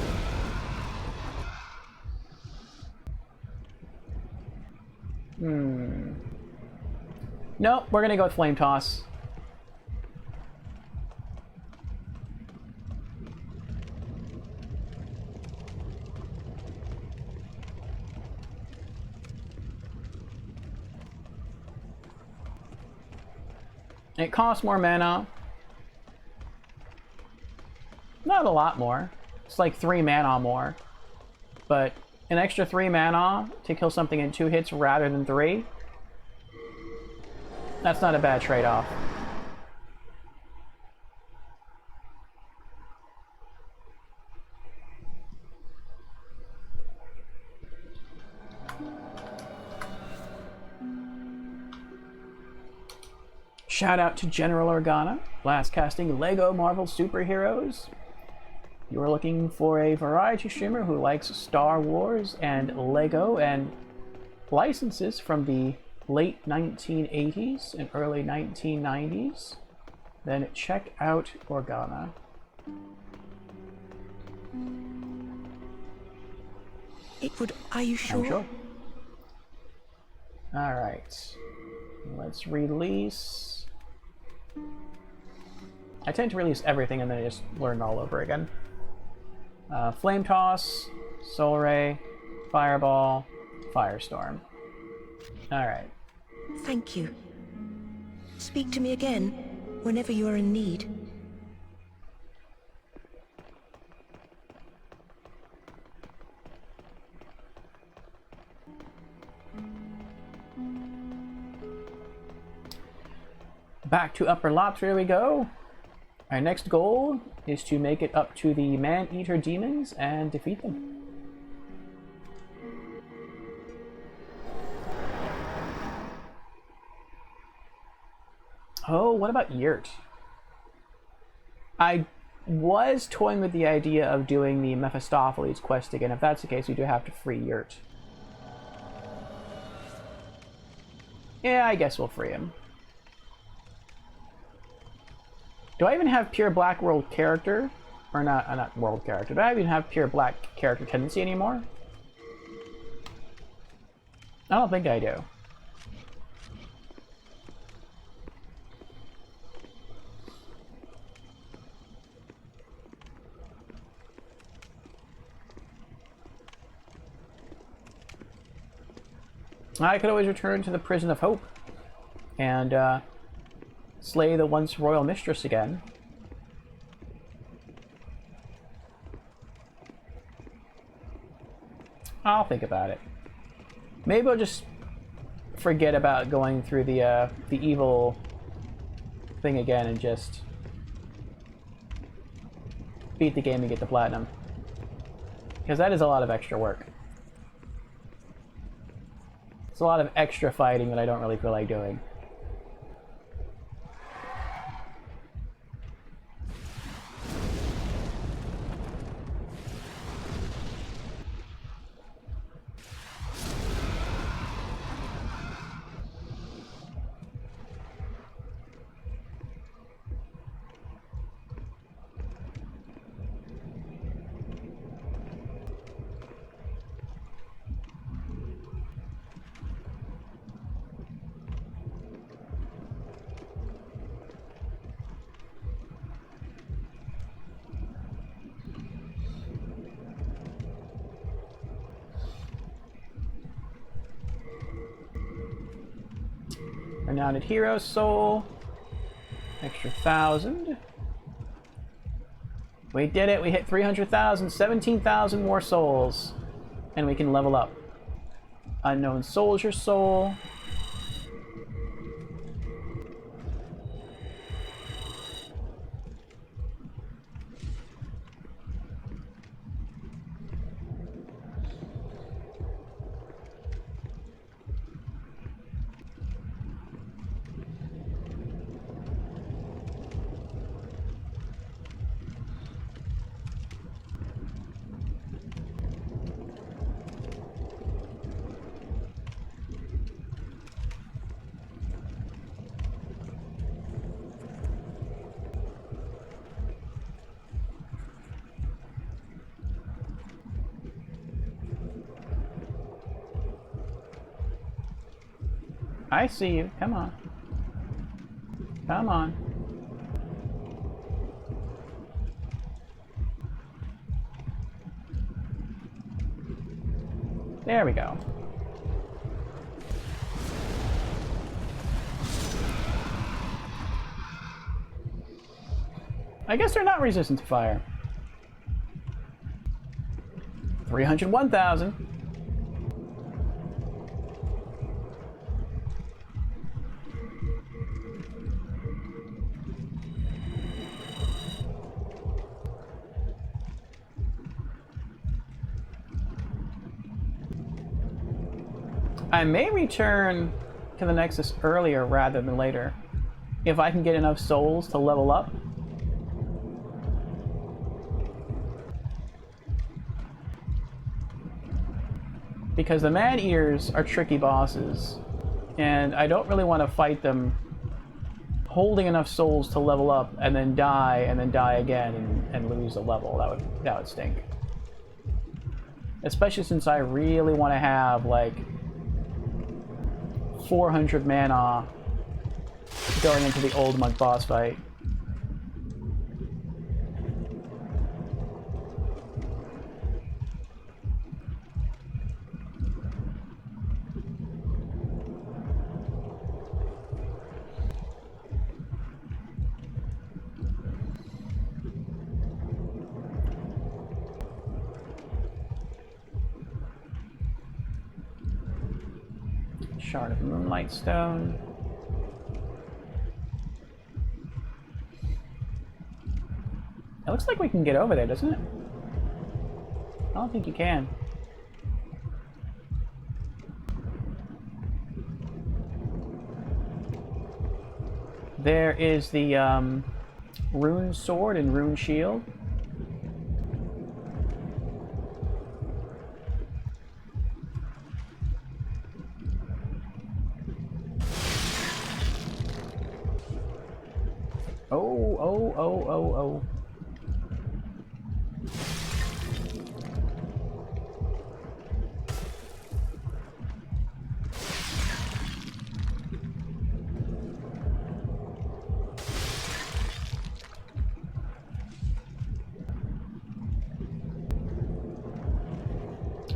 Nope, we're gonna go with Flame Toss. It costs more mana. Not a lot more. It's like 3 mana more. But an extra 3 mana to kill something in 2 hits rather than 3. That's not a bad trade-off. Shout out to General Organa, last casting LEGO Marvel Superheroes. You are looking for a variety streamer who likes Star Wars and LEGO and licenses from the late 1980s and early 1990s, then check out Organa. Are you sure? I'm sure. Alright. Let's release... I tend to release everything and then I just learn all over again. Flame Toss, Soul Ray, Fireball, Firestorm. Alright. Thank you. Speak to me again, whenever you are in need. Back to Upper Lopter we go. Our next goal is to make it up to the Man-Eater demons and defeat them. Oh, what about Yurt? I was toying with the idea of doing the Mephistopheles quest again. If that's the case, we do have to free Yurt. Yeah, I guess we'll free him. Do I even have pure Black World character? Or not world character. Do I even have pure Black character tendency anymore? I don't think I do. I could always return to the Prison of Hope and slay the once royal mistress again. I'll think about it. Maybe I'll just forget about going through the evil thing again and just beat the game and get the platinum. Because that is a lot of extra work. It's a lot of extra fighting that I don't really feel like doing. Renowned Hero Soul. Extra 1,000. We did it. We hit 300,000, 17,000 more souls. And we can level up. Unknown Soldier Soul. I see you. Come on. Come on. There we go. I guess they're not resistant to fire. 301,000. I may return to the Nexus earlier rather than later, if I can get enough souls to level up. Because the Man-Eaters are tricky bosses, and I don't really want to fight them holding enough souls to level up and then die again and lose a level. That would stink. Especially since I really want to have like 400 mana going into the Old Monk boss fight. Shard of Moonlight Stone. It looks like we can get over there, doesn't it? I don't think you can. There is the Rune Sword and Rune Shield. Oh.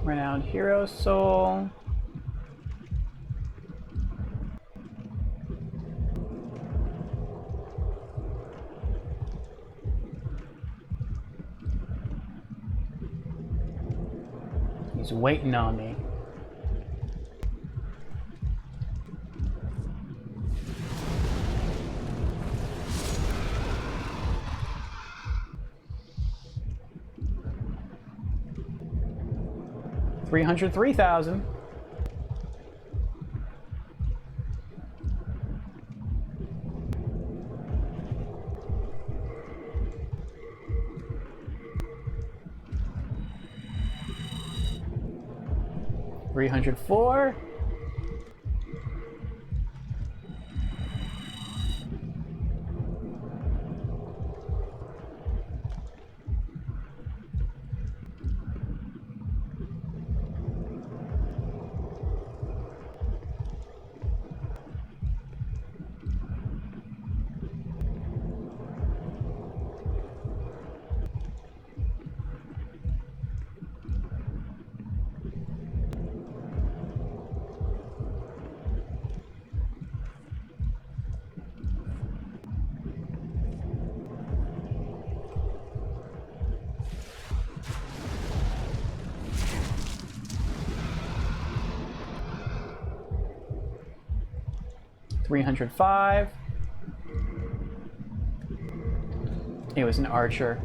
Renowned Hero Soul. He's waiting on me. $303,000. $304. 305. He was an archer.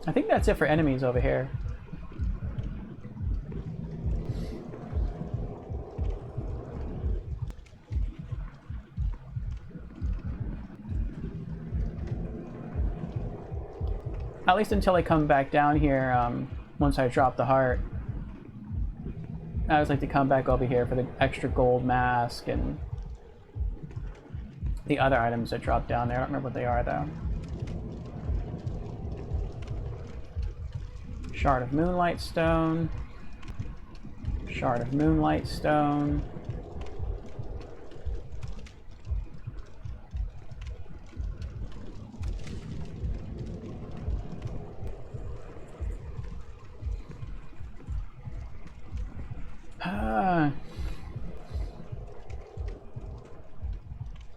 I think that's it for enemies over here. At least until I come back down here, once I drop the heart. I always like to come back over here for the extra gold mask and the other items that drop down there. I don't remember what they are, though. Shard of Moonlight Stone. Shard of Moonlight Stone.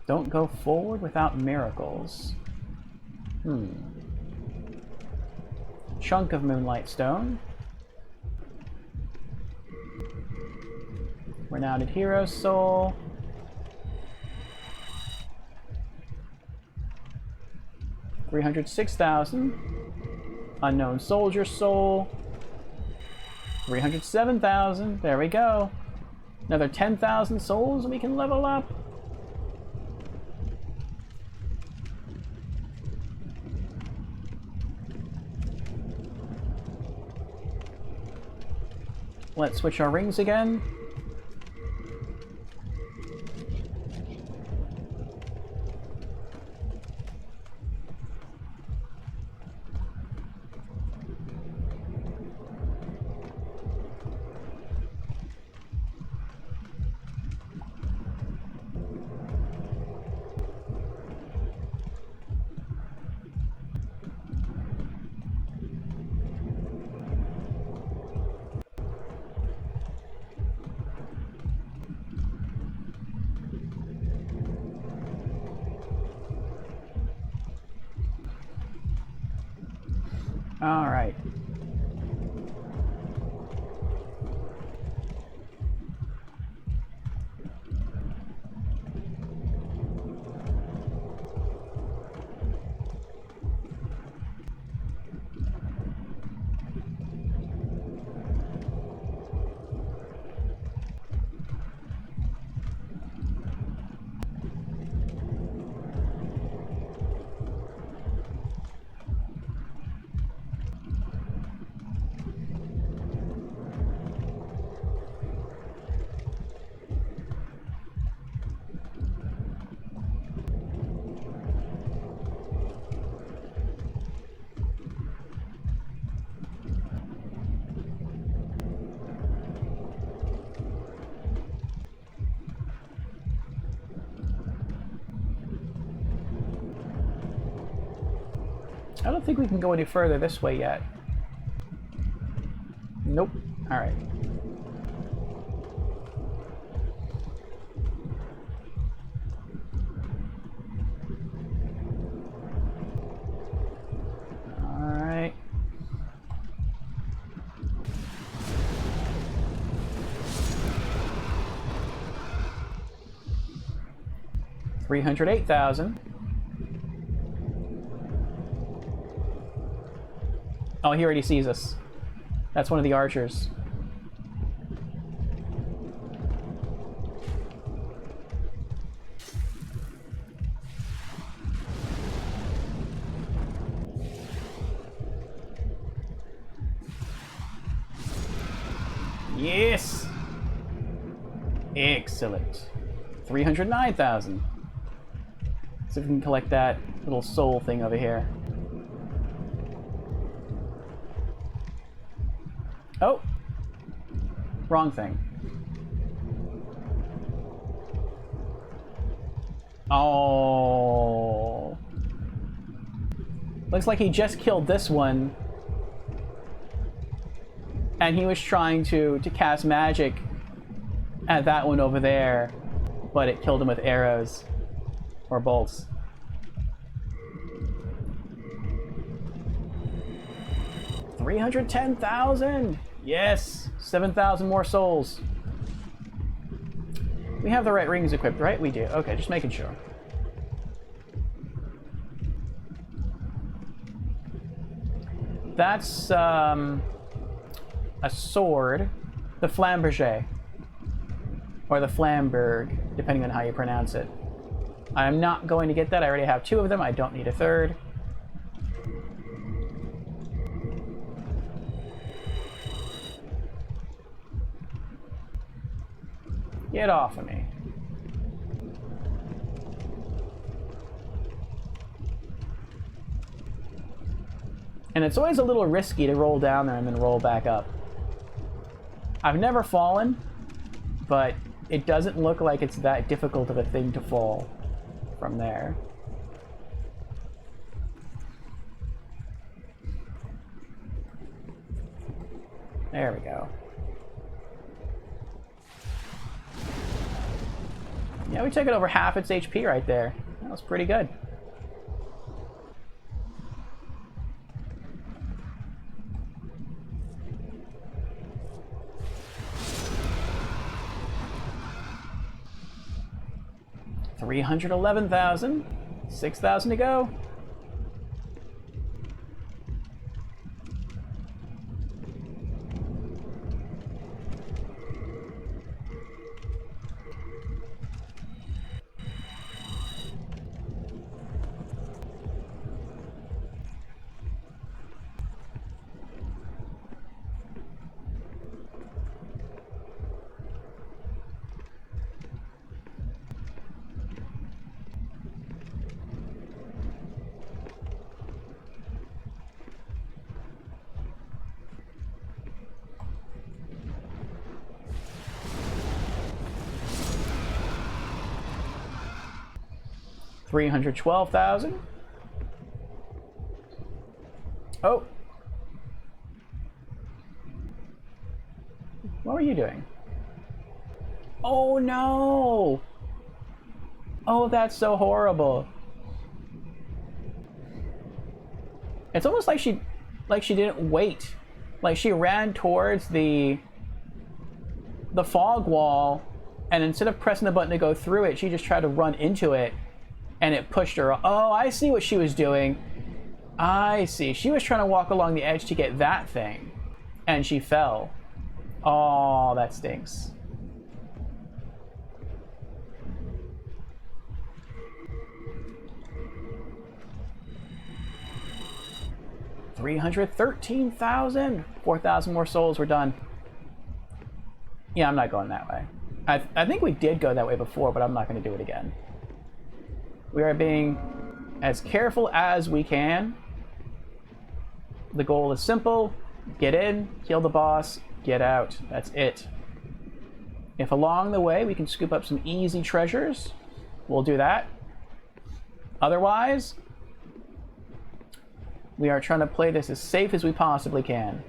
Don't go forward without miracles. Chunk of Moonlight Stone. Renowned Hero Soul. $306,000. Unknown Soldier Soul. 307,000. There we go. Another 10,000 souls and we can level up. Let's switch our rings again. All right. I don't think we can go any further this way yet. Nope. All right. All right. $308,000. Oh, he already sees us. That's one of the archers. Yes! Excellent. 309,000. See if we can collect that little soul thing over here. Oh! Wrong thing. Oh. Looks like he just killed this one. And he was trying to cast magic at that one over there, but it killed him with arrows or bolts. $310,000! Yes! 7,000 more souls. We have the right rings equipped, right? We do. Okay, just making sure. That's a sword. The Flamberger. Or the Flamberg, depending on how you pronounce it. I'm not going to get that. I already have 2 of them. I don't need a 3rd. Get off of me. And it's always a little risky to roll down there and then roll back up. I've never fallen, but it doesn't look like it's that difficult of a thing to fall from there. There we go. Yeah, we took it over half its HP right there. That was pretty good. $311,000. 6,000 to go. $312,000. Oh. What were you doing? Oh no! Oh, that's so horrible. It's almost like she didn't wait. Like she ran towards the fog wall, and instead of pressing the button to go through it, she just tried to run into it. And it pushed her. Oh, I see what she was doing. I see. She was trying to walk along the edge to get that thing. And she fell. Oh, that stinks. $313,000. 4,000 more souls. We're done. Yeah, I'm not going that way. I think we did go that way before, but I'm not going to do it again. We are being as careful as we can. The goal is simple. Get in, kill the boss, get out. That's it. If along the way we can scoop up some easy treasures, we'll do that. Otherwise, we are trying to play this as safe as we possibly can.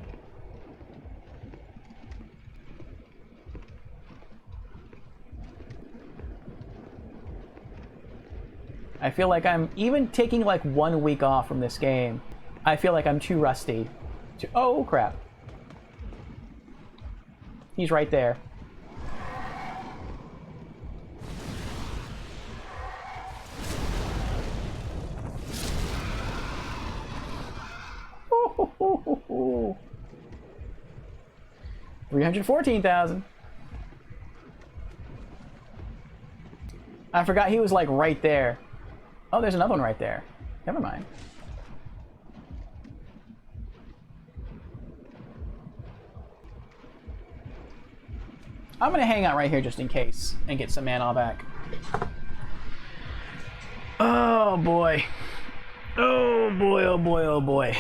I feel like I'm even taking like 1 week off from this game. I feel like I'm too rusty. Oh crap. He's right there. $314,000. I forgot he was like right there. Oh, there's another one right there. Never mind. I'm gonna hang out right here just in case and get some mana back. Oh boy. Oh boy, oh boy, oh boy.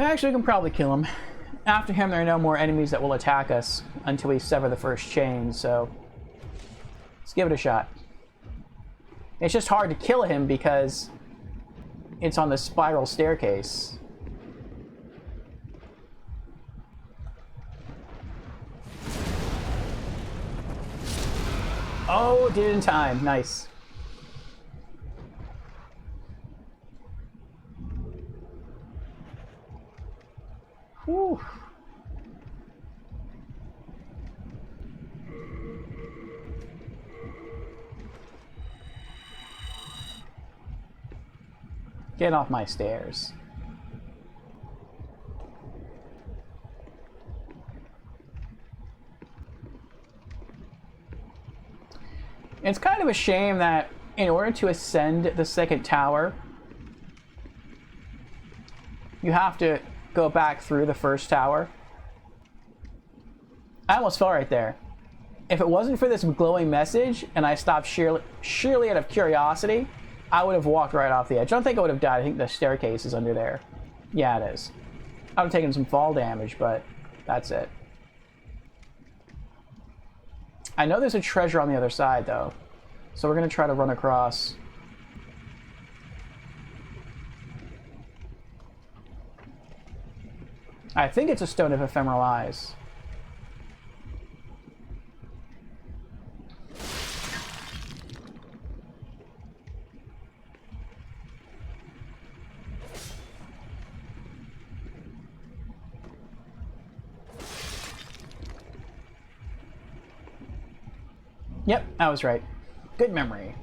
Actually, we can probably kill him. After him, there are no more enemies that will attack us until we sever the first chain, so let's give it a shot. It's just hard to kill him because it's on the spiral staircase. Oh, did it in time. Nice. Whew. Get off my stairs. It's kind of a shame that in order to ascend the second tower, you have to go back through the first tower. I almost fell right there. If it wasn't for this glowing message and I stopped sheerly out of curiosity, I would have walked right off the edge. I don't think I would have died. I think the staircase is under there. Yeah, it is. I would have taken some fall damage, but that's it. I know there's a treasure on the other side, though. So we're going to try to run across. I think it's a Stone of Ephemeral Eyes. Yep, I was right. Good memory.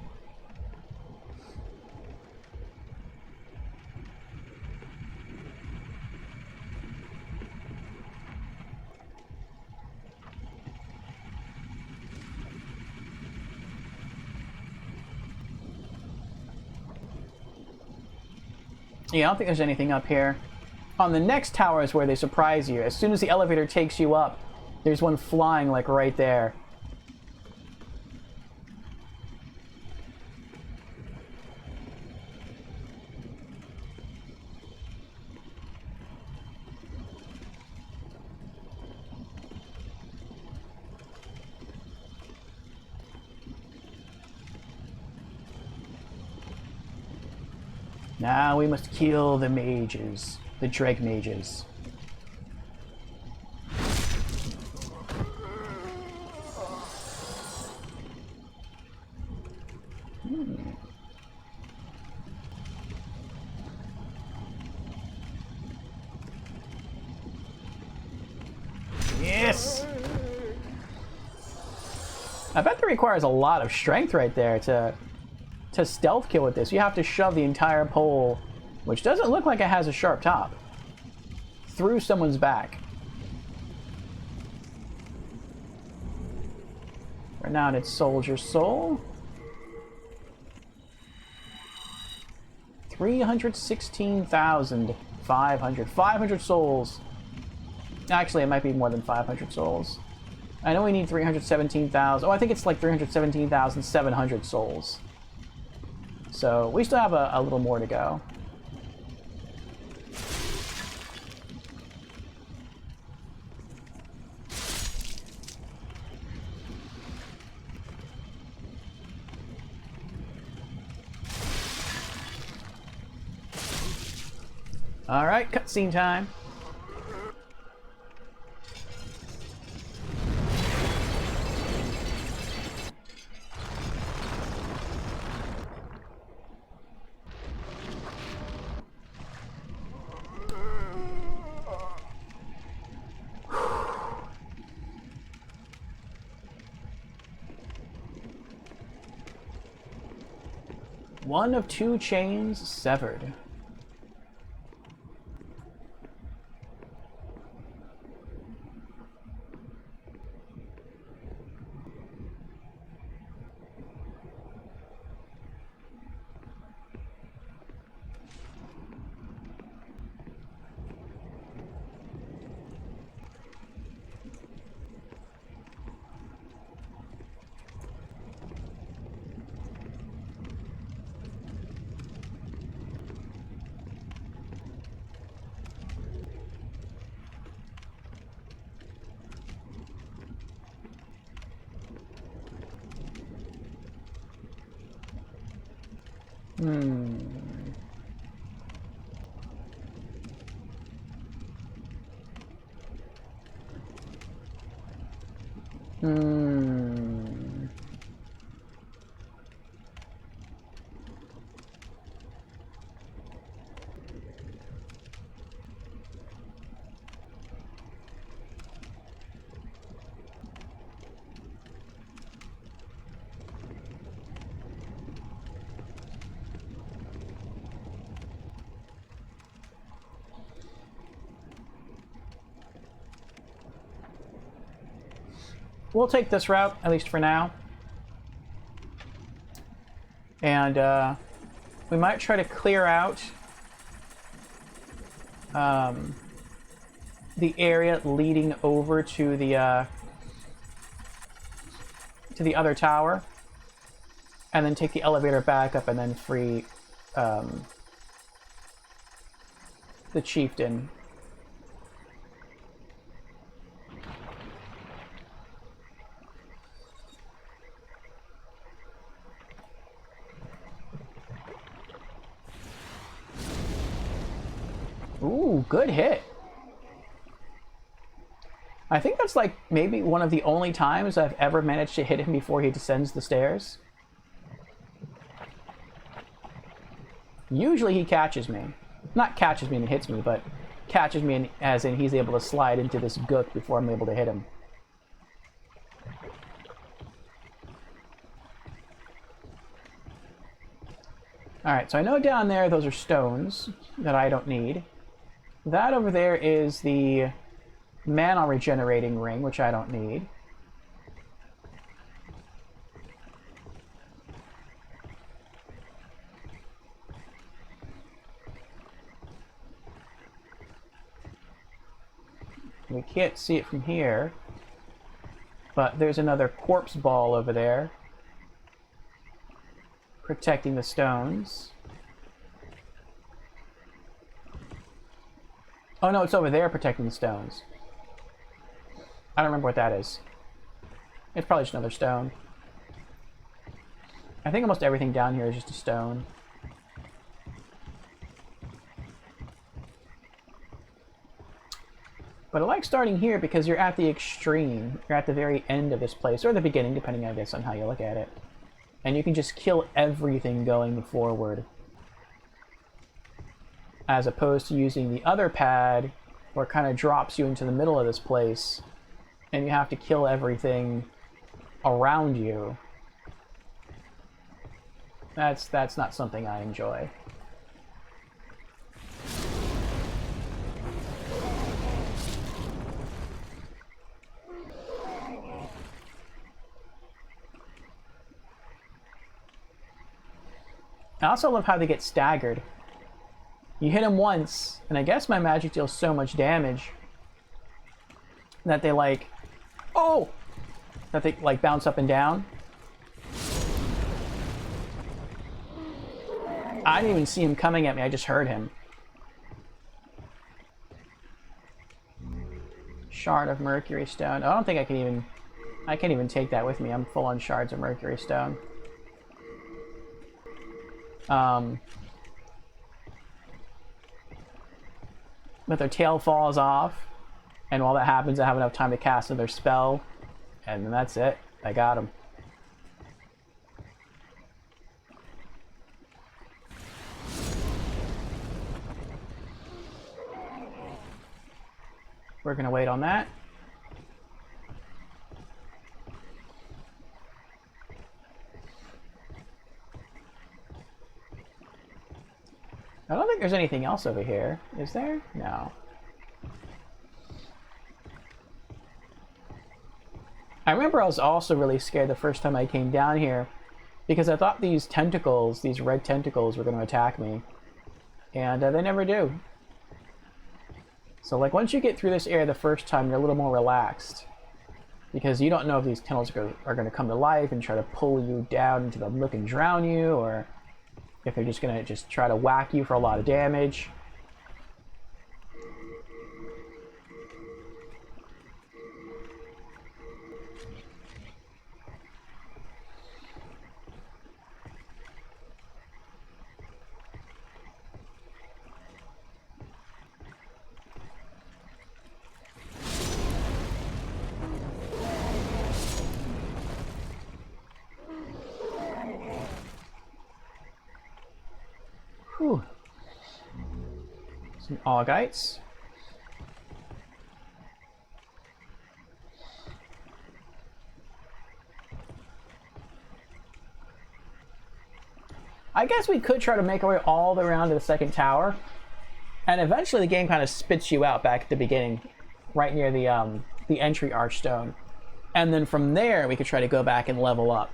Yeah, I don't think there's anything up here. On the next tower is where they surprise you. As soon as the elevator takes you up, there's one flying like right there. Now we must kill the mages, the Dreg mages. Yes! I bet that requires a lot of strength right there to stealth kill with this. You have to shove the entire pole, which doesn't look like it has a sharp top, through someone's back. Renowned Soldier Soul. 316,500. 500 souls. Actually, it might be more than 500 souls. I know we need 317,000. Oh, I think it's like 317,700 souls. So we still have a little more to go. All right, cutscene time. One of two chains severed. We'll take this route, at least for now. And we might try to clear out the area leading over to the other tower, and then take the elevator back up and then free the chieftain. Ooh, good hit. I think that's like maybe one of the only times I've ever managed to hit him before he descends the stairs. Usually he catches me. Not catches me and hits me, but catches me as in he's able to slide into this gook before I'm able to hit him. Alright, so I know down there those are stones that I don't need. That over there is the mana regenerating ring, which I don't need. We can't see it from here, but there's another corpse ball over there protecting the stones. Oh no, it's over there protecting the stones. I don't remember what that is. It's probably just another stone. I think almost everything down here is just a stone. But I like starting here because you're at the extreme. You're at the very end of this place, or the beginning, depending, I guess, on how you look at it. And you can just kill everything going forward. As opposed to using the other pad, where it kind of drops you into the middle of this place, and you have to kill everything around you. That's not something I enjoy. I also love how they get staggered. You hit them once, and I guess my magic deals so much damage that they like, oh! That they like bounce up and down. I didn't even see him coming at me, I just heard him. Shard of Mercury Stone. I don't think I can't even take that with me. I'm full on shards of Mercury Stone. But their tail falls off, and while that happens, I have enough time to cast another spell, and then that's it. I got him. We're gonna wait on that. I don't think there's anything else over here. Is there? No. I remember I was also really scared the first time I came down here because I thought these tentacles, these red tentacles, were going to attack me. And they never do. So like once you get through this area the first time, you're a little more relaxed. Because you don't know if these tunnels are going to come to life and try to pull you down into the nook and drown you, or if they're just going to try to whack you for a lot of damage. Some Augites. I guess we could try to make our way all the way around to the second tower, and eventually the game kind of spits you out back at the beginning, right near the entry archstone, and then from there we could try to go back and level up.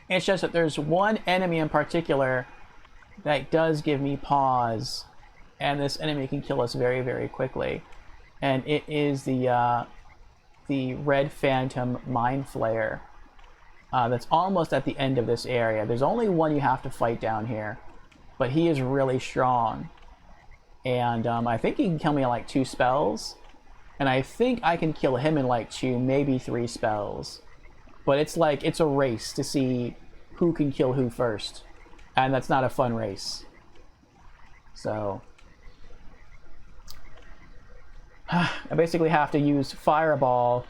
It's just that there's one enemy in particular that does give me pause, and this enemy can kill us very, very quickly, and it is the Red Phantom Mind Flayer. That's almost at the end of this area. There's only one you have to fight down here, but he is really strong. And I think he can kill me in like 2 spells, and I think I can kill him in like 2, maybe 3 spells. But it's like, it's a race to see who can kill who first, and that's not a fun race. So I basically have to use Fireball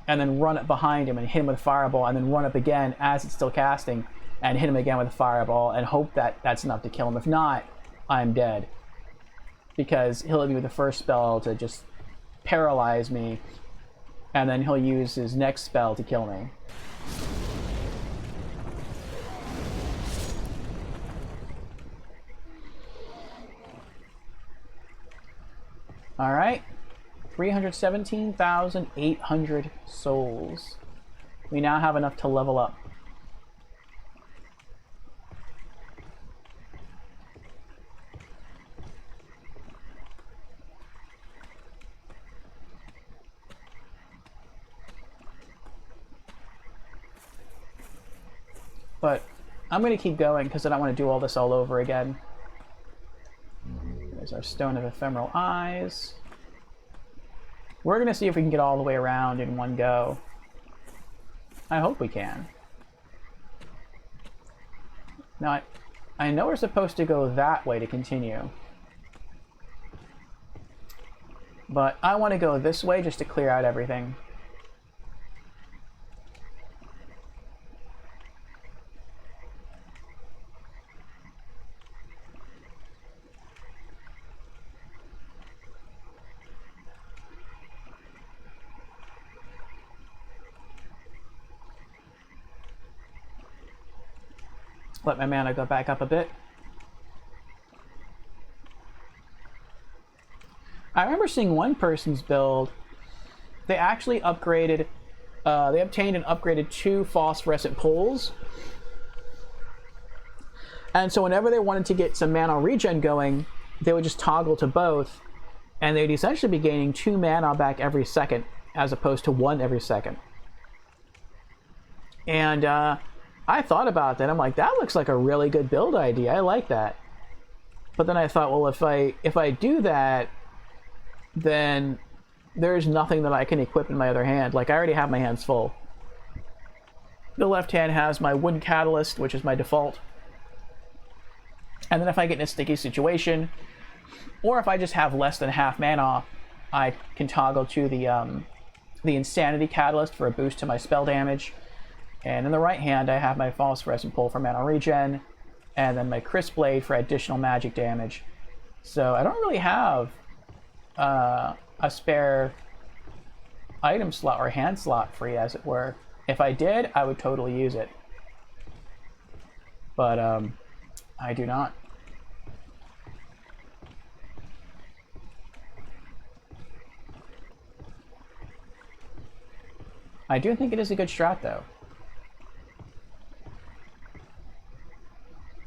and then run up behind him and hit him with a Fireball, and then run up again as it's still casting and hit him again with a Fireball, and hope that that's enough to kill him. If not, I'm dead, because he'll hit me with the first spell to just paralyze me, and then he'll use his next spell to kill me. Alright, 317,800 souls. We now have enough to level up. But I'm going to keep going because I don't want to do all this all over again. There's our Stone of Ephemeral Eyes. We're going to see if we can get all the way around in one go. I hope we can. Now, I know we're supposed to go that way to continue. But I want to go this way just to clear out everything. Let my mana go back up a bit. I remember seeing one person's build. They actually upgraded, they obtained and upgraded 2 phosphorescent poles. And so whenever they wanted to get some mana regen going, they would just toggle to both, and they'd essentially be gaining 2 mana back every second, as opposed to 1 every second. And I thought about that. I'm like, that looks like a really good build idea. I like that. But then I thought, well, if I do that, then there's nothing that I can equip in my other hand. Like, I already have my hands full. The left hand has my Wood Catalyst, which is my default. And then if I get in a sticky situation, or if I just have less than half mana, I can toggle to the Insanity Catalyst for a boost to my spell damage. And in the right hand, I have my Phosphorescent Pole for mana regen, and then my Crisp Blade for additional magic damage. So I don't really have a spare item slot or hand slot free, as it were. If I did, I would totally use it. But I do not. I do think it is a good strat, though.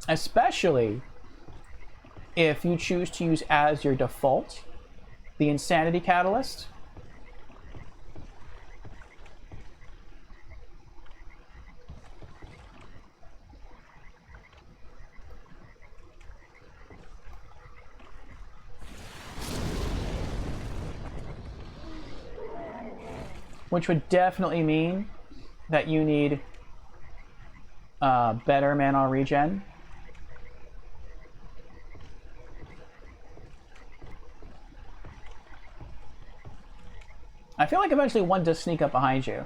Especially if you choose to use as your default the Insanity Catalyst. Which would definitely mean that you need better mana regen. I feel like eventually one does sneak up behind you.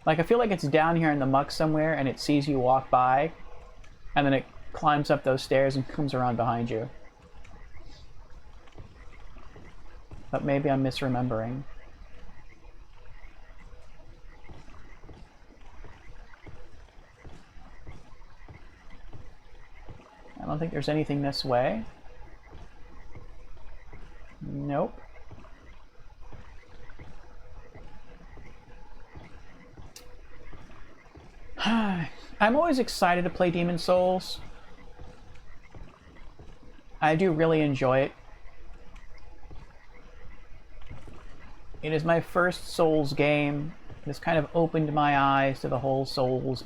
Like, I feel like it's down here in the muck somewhere and it sees you walk by, and then it climbs up those stairs and comes around behind you. but maybe I'm misremembering. I don't think there's anything this way. Nope. I'm always excited to play Demon's Souls. I do really enjoy it. It is my first Souls game. It's kind of opened my eyes to the whole Souls.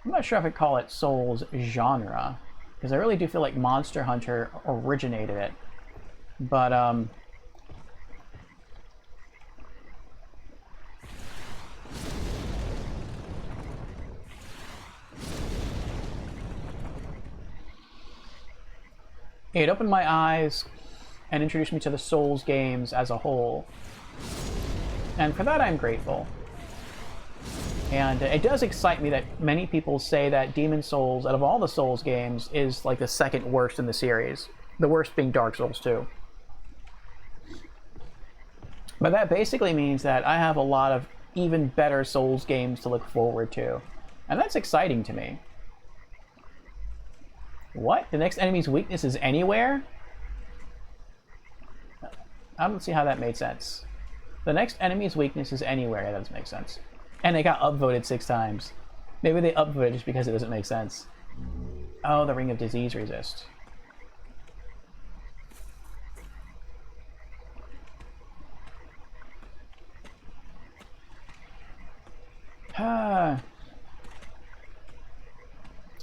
I'm not sure if I'd call it Souls genre, because I really do feel like Monster Hunter originated it. But, it opened my eyes and introduced me to the Souls games as a whole. And for that, I'm grateful. And it does excite me that many people say that Demon's Souls, out of all the Souls games, is like the second worst in the series. The worst being Dark Souls 2. But that basically means that I have a lot of even better Souls games to look forward to. And that's exciting to me. What? The next enemy's weakness is anywhere? I don't see how that made sense. The next enemy's weakness is anywhere. That doesn't make sense. And it got upvoted 6 times. Maybe they upvoted just because it doesn't make sense. Oh, the Ring of Disease Resist.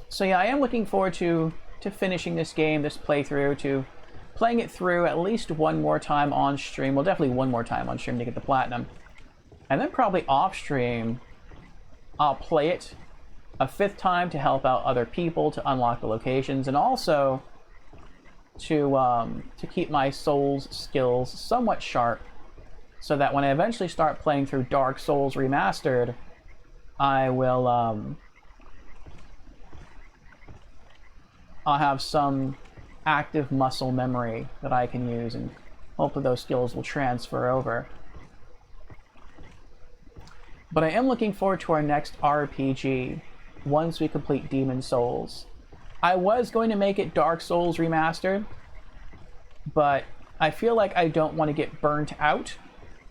So yeah, I am looking forward to finishing this game, this playthrough, to playing it through at least one more time on stream. Well, definitely one more time on stream to get the platinum. And then probably off stream, I'll play it a 5th time to help out other people to unlock the locations, and also to keep my Souls skills somewhat sharp, so that when I eventually start playing through Dark Souls Remastered, I will I'll have some active muscle memory that I can use, and hopefully those skills will transfer over. But I am looking forward to our next RPG once we complete Demon's Souls. I was going to make it Dark Souls Remastered, but I feel like I don't want to get burnt out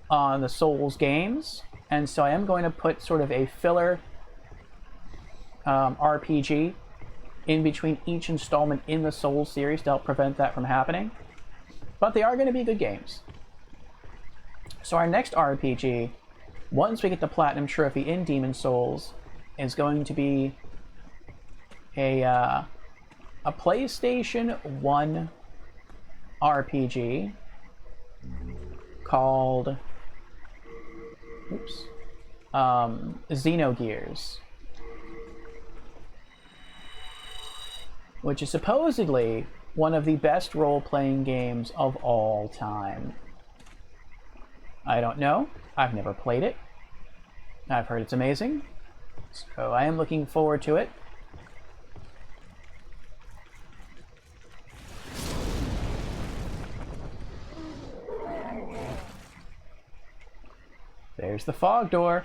on the Souls games, and so I am going to put sort of a filler RPG in between each installment in the Souls series to help prevent that from happening. But they are going to be good games. So our next RPG, once we get the Platinum Trophy in Demon's Souls, is going to be a PlayStation 1 RPG called Xenogears, which is supposedly one of the best role-playing games of all time. I don't know. I've never played it. I've heard it's amazing. So I am looking forward to it. There's the fog door.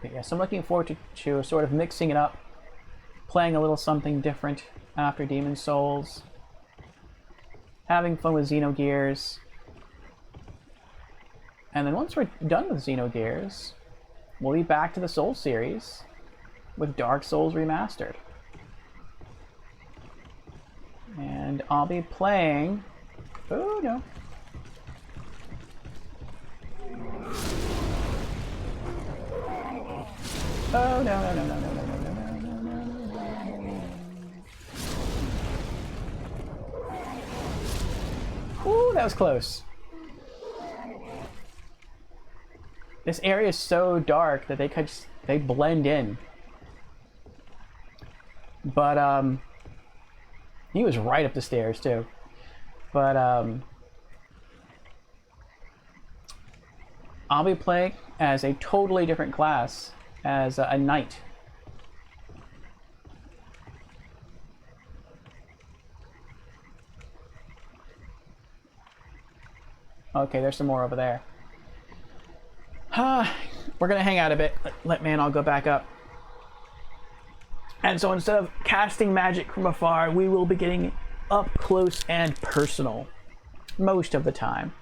But yes, I'm looking forward to sort of mixing it up, playing a little something different after Demon's Souls, having fun with Xenogears, and then once we're done with Xenogears, we'll be back to the Souls series with Dark Souls Remastered. And I'll be playing... Oh, no. Oh, no, no, no, no, no, no, no, no, no, no, no. Ooh, that was close. This area is so dark that they blend in. But, He was right up the stairs, too. But, I'll be playing as a totally different class, as a knight. Okay, there's some more over there. We're gonna hang out a bit. Let Manol go back up. And so instead of casting magic from afar, we will be getting up close and personal most of the time.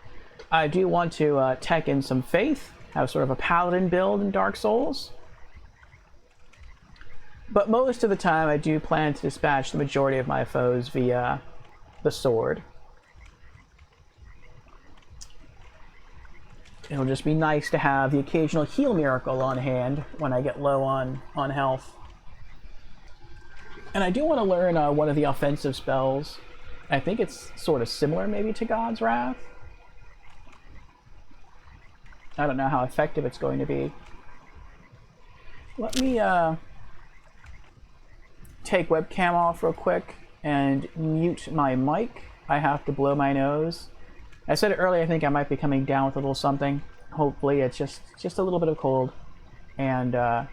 I do want to tech in some faith, have sort of a paladin build in Dark Souls. But most of the time I do plan to dispatch the majority of my foes via the sword. It'll just be nice to have the occasional heal miracle on hand when I get low on health. And I do want to learn one of the offensive spells. I think it's sort of similar maybe to God's Wrath. I don't know how effective it's going to be. Let me take webcam off real quick and mute my mic. I have to blow my nose. I said it earlier, I think I might be coming down with a little something. Hopefully it's just a little bit of cold. And I'll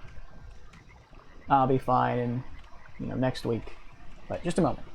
be fine in, next week. But just a moment.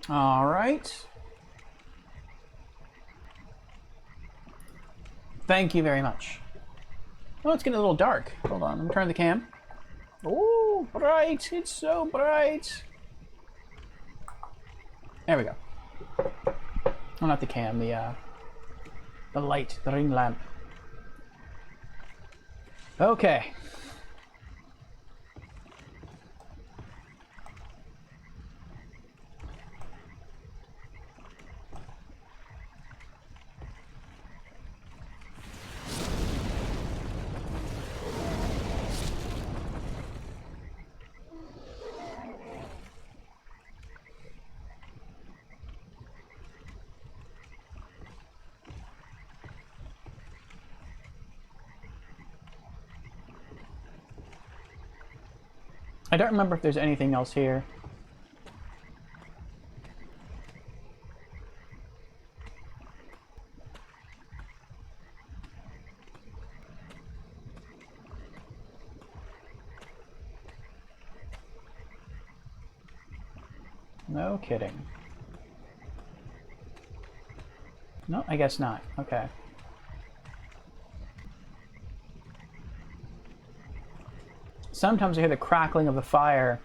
All right. Thank you very much. Oh, it's getting a little dark. Hold on, let me turn the cam. Oh, bright! It's so bright! There we go. Oh, not the cam, the light, the ring lamp. Okay. I don't remember if there's anything else here. No kidding. No, I guess not. Okay. Sometimes I hear the crackling of the fire,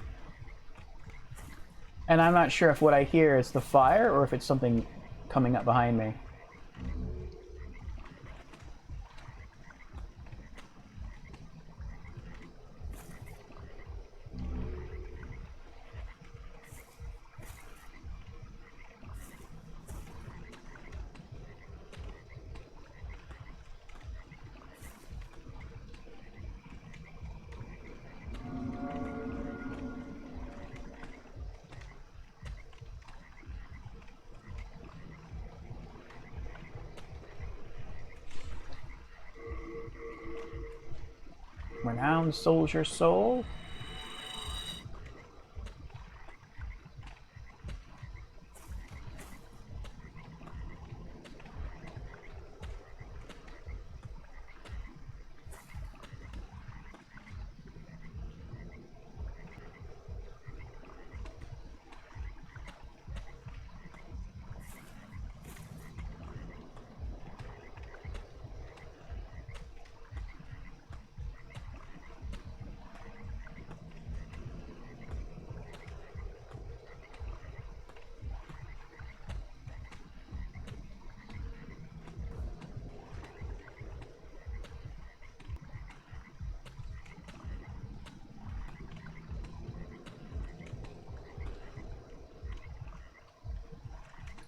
and I'm not sure if what I hear is the fire or if it's something coming up behind me. Renowned soldier soul.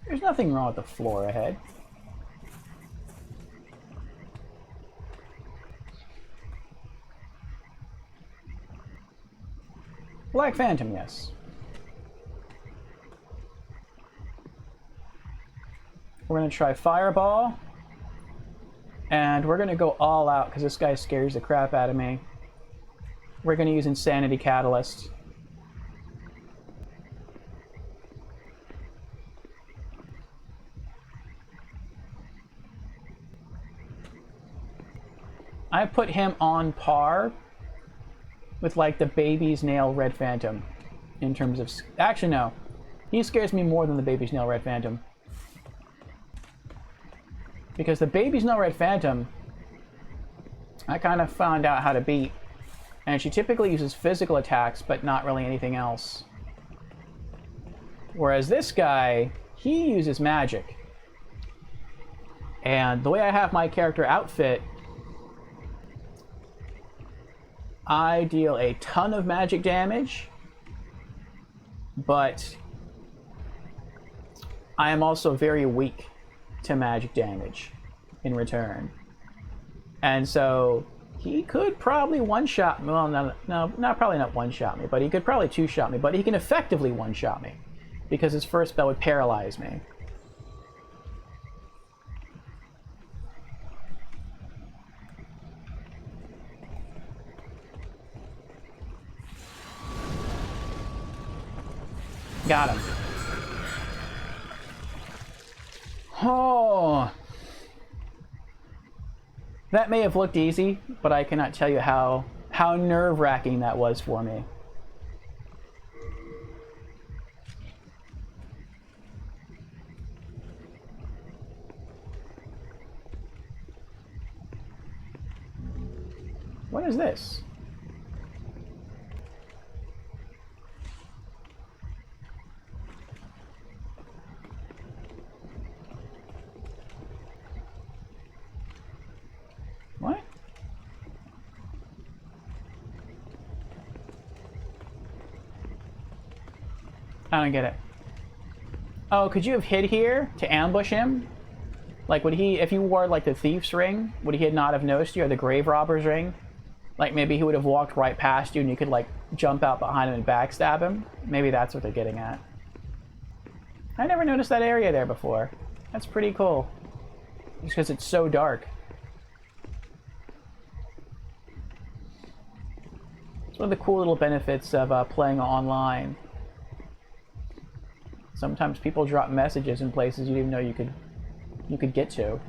There's nothing wrong with the floor ahead. Black Phantom, yes. We're going to try Fireball. And we're going to go all out because this guy scares the crap out of me. We're going to use Insanity Catalyst. I put him on par with like the Baby's Nail Red Phantom in terms of... Actually, no. He scares me more than the Baby's Nail Red Phantom. Because the Baby's Nail Red Phantom, I kind of found out how to beat. And she typically uses physical attacks, but not really anything else. Whereas this guy, he uses magic. And the way I have my character outfit, I deal a ton of magic damage, but I am also very weak to magic damage in return. And so he could probably one-shot me. Well, no, probably not one-shot me, but he could probably two-shot me. But he can effectively one-shot me because his first spell would paralyze me. Got him. Oh. That may have looked easy, but I cannot tell you how nerve-wracking that was for me. What is this? I don't get it. Oh, could you have hid here to ambush him? Like, would he, if you wore, like, the thief's ring, would he not have noticed you, or the grave robber's ring? Like, maybe he would have walked right past you and you could, like, jump out behind him and backstab him? Maybe that's what they're getting at. I never noticed that area there before. That's pretty cool. Just because it's so dark. It's one of the cool little benefits of playing online. Sometimes people drop messages in places you didn't know you could get to.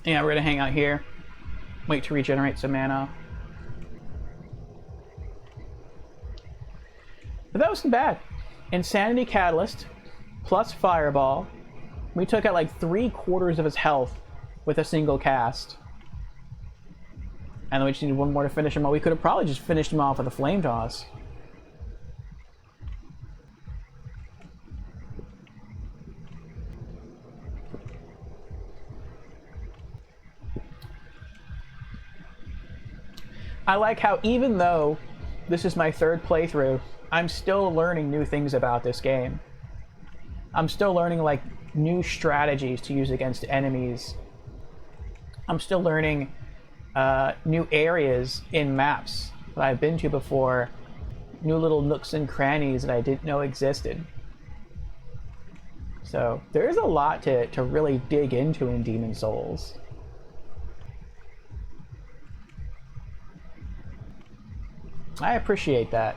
Yeah, we're gonna hang out here. Wait to regenerate some mana. But that wasn't bad. Insanity Catalyst, plus Fireball. We took out like 3/4 of his health with a single cast. And then we just needed one more to finish him off. We could have probably just finished him off with a Flame Toss. I like how even though this is my 3rd playthrough, I'm still learning new things about this game. I'm still learning like new strategies to use against enemies. I'm still learning new areas in maps that I've been to before, new little nooks and crannies that I didn't know existed. So there's a lot to really dig into in Demon's Souls. I appreciate that.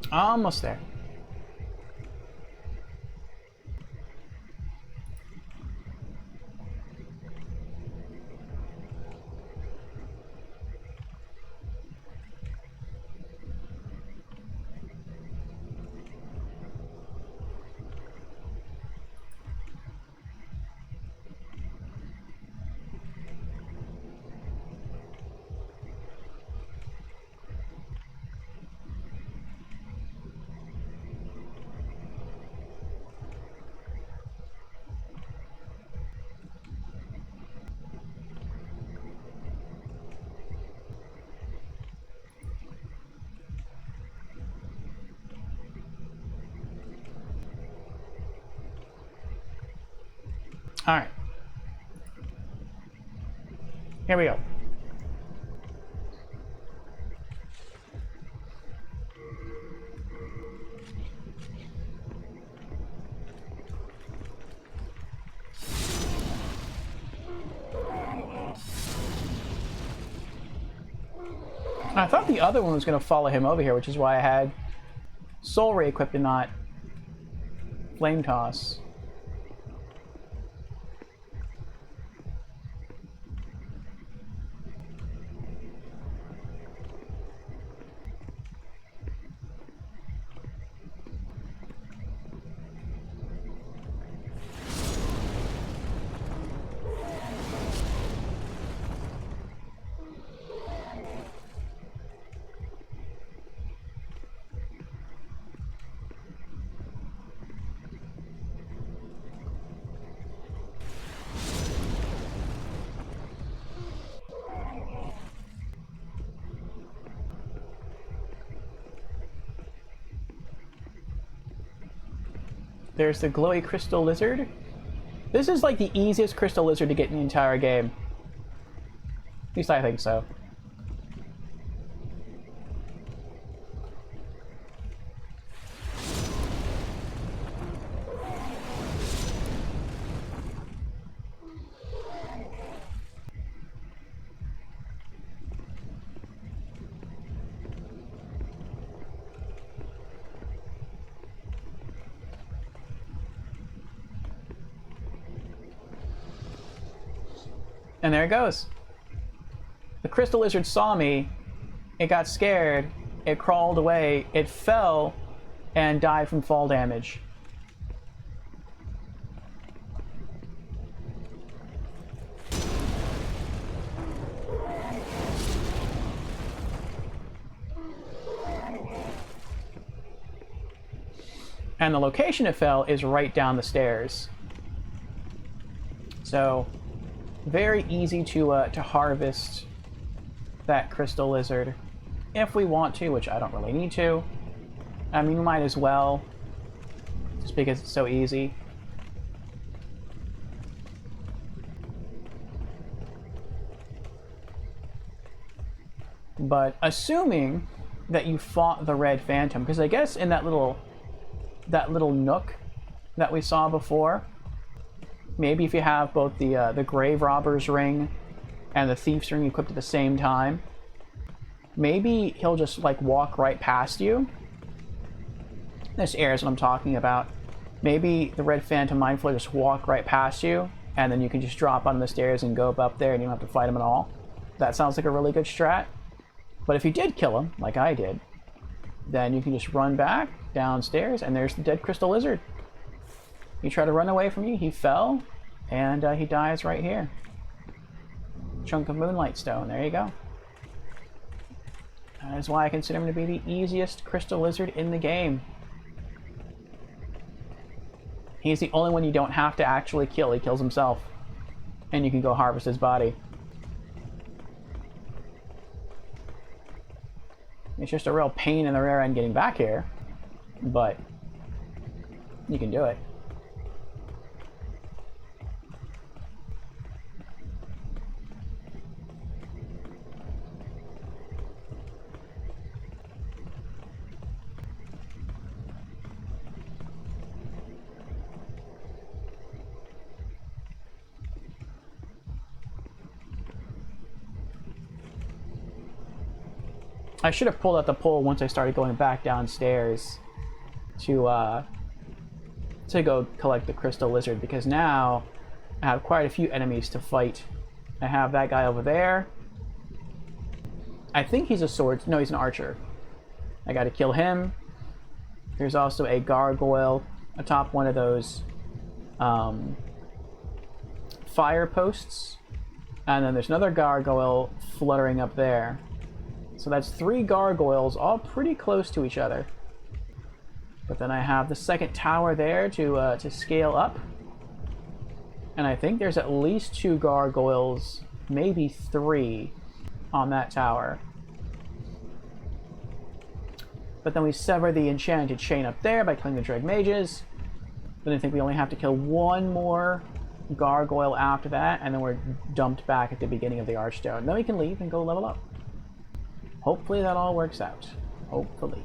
Almost there. All right. Here we go. I thought the other one was going to follow him over here, which is why I had Soul Ray equipped and not Flame Toss. There's the glowy crystal lizard. This is like the easiest crystal lizard to get in the entire game. At least I think so. And there it goes. The crystal lizard saw me, it got scared, it crawled away, it fell, and died from fall damage. And the location it fell is right down the stairs. So very easy to harvest that crystal lizard if we want to, which I don't really need to. I mean, we might as well, just because it's so easy. But assuming that you fought the Red Phantom, because I guess in that little nook that we saw before, maybe if you have both the Grave Robber's Ring and the Thief's Ring equipped at the same time, maybe he'll just like walk right past you. This air is what I'm talking about. Maybe the Red Phantom Mind Flayer just walk right past you, and then you can just drop on the stairs and go up there and you don't have to fight him at all. That sounds like a really good strat. But if you did kill him, like I did, then you can just run back downstairs and there's the dead crystal lizard. He tried to run away from you, he fell, and he dies right here. Chunk of Moonlight Stone, there you go. That is why I consider him to be the easiest crystal lizard in the game. He's the only one you don't have to actually kill, he kills himself. And you can go harvest his body. It's just a real pain in the rear end getting back here, but you can do it. I should have pulled out the pole once I started going back downstairs to go collect the crystal lizard, because now I have quite a few enemies to fight. I have that guy over there. I think he's a sword. No, he's an archer. I got to kill him. There's also a gargoyle atop one of those fire posts, and then there's another gargoyle fluttering up there. So that's 3 gargoyles, all pretty close to each other. But then I have the second tower there to scale up. And I think there's at least 2 gargoyles, maybe 3, on that tower. But then we sever the enchanted chain up there by killing the Dread Mages. Then I think we only have to kill 1 more gargoyle after that, and then we're dumped back at the beginning of the Archstone. Then we can leave and go level up. Hopefully that all works out. Hopefully.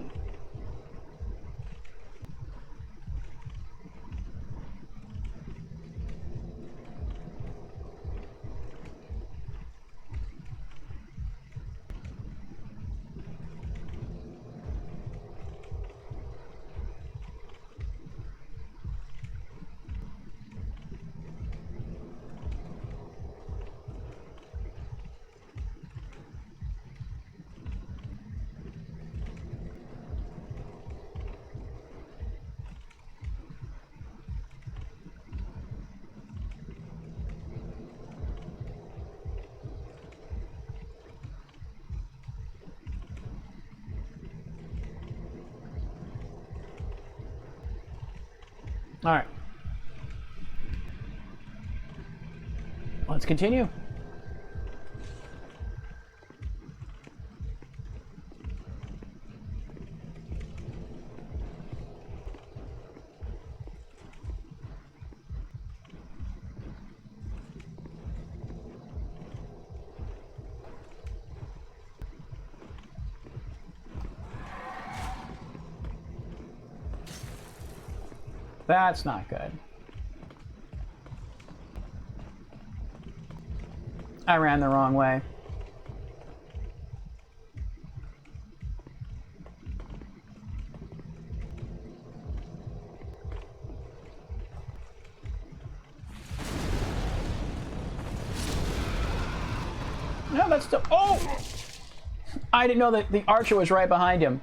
All right. Let's continue. That's not good. I ran the wrong way. No, that's the... Oh! I didn't know that the archer was right behind him.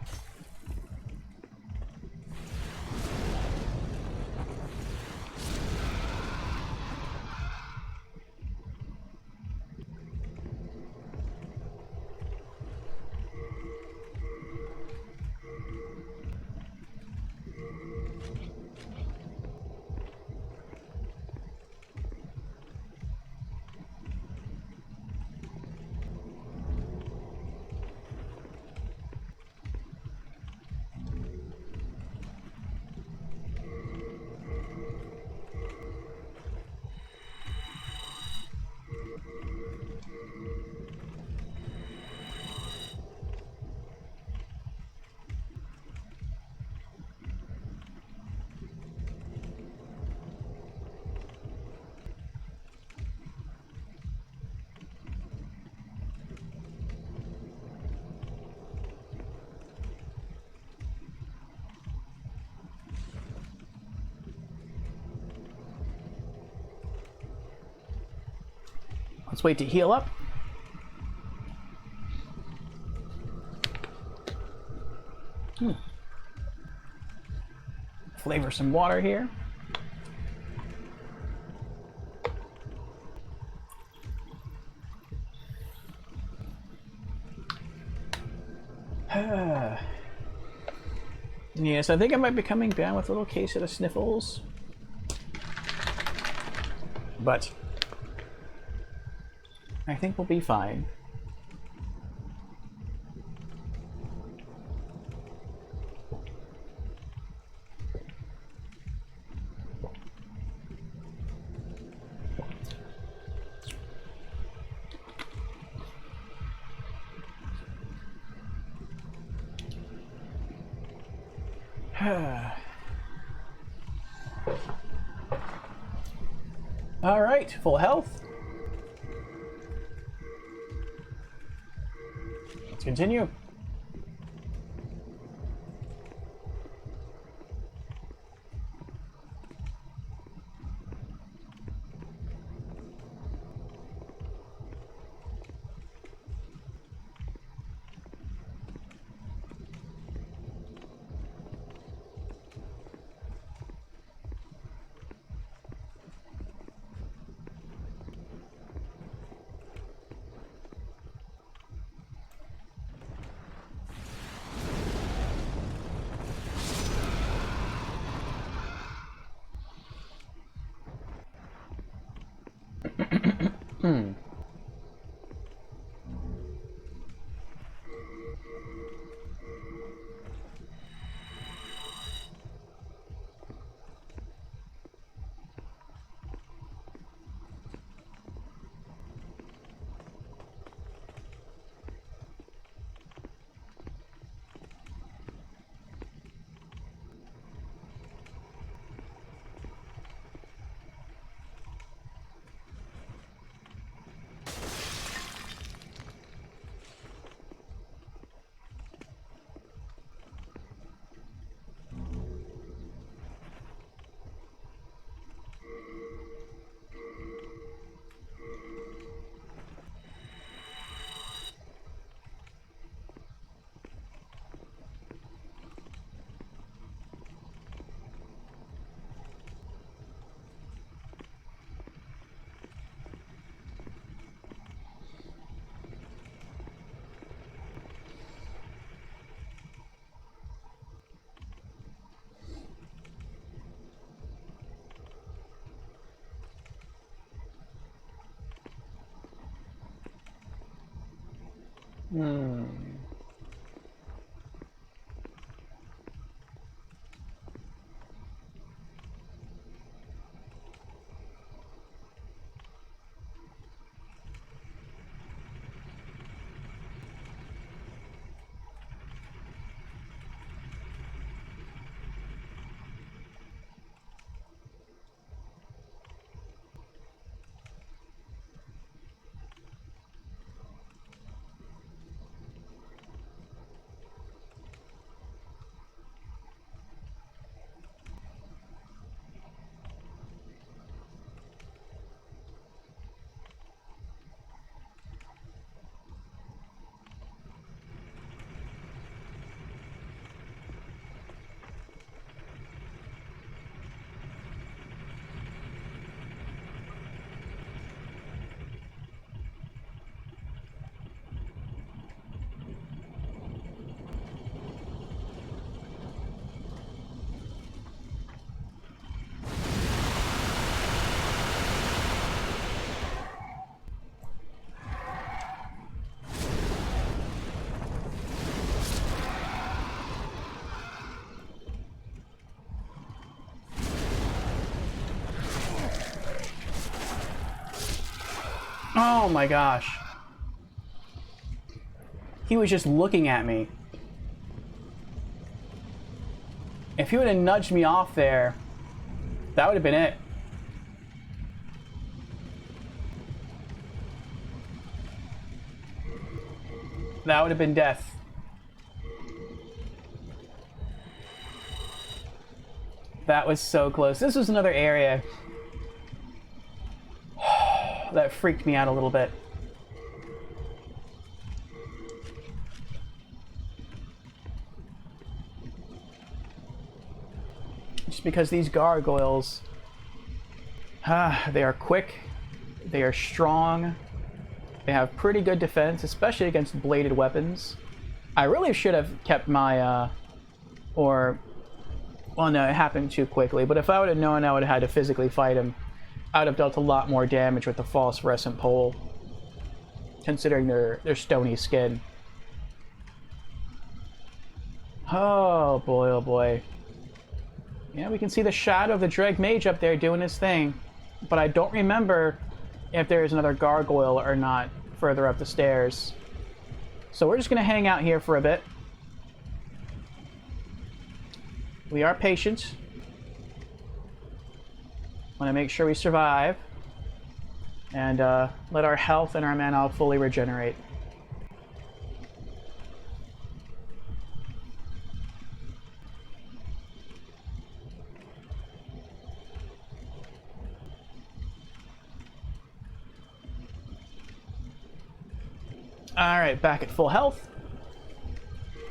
Let's wait to heal up. Flavor some water here. Yes, I think I might be coming down with a little case of the sniffles. But I think we'll be fine. All right, full health. Let's continue. Oh my gosh. He was just looking at me. If he would have nudged me off there, that would have been it. That would have been death. That was so close. This was another area that freaked me out a little bit. Just because these gargoyles, they are quick, they are strong, they have pretty good defense, especially against bladed weapons. I really should have kept my, well, no, it happened too quickly, but if I would have known I would have had to physically fight him, I would have dealt a lot more damage with the phosphorescent pole, considering their stony skin. Oh boy, oh boy. Yeah, we can see the shadow of the Dreg Mage up there doing his thing, but I don't remember if there is another gargoyle or not further up the stairs. So we're just going to hang out here for a bit. We are patient. Want to make sure we survive and let our health and our mana fully regenerate. Alright, back at full health.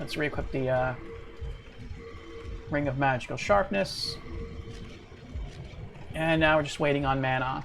Let's re-equip the Ring of Magical Sharpness. And now we're just waiting on mana.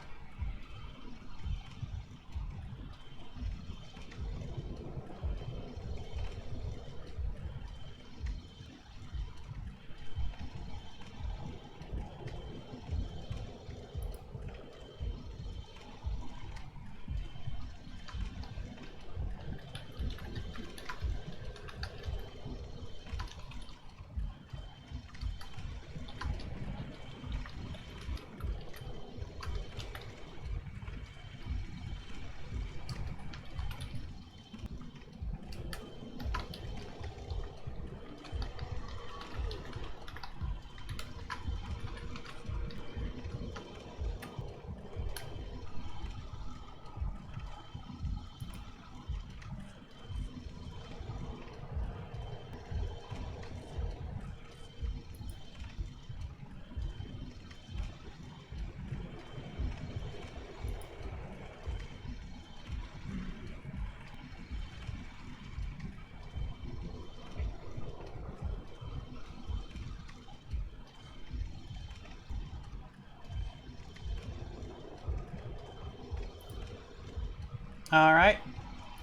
All right,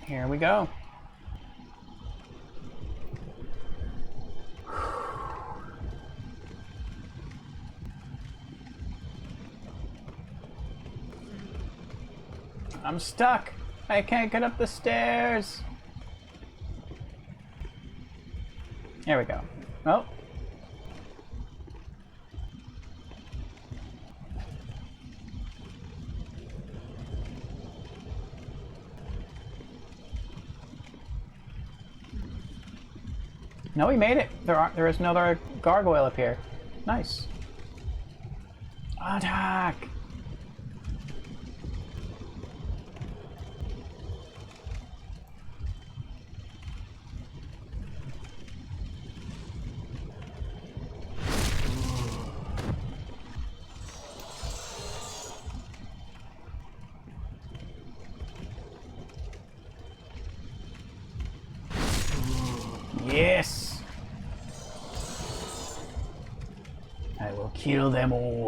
here we go. I'm stuck. I can't get up the stairs. There we go. Oh. No, we made it. There is another gargoyle up here. Nice. Attack! Yes! I will kill them all.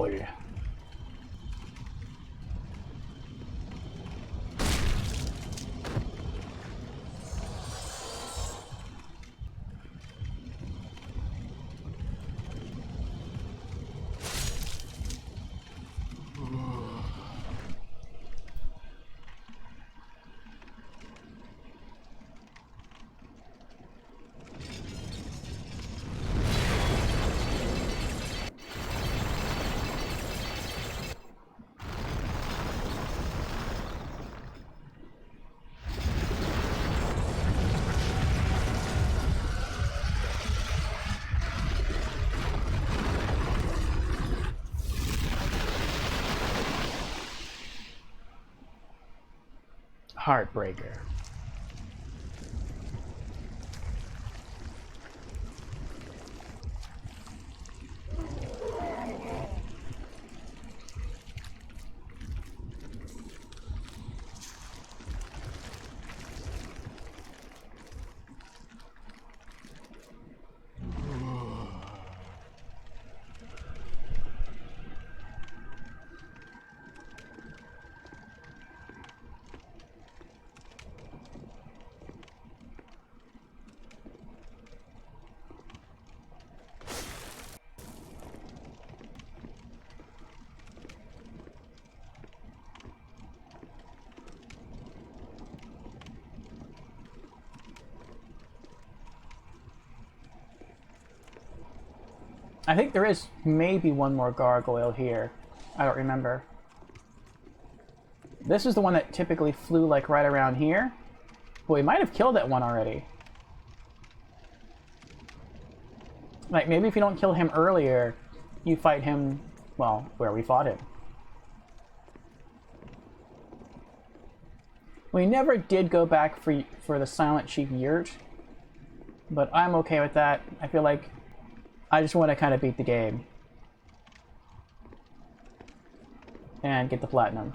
Heartbreaker. I think there is maybe one more gargoyle here. I don't remember. This is the one that typically flew like right around here. But we might have killed that one already. Like maybe if you don't kill him earlier, you fight him, well, where we fought him. We never did go back for the Silent Chief Yurt. But I'm okay with that. I feel like I just want to kind of beat the game. And get the platinum.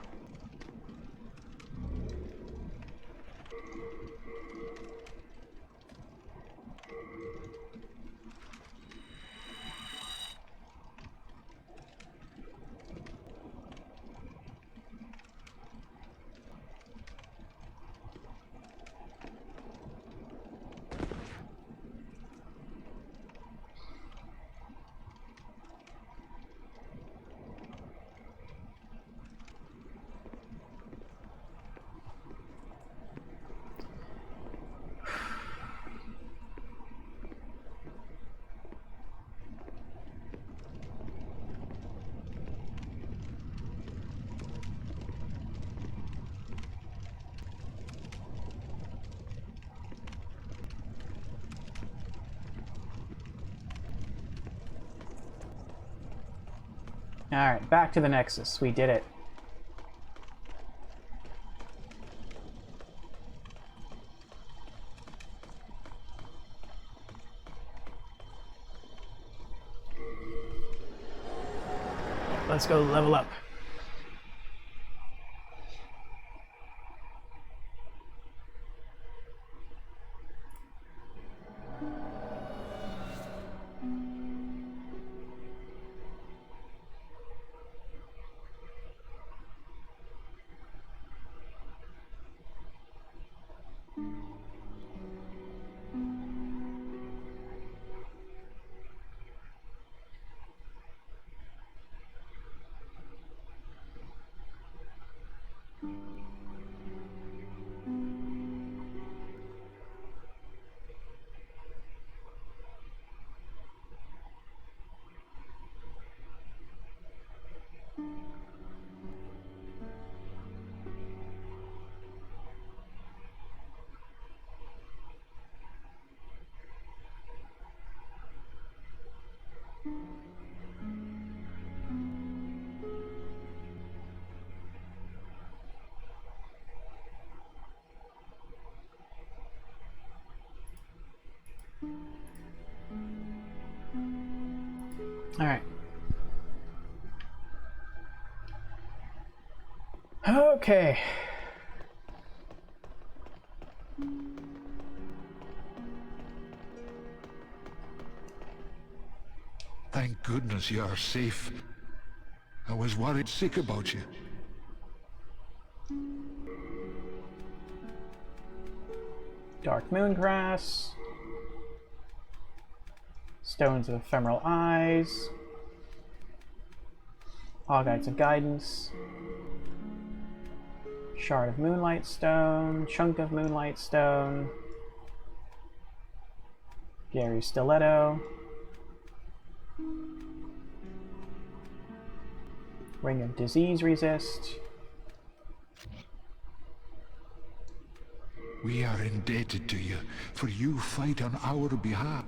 Alright, back to the Nexus. We did it. Let's go level up. All right. Okay. Thank goodness you are safe. I was worried sick about you. Dark Moongrass. Stones of Ephemeral Eyes. Hawgites of Guidance. Shard of Moonlight Stone. Chunk of Moonlight Stone. Gary's Stiletto. Ring of Disease Resist. We are indebted to you, for you fight on our behalf.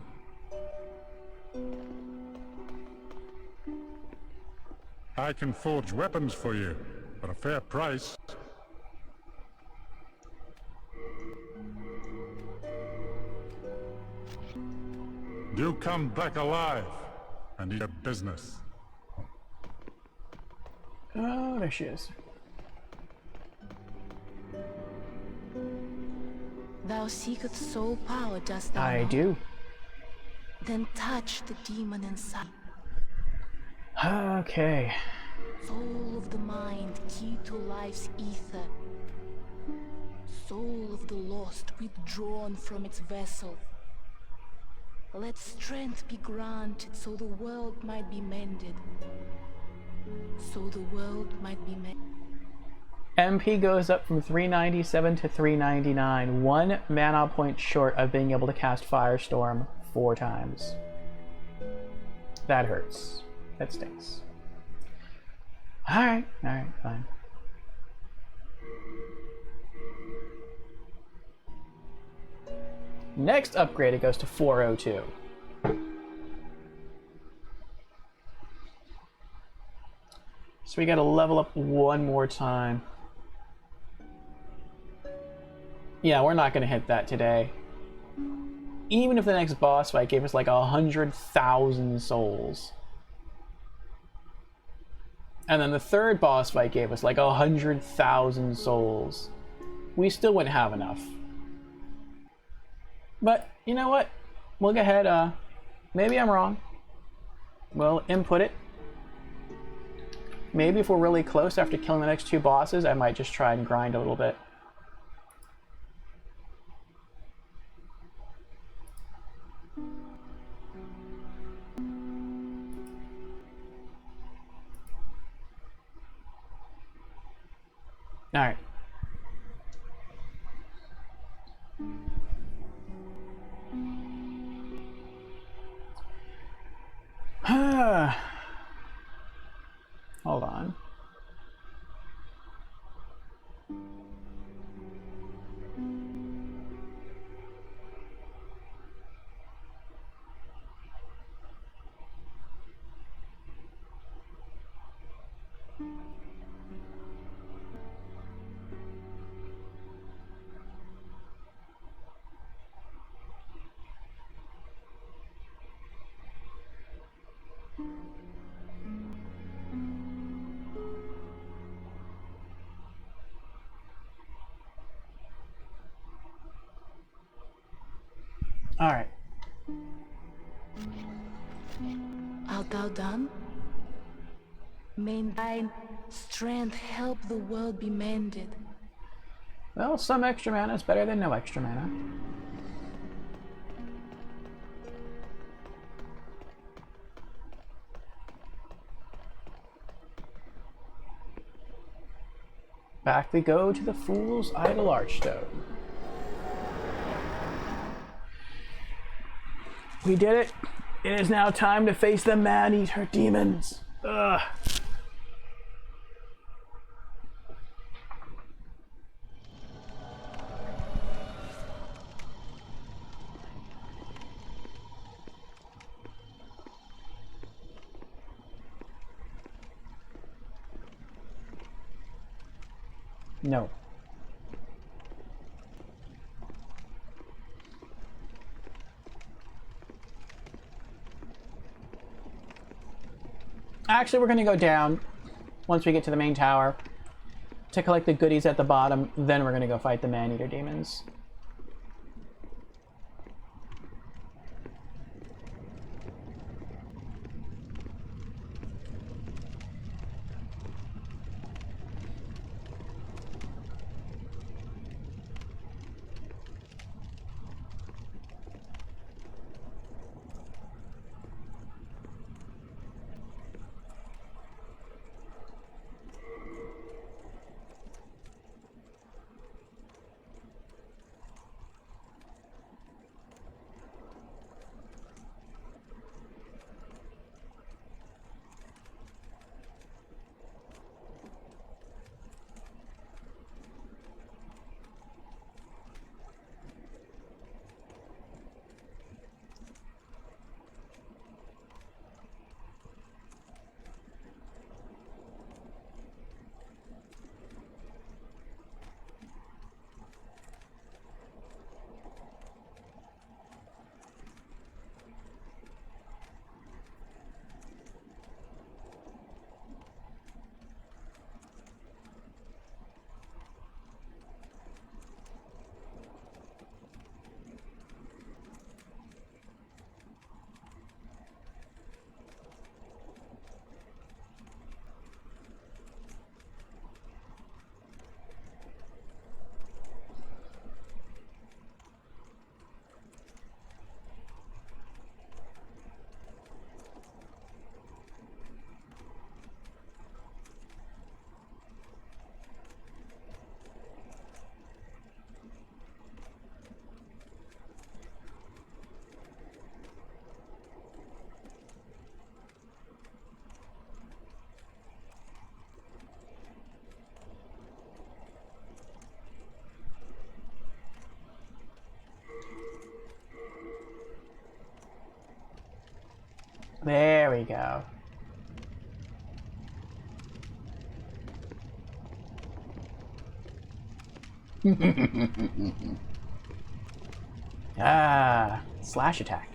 I can forge weapons for you, for a fair price. come back alive and eat your business. Oh, there she is. Thou seekest soul power, dost thou I not? do. Then touch the demon inside. Okay. Soul of the mind, key to life's ether. Soul of the lost, withdrawn from its vessel. Let strength be granted so the world might be mended. So the world might be mended. MP goes up from 397 to 399. 1 mana point short of being able to cast Firestorm 4 times. That hurts. That stinks. Alright, fine. Next upgrade, it goes to 402. So we gotta level up one more time. Yeah, we're not gonna hit that today. Even if the next boss fight gave us like 100,000 souls. And then the third boss fight gave us like 100,000 souls. We still wouldn't have enough. But, you know what? We'll go ahead, maybe I'm wrong. We'll input it. Maybe if we're really close after killing the next 2 bosses, I might just try and grind a little bit. Alright. Hold on. All right. Art thou done? May thine strength help the world be mended. Well, some extra mana is better than no extra mana. Back we go to the Fool's Idol Archstone. We did it. It is now time to face the Man-Eater demons. Ugh. No. Actually, we're going to go down once we get to the main tower to collect the goodies at the bottom. Then we're going to go fight the Man-Eater demons. cow. Ah, slash attack.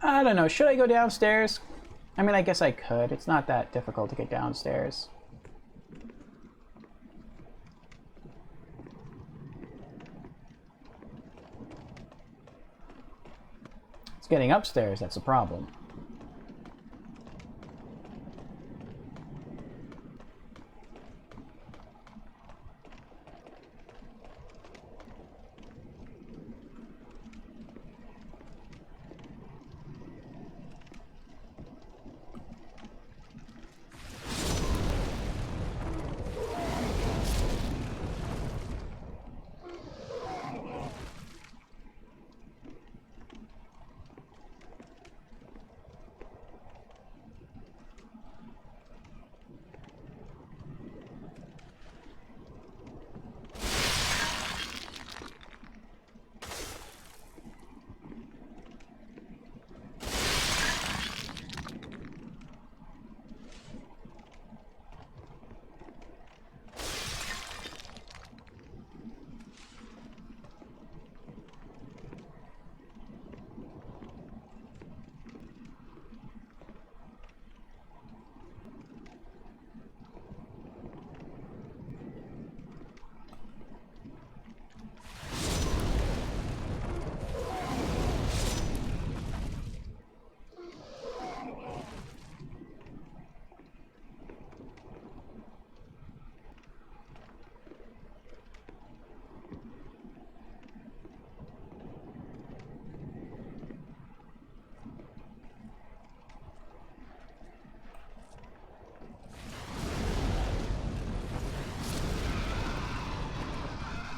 I don't know. Should I go downstairs? I mean, I guess I could. It's not that difficult to get downstairs. It's getting upstairs that's a problem.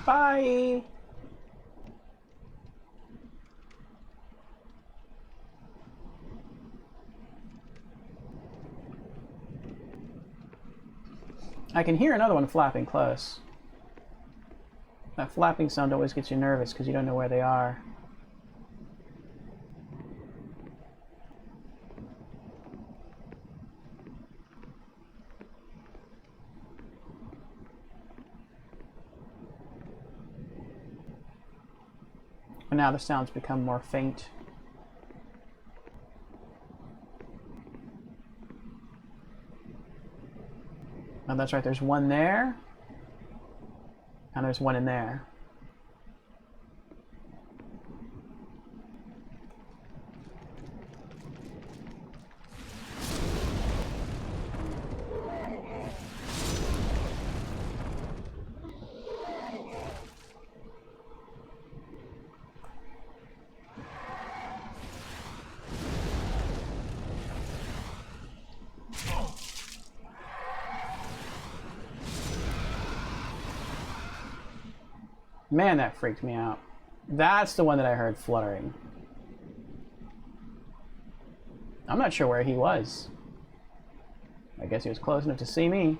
Bye! I can hear another one flapping close. That flapping sound always gets you nervous because you don't know where they are. But now the sounds become more faint. Oh, that's right, there's one there. And there's one in there. Man, that freaked me out. That's the one that I heard fluttering. I'm not sure where he was. I guess he was close enough to see me.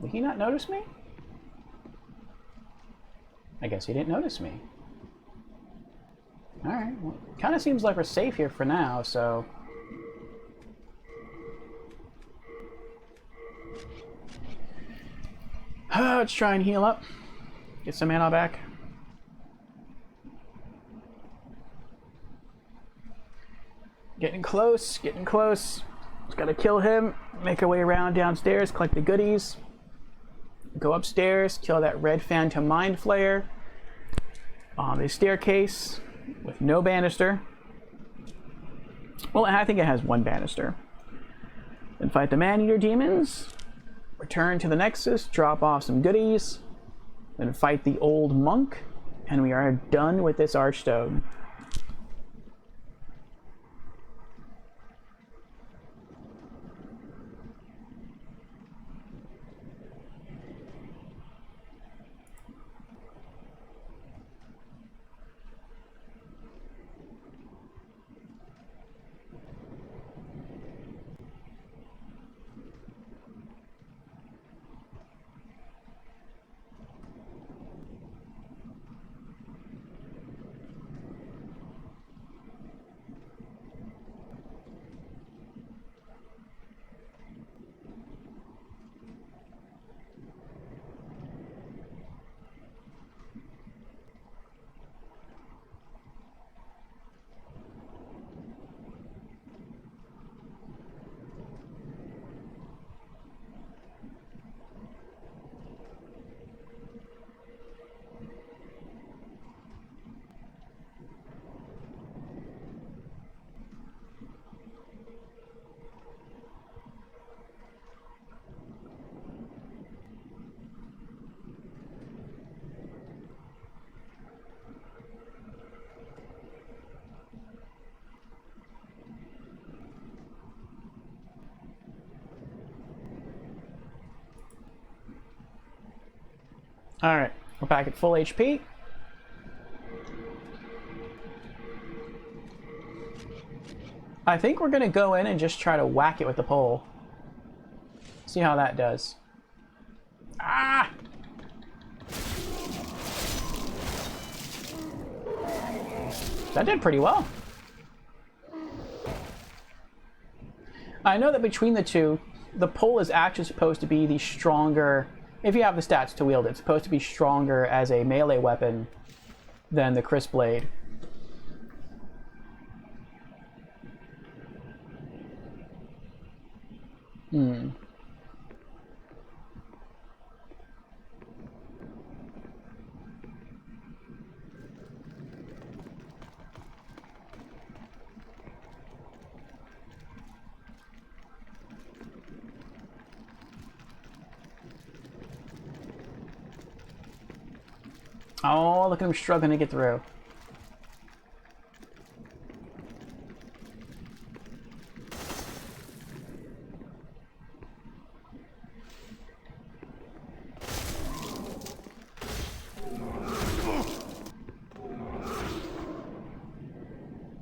Did he not notice me? I guess he didn't notice me. Alright, well, kind of seems like we're safe here for now, so... let's try and heal up. Get some mana back. Getting close, getting close. Just gotta kill him, make our way around downstairs, collect the goodies. Go upstairs, kill that red phantom mind flayer. On the staircase with no banister. Well, I think it has one banister. Then fight the man-eater demons. Return to the Nexus, drop off some goodies. Then fight the old monk. And we are done with this Archstone. Alright, we're back at full HP. I think we're gonna go in and just try to whack it with the pole. See how that does. Ah! That did pretty well. I know that between the two, the pole is actually supposed to be the stronger... If you have the stats to wield it, it's supposed to be stronger as a melee weapon than the Crisp Blade. Oh, look at him struggling to get through.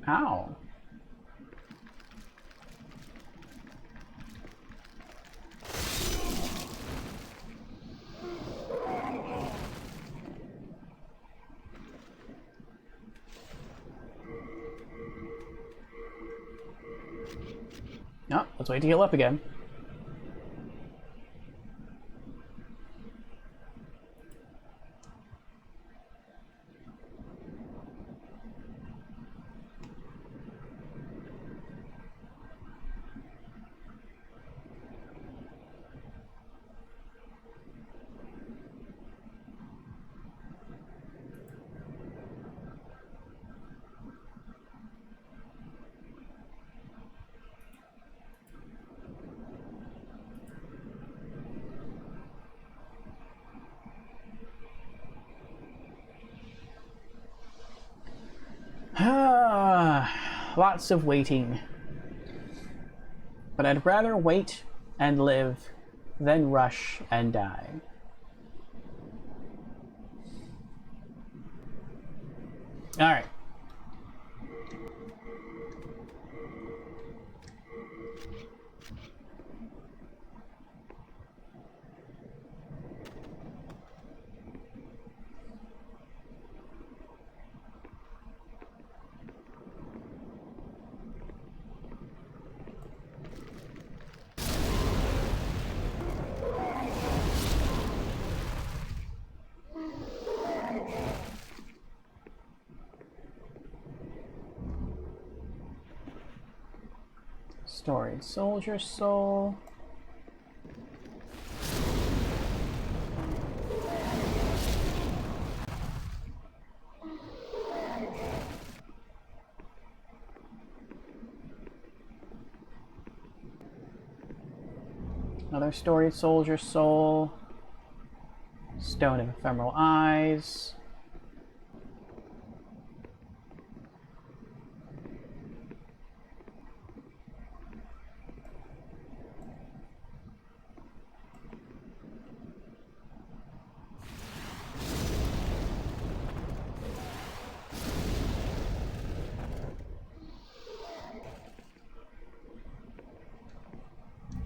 Ow. No, let's wait to heal up again. Lots of waiting. But I'd rather wait and live than rush and die. Alright. Storied Soldier Soul. Another Storied Soldier Soul. Stone of Ephemeral Eyes.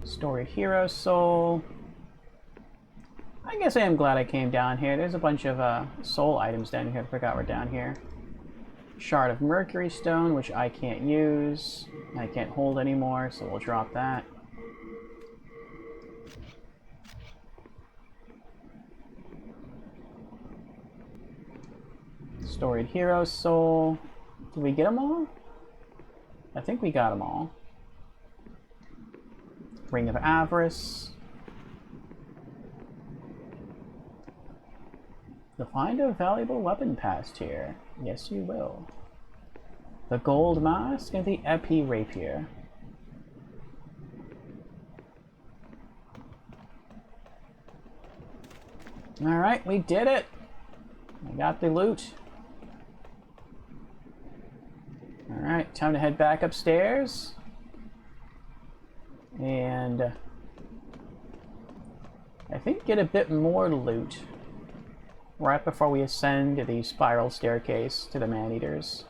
Storied Hero Soul. I guess I am glad I came down here. There's a bunch of soul items down here. I forgot we're down here. Shard of Mercury Stone, which I can't use. I can't hold anymore, so we'll drop that. Storied Hero Soul. Did we get them all? I think we got them all. Ring of Avarice. You'll find a valuable weapon past here. Yes, you will. The Gold Mask and the Epi Rapier. Alright, we did it! We got the loot. Alright, time to head back upstairs. And I think get a bit more loot right before we ascend the spiral staircase to the Man-Eaters.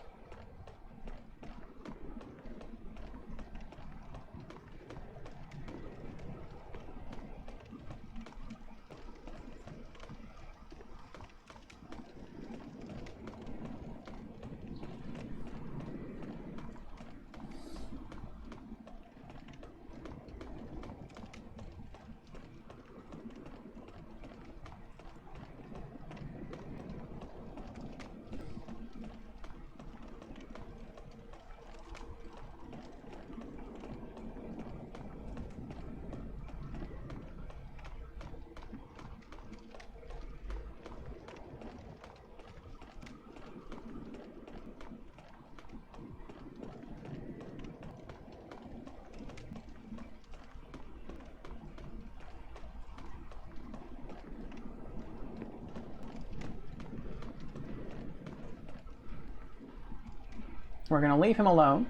We're going to leave him alone.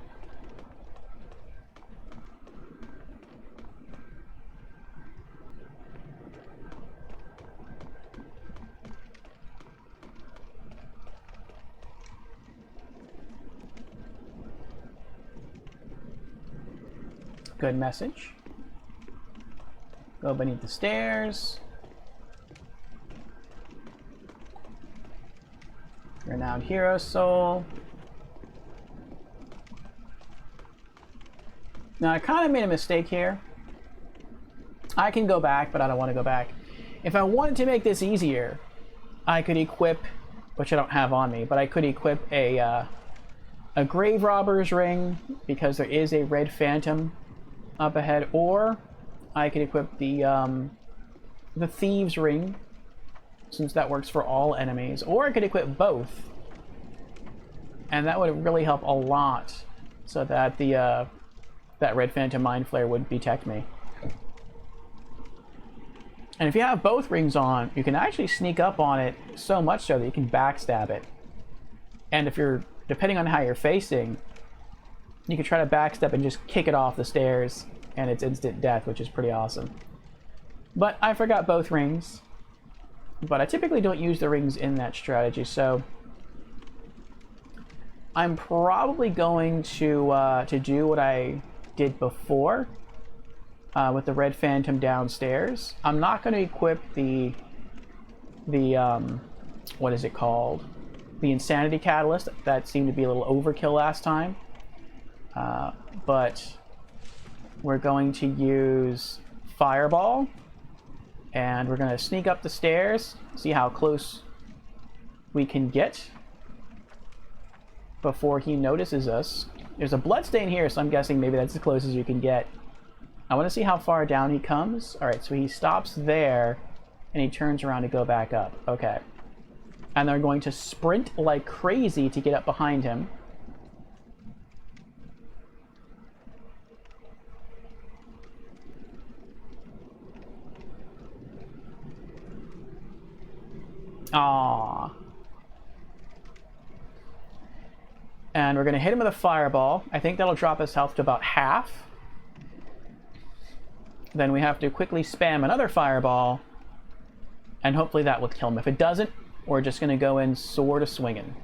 Good message. Go beneath the stairs. Renowned Hero Soul. Now, I kind of made a mistake here. I can go back, but I don't want to go back. If I wanted to make this easier, I could equip, which I don't have on me, but I could equip a Grave Robber's Ring, because there is a Red Phantom up ahead, or I could equip the Thieves' Ring, since that works for all enemies, or I could equip both, and that would really help a lot, so that the that Red Phantom Mind Flare would detect me. And if you have both rings on, you can actually sneak up on it so much so that you can backstab it. And if you're depending on how you're facing, you can try to backstep and just kick it off the stairs, and it's instant death, which is pretty awesome. But I forgot both rings. But I typically don't use the rings in that strategy, so I'm probably going to do what I did before with the Red Phantom downstairs. I'm not going to equip the what is it called? The Insanity Catalyst. That seemed to be a little overkill last time. But we're going to use Fireball. And we're going to sneak up the stairs, see how close we can get before he notices us. There's a bloodstain here, so I'm guessing maybe that's as close as you can get. I want to see how far down he comes. Alright, so he stops there, and he turns around to go back up. Okay. And they're going to sprint like crazy to get up behind him. Aww. And we're going to hit him with a fireball. I think that'll drop his health to about half. Then we have to quickly spam another fireball. And hopefully that will kill him. If it doesn't, we're just going to go in sword a-swinging.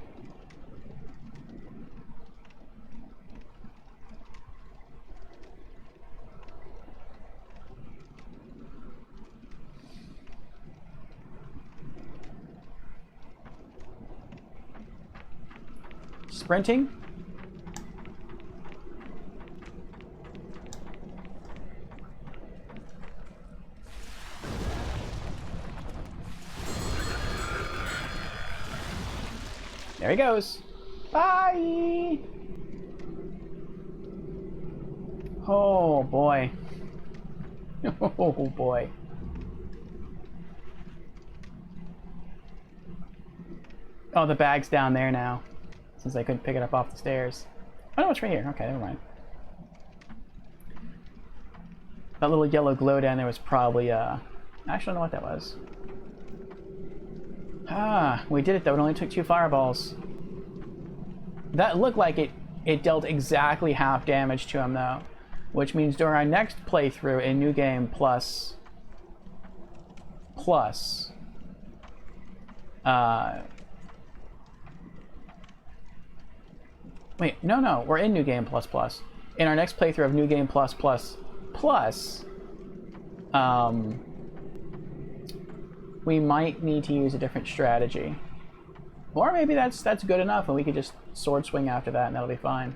Sprinting. There he goes. Bye. Oh boy. Oh boy. Oh, the bag's down there now, since I couldn't pick it up off the stairs. Oh no, it's right here. Okay, never mind. That little yellow glow down there was probably, I actually don't know what that was. Ah, we did it though. It only took 2 fireballs. That looked like it dealt exactly half damage to him though. Which means during our next playthrough in New Game Plus... Wait, no, we're in New Game Plus Plus. In our next playthrough of New Game Plus Plus Plus, we might need to use a different strategy. Or maybe that's good enough and we could just sword swing after that and that'll be fine.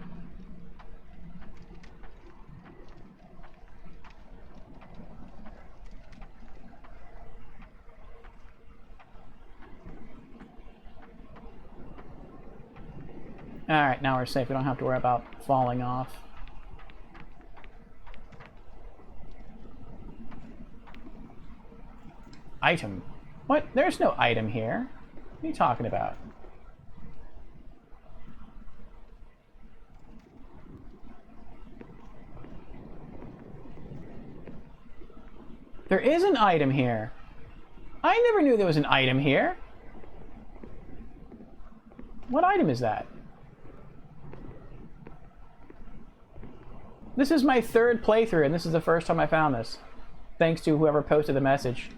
Alright, now we're safe. We don't have to worry about falling off. Item. What? There's no item here. What are you talking about? There is an item here. I never knew there was an item here. What item is that? This is my 3rd playthrough, and this is the first time I found this. Thanks to whoever posted the message.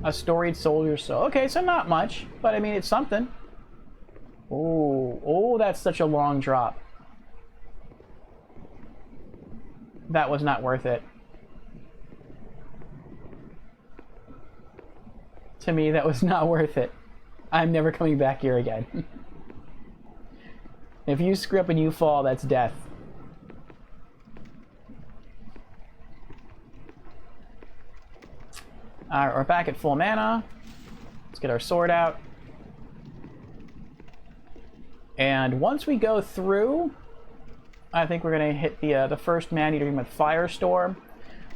A storied soldier's soul. Okay, so not much, but I mean, it's something. Oh, that's such a long drop. That was not worth it. To me, that was not worth it. I'm never coming back here again. If you screw up and you fall, that's death. Alright, we're back at full mana. Let's get our sword out. And once we go through, I think we're going to hit the first Man-Eater Demon with Firestorm.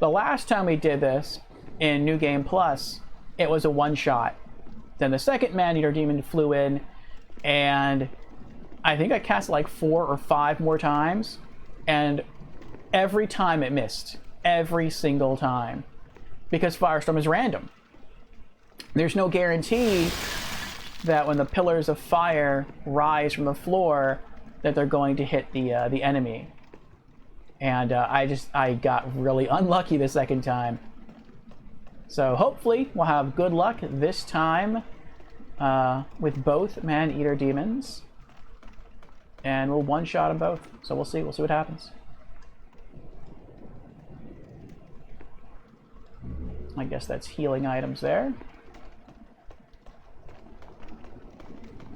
The last time we did this in New Game Plus, it was a one-shot. Then the second Man-Eater Demon flew in, and I think I cast like 4 or 5 more times, and every time it missed. Every single time. Because Firestorm is random. There's no guarantee that when the pillars of fire rise from the floor, that they're going to hit the enemy. And I got really unlucky the second time. So hopefully we'll have good luck this time with both man-eater demons. And we'll one-shot them both. So we'll see. We'll see what happens. I guess that's healing items there.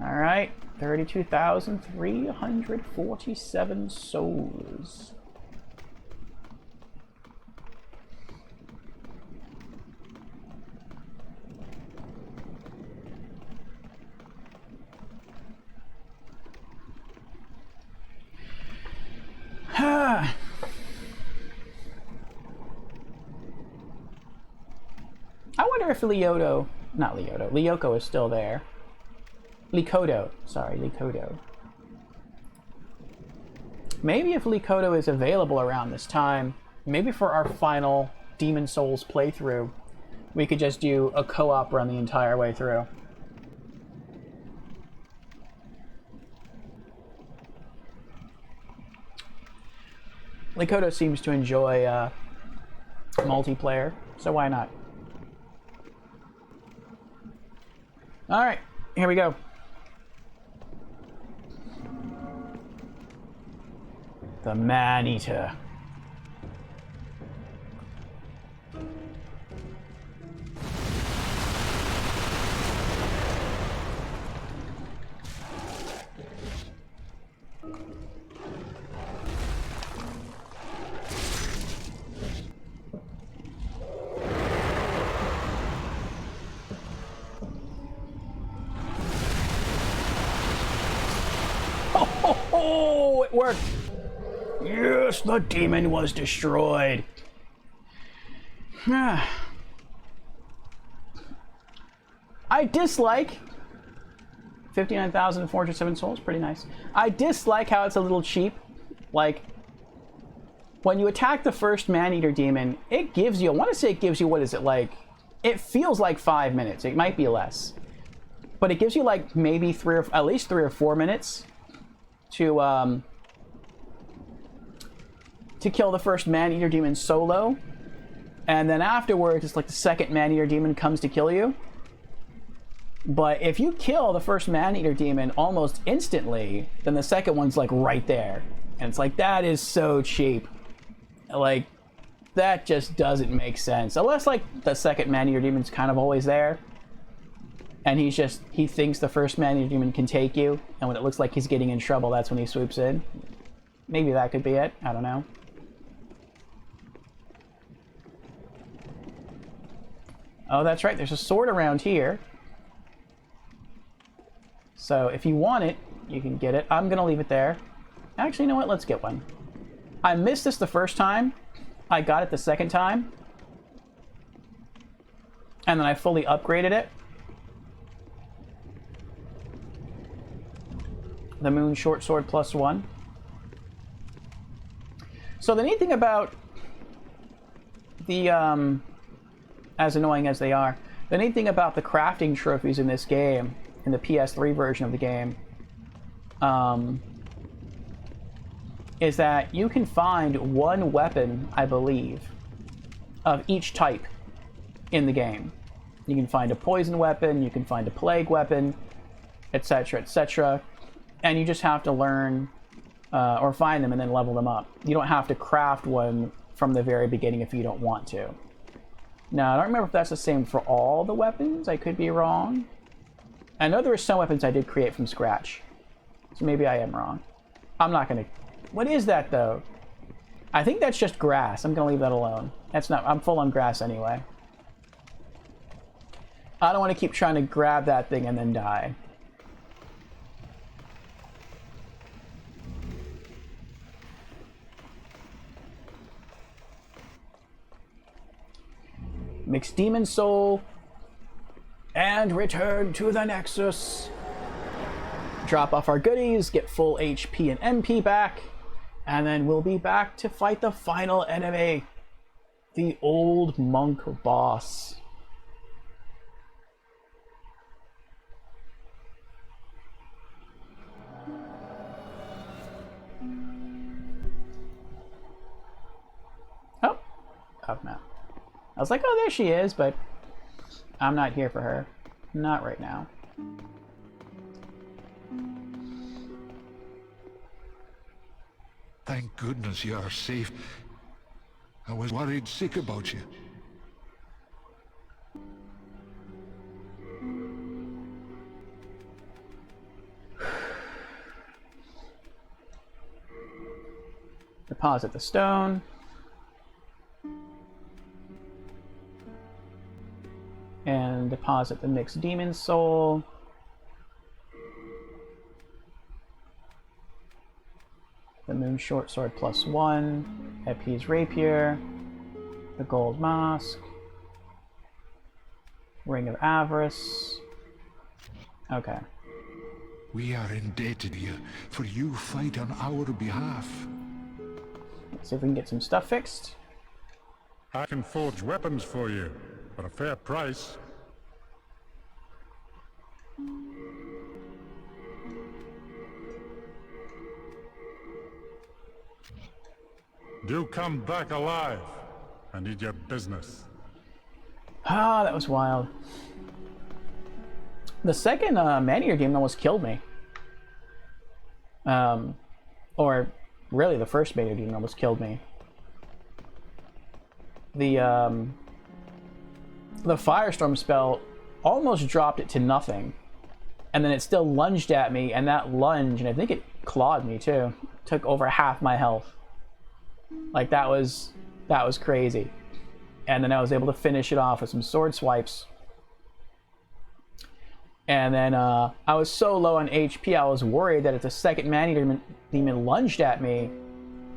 Alright. 32,347 souls. I wonder if Lyoko is still there. Likodo. Sorry, Likodo. Maybe if Likodo is available around this time, maybe for our final Demon Souls playthrough, we could just do a co-op run the entire way through. Likodo seems to enjoy multiplayer, so why not? Alright, here we go. The Man-Eater. Oh, it worked! Yes, the demon was destroyed. I dislike 59,407 souls, pretty nice. I dislike how it's a little cheap. Like, when you attack the first Man-Eater demon, it gives you, I want to say it gives you, what is it, like, it feels like 5 minutes. It might be less. But it gives you, like, maybe at least 3 or 4 minutes to kill the first Man-Eater demon solo, and then afterwards it's like the second Man-Eater demon comes to kill you. But if you kill the first Man-Eater demon almost instantly, then the second one's like right there, and it's like, that is so cheap. Like, that just doesn't make sense, unless like the second Man-Eater demon's kind of always there, and he thinks the first Man-Eater demon can take you, and when it looks like he's getting in trouble, that's when he swoops in. Maybe that could be it. I don't know. Oh, that's right. There's a sword around here. So if you want it, you can get it. I'm going to leave it there. Actually, you know what? Let's get one. I missed this the first time. I got it the second time. And then I fully upgraded it. The Moon Short Sword +1. So the neat thing about the, as annoying as they are, the neat thing about the crafting trophies in this game, in the PS3 version of the game, is that you can find one weapon, I believe, of each type in the game. You can find a poison weapon, you can find a plague weapon, etc., etc., and you just have to learn or find them and then level them up. You don't have to craft one from the very beginning if you don't want to. Now, I don't remember if that's the same for all the weapons. I could be wrong. I know there were some weapons I did create from scratch, so maybe I am wrong. I'm not gonna... What is that, though? I think that's just grass. I'm gonna leave that alone. That's not... I'm full on grass anyway. I don't want to keep trying to grab that thing and then die. Mix Demon Soul and return to the Nexus. Drop off our goodies, get full HP and MP back, and then we'll be back to fight the final enemy, the old monk boss. I was like, oh, there she is, but I'm not here for her. Not right now. Thank goodness you are safe. I was worried sick about you. Deposit the stone. And deposit the mixed demon soul. The moon short sword +1. Epes rapier. The gold mask. Ring of avarice. Okay. We are indebted to you, for you fight on our behalf. Let's see if we can get some stuff fixed. I can forge weapons for you, at a fair price. Do come back alive. I need your business. Ah, that was wild. The second man-eater demon almost killed me. Or really, the first man-eater demon almost killed me. The firestorm spell almost dropped it to nothing, and then it still lunged at me, and that lunge, and I think it clawed me too, took over half my health. Like that was crazy. And then I was able to finish it off with some sword swipes. And then I was so low on HP, I was worried that if the second man-eater demon lunged at me,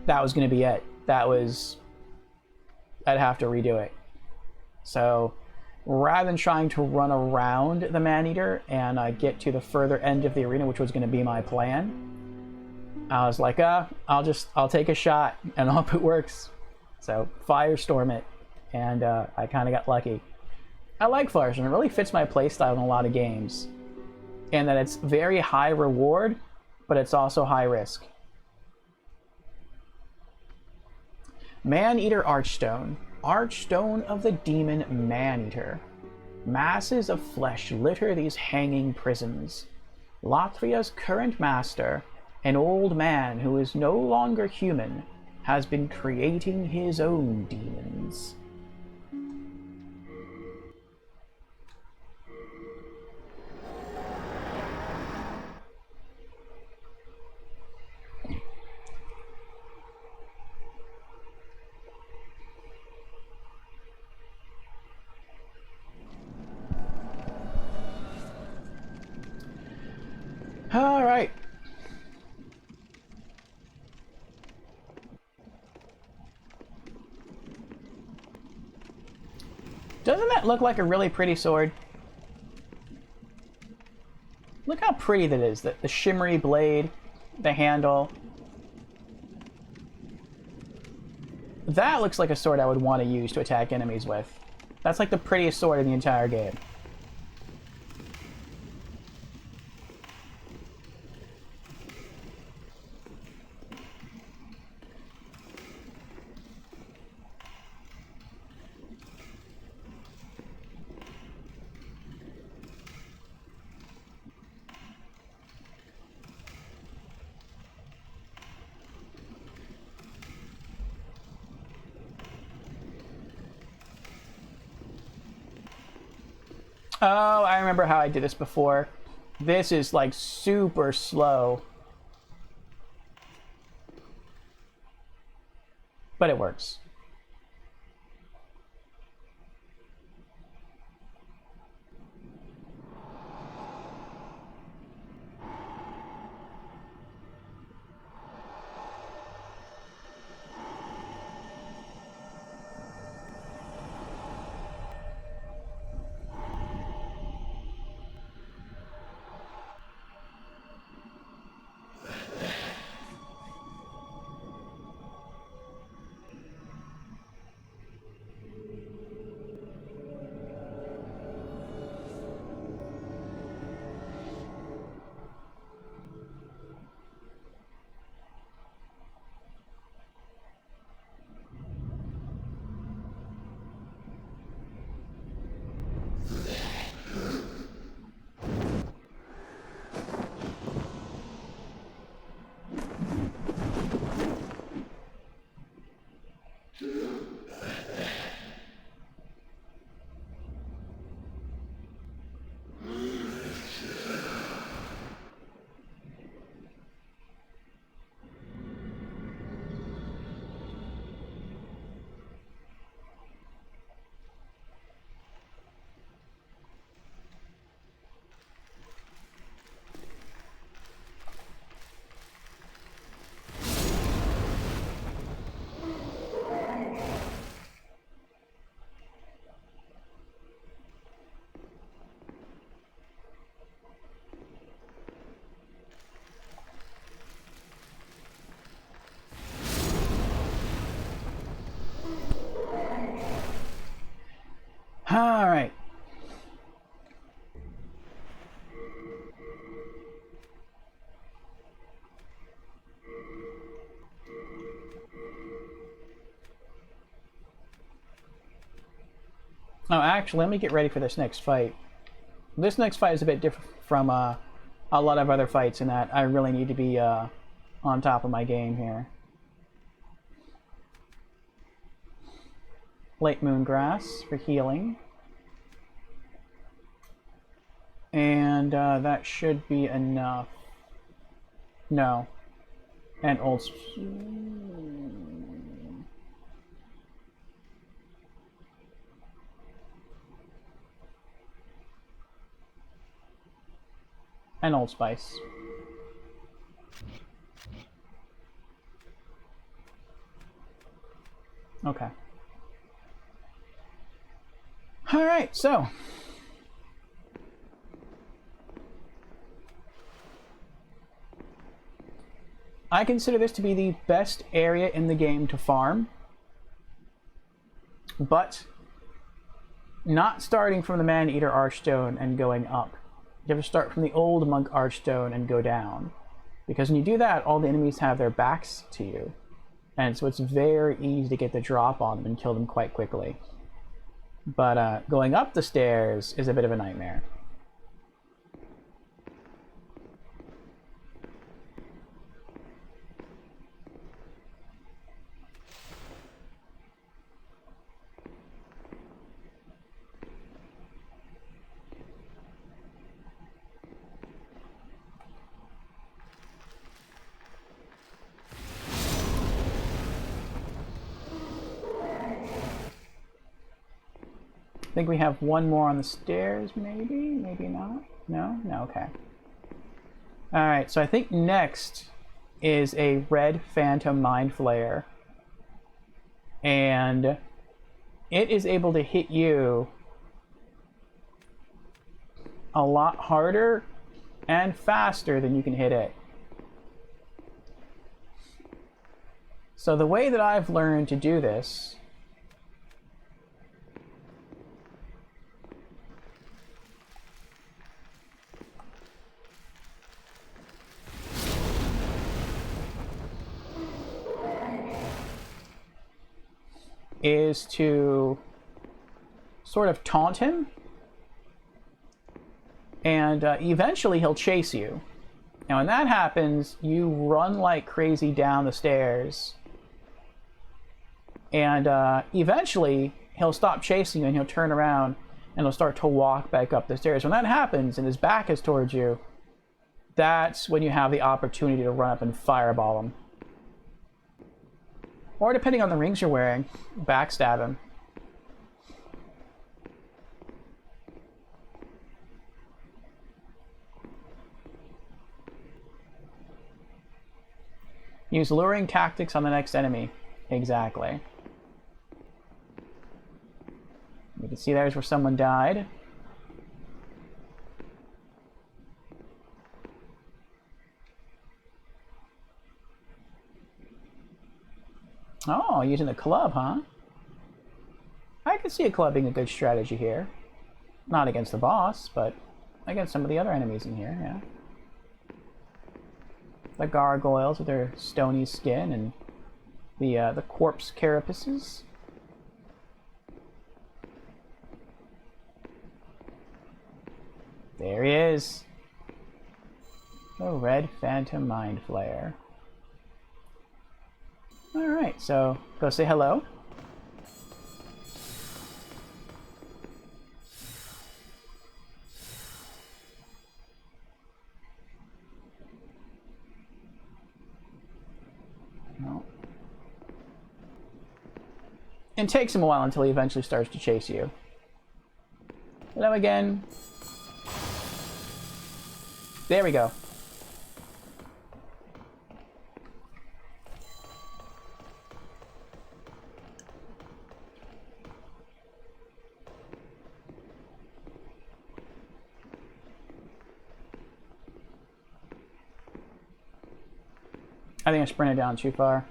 that was going to be it. I'd have to redo it. So rather than trying to run around the man-eater and get to the further end of the arena, which was going to be my plan, I was like, I'll take a shot and hope it works. So firestorm it, and I kind of got lucky. I like Firestorm. It really fits my playstyle in a lot of games, and that it's very high reward, but it's also high risk. Man-Eater Archstone. Archstone of the demon Man-Eater. Masses of flesh litter these hanging prisons. Lathria's current master, an old man who is no longer human, has been creating his own demons. All right. Doesn't that look like a really pretty sword? Look how pretty that is. The shimmery blade, the handle. That looks like a sword I would want to use to attack enemies with. That's like the prettiest sword in the entire game. Oh, I remember how I did this before. This is like super slow. But it works. Alright. Oh, actually, let me get ready for this next fight. This next fight is a bit different from a lot of other fights in that I really need to be on top of my game here. Late Moon Grass for healing. And that should be enough. No. And Old... and Old Spice. Okay. Alright, so. I consider this to be the best area in the game to farm. But not starting from the Man-Eater Archstone and going up. You have to start from the old Monk Archstone and go down. Because when you do that, all the enemies have their backs to you. And so it's very easy to get the drop on them and kill them quite quickly. But going up the stairs is a bit of a nightmare. I think we have one more on the stairs, maybe? Maybe not? No? No, okay. Alright, so I think next is a red Phantom Mind Flayer. And it is able to hit you a lot harder and faster than you can hit it. So the way that I've learned to do this is to sort of taunt him, and eventually he'll chase you. Now when that happens, you run like crazy down the stairs, and eventually he'll stop chasing you and he'll turn around and he'll start to walk back up the stairs. When that happens and his back is towards you, that's when you have the opportunity to run up and fireball him. Or depending on the rings you're wearing, backstab him. Use luring tactics on the next enemy. Exactly. You can see there's where someone died. Oh, using the club, huh? I could see a club being a good strategy here. Not against the boss, but against some of the other enemies in here, yeah. The gargoyles with their stony skin and the corpse carapaces. There he is. The red Phantom Mind Flayer. Alright, so go say hello. No. It takes him a while until he eventually starts to chase you. Hello again. There we go. I think I sprinted down too far.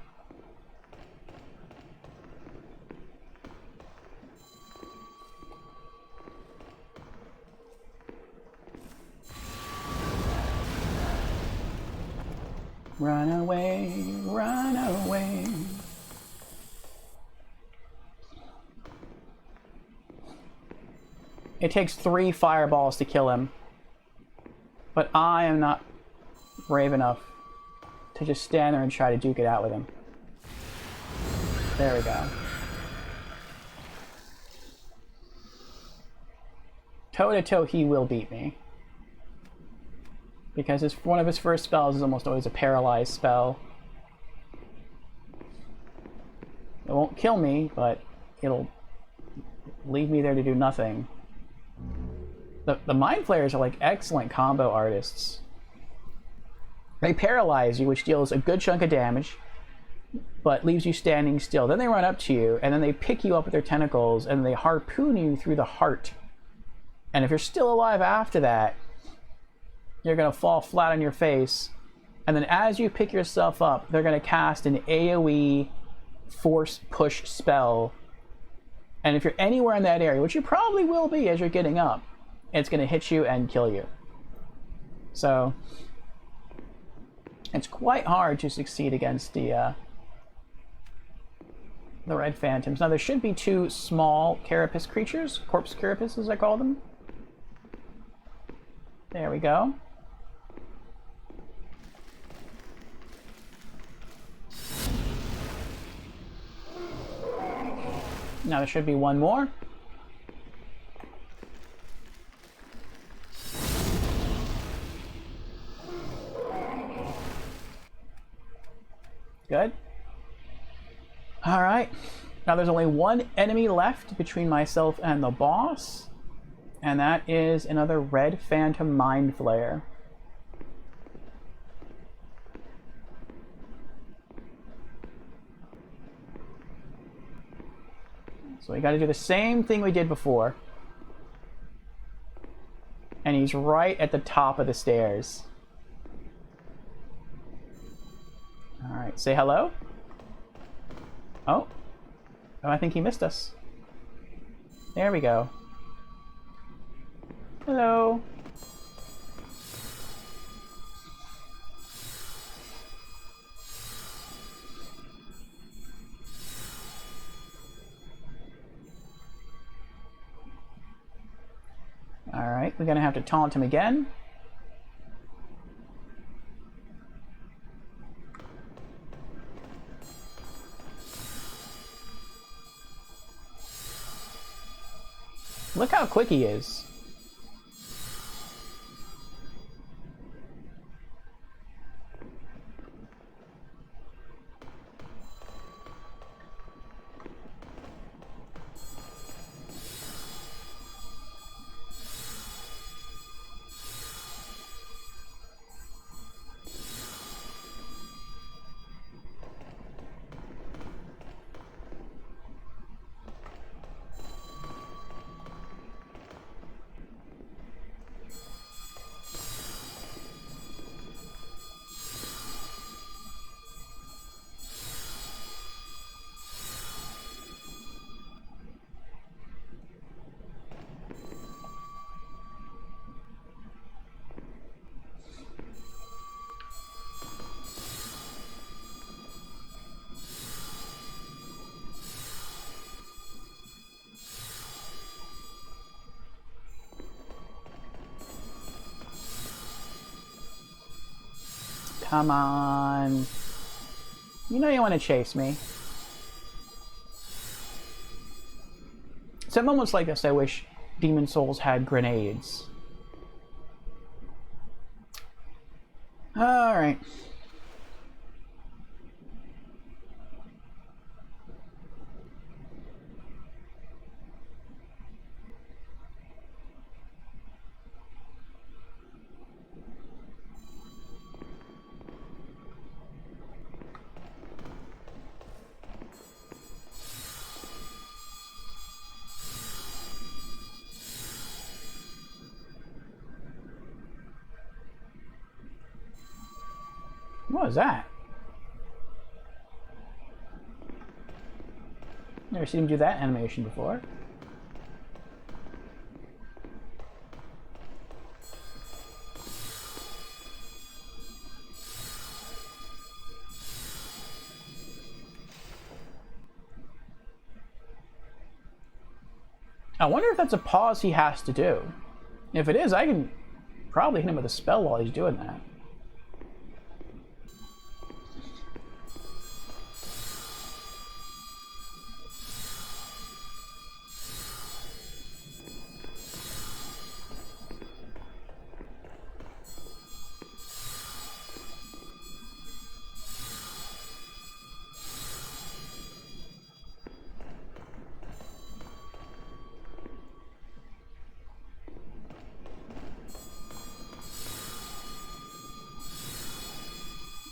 Run away, run away. It takes 3 fireballs to kill him. But I am not brave enough to just stand there and try to duke it out with him. There we go. Toe to toe, he will beat me. Because one of his first spells is almost always a paralyzed spell. It won't kill me, but it'll leave me there to do nothing. The Mind Flayers are like excellent combo artists. They paralyze you, which deals a good chunk of damage, but leaves you standing still. Then they run up to you, and then they pick you up with their tentacles, and they harpoon you through the heart. And if you're still alive after that, you're going to fall flat on your face. And then as you pick yourself up, they're going to cast an AoE force push spell. And if you're anywhere in that area, which you probably will be as you're getting up, it's going to hit you and kill you. So it's quite hard to succeed against the Red Phantoms. Now there should be 2 small carapace creatures, corpse carapace as I call them. There we go. Now there should be 1 more. Good. All right. Now there's only 1 enemy left between myself and the boss, and that is another Red Phantom Mind Flayer. So we got to do the same thing we did before. And he's right at the top of the stairs. Alright, say hello. Oh. Oh, I think he missed us. There we go. Hello. Alright, we're gonna have to taunt him again. Look how quick he is. Come on. You know you want to chase me. Some moments like this, I wish Demon Souls had grenades. Alright. What was that? Never seen him do that animation before. I wonder if that's a pause he has to do. If it is, I can probably hit him with a spell while he's doing that.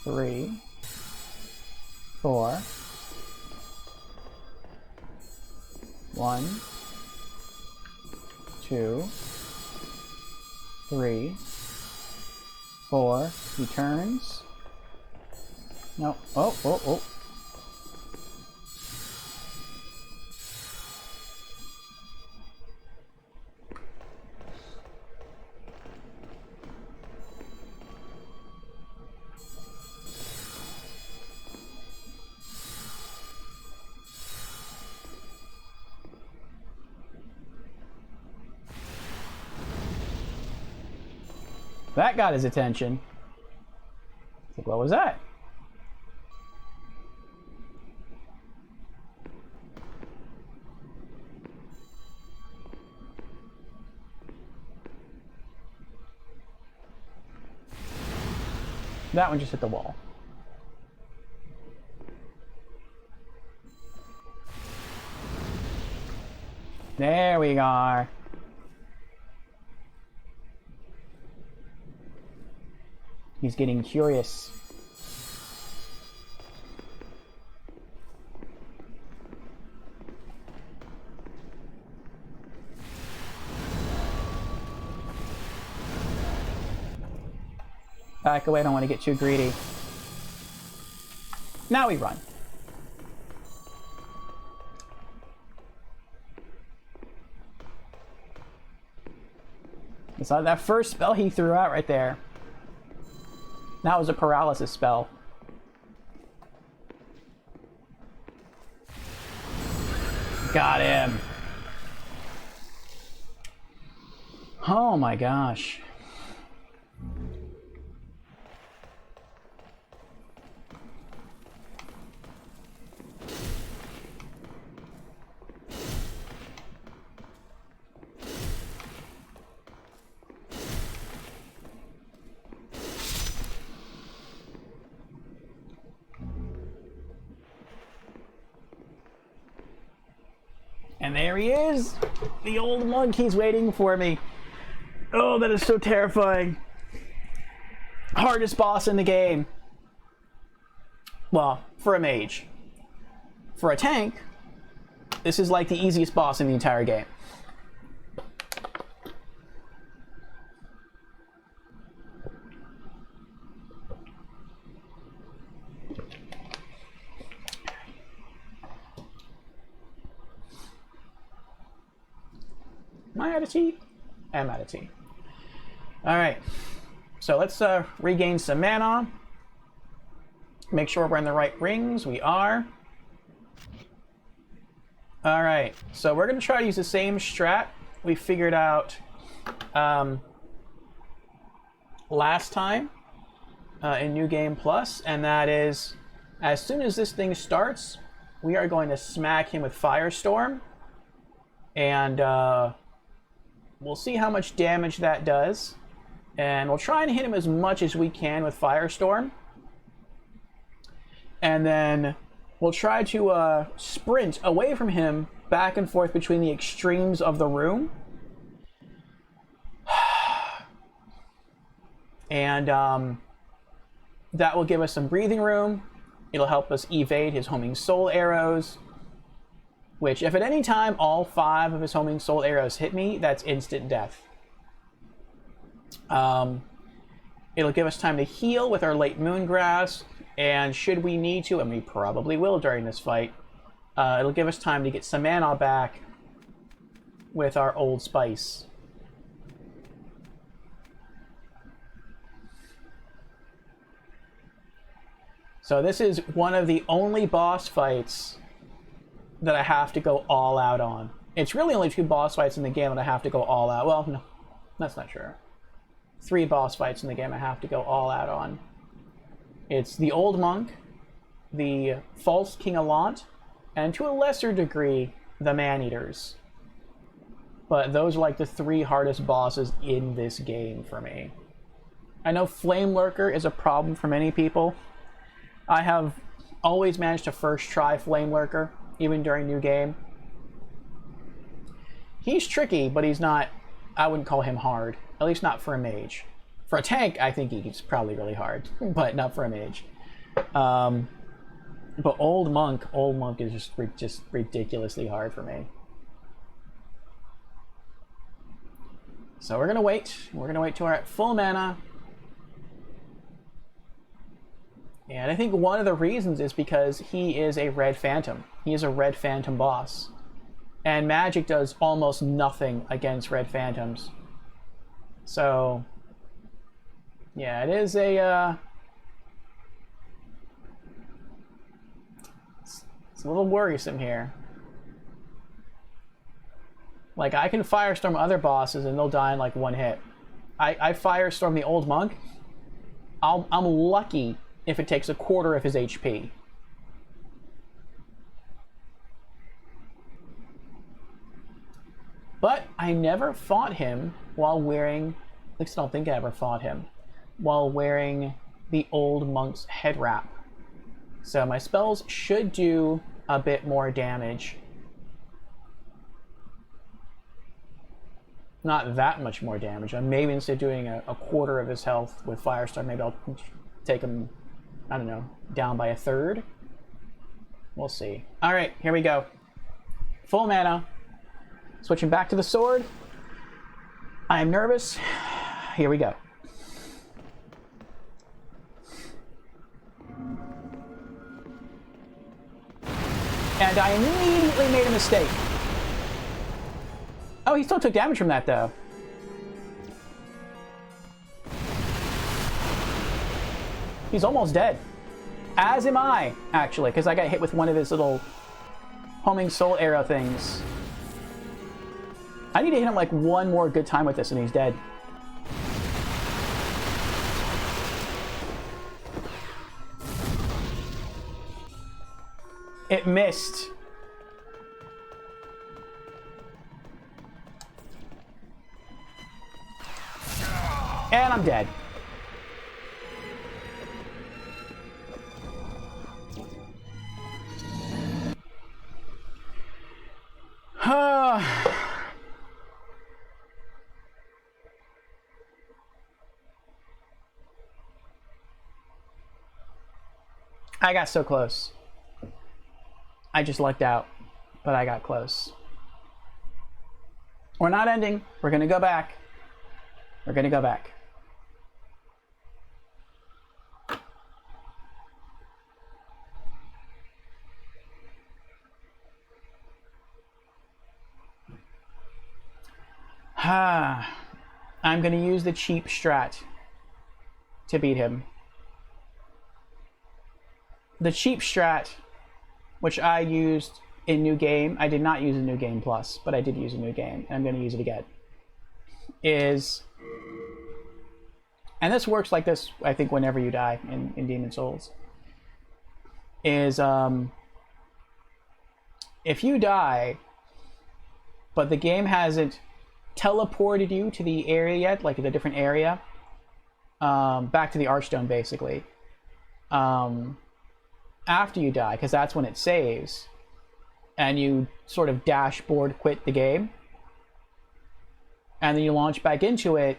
Three, 4, 1, 2, 3, 4. He turns. No. Oh, oh, oh. That got his attention. Like, what was that? That one just hit the wall. There we are. He's getting curious. Back away, I don't want to get too greedy. Now we run. It's not that first spell he threw out right there. That was a paralysis spell. Got him. Oh my gosh. And there he is! The old monk, he's waiting for me. Oh, that is so terrifying. Hardest boss in the game. Well, for a mage. For a tank, this is like the easiest boss in the entire game. Am I out of tea? I'm out of tea. Alright. So let's regain some mana. Make sure we're in the right rings. We are. Alright. So we're going to try to use the same strat we figured out last time in New Game Plus. And that is, as soon as this thing starts, we are going to smack him with Firestorm. And we'll see how much damage that does. And we'll try and hit him as much as we can with Firestorm. And then we'll try to sprint away from him, back and forth between the extremes of the room. And that will give us some breathing room. It'll help us evade his homing soul arrows. Which, if at any time all 5 of his homing soul arrows hit me, that's instant death. It'll give us time to heal with our late Moongrass, and should we need to, and we probably will during this fight, it'll give us time to get some mana back with our Old Spice. So this is one of the only boss fights that I have to go all out on. It's really only 2 boss fights in the game that I have to go all out. Well, no, that's not true. 3 boss fights in the game I have to go all out on. It's the Old Monk, the False King Allant, and to a lesser degree, the Man-Eaters. But those are like the 3 hardest bosses in this game for me. I know Flame Lurker is a problem for many people. I have always managed to first try Flame Lurker, even during New Game. He's tricky, but he's not, I wouldn't call him hard. At least not for a mage. For a tank, I think he's probably really hard, but not for a mage. But Old Monk is just ridiculously hard for me. So we're gonna wait. We're gonna wait till we're at full mana. And I think one of the reasons is because he is a Red Phantom. He is a Red Phantom boss. And magic does almost nothing against Red Phantoms. So, yeah, it is a, it's a little worrisome here. Like, I can Firestorm other bosses and they'll die in like 1 hit. I Firestorm the Old Monk. I'm lucky if it takes 1/4 of his HP. But I never fought him while wearing, at least I don't think I ever fought him, while wearing the Old Monk's head wrap. So my spells should do a bit more damage. Not that much more damage. Maybe instead of doing a 1/4 of his health with Firestorm, maybe I'll take him, I don't know, down by 1/3. We'll see. All right, here we go. Full mana. Switching back to the sword. I am nervous. Here we go. And I immediately made a mistake. Oh, he still took damage from that, though. He's almost dead. As am I, actually, because I got hit with one of his little homing soul arrow things. I need to hit him like 1 more good time with this and he's dead. It missed. And I'm dead. I got so close. I just lucked out, but I got close. We're not ending. We're gonna go back. We're gonna go back. I'm gonna use the cheap strat to beat him. The cheap strat, which I used in New Game, I did not use in New Game Plus, but I did use a New Game, and I'm going to use it again, is, and this works like this, I think, whenever you die in Demon Souls, is, if you die, but the game hasn't teleported you to the area yet, like the different area, back to the Archstone, basically, after you die, because that's when it saves, and you sort of dashboard quit the game, and then you launch back into it,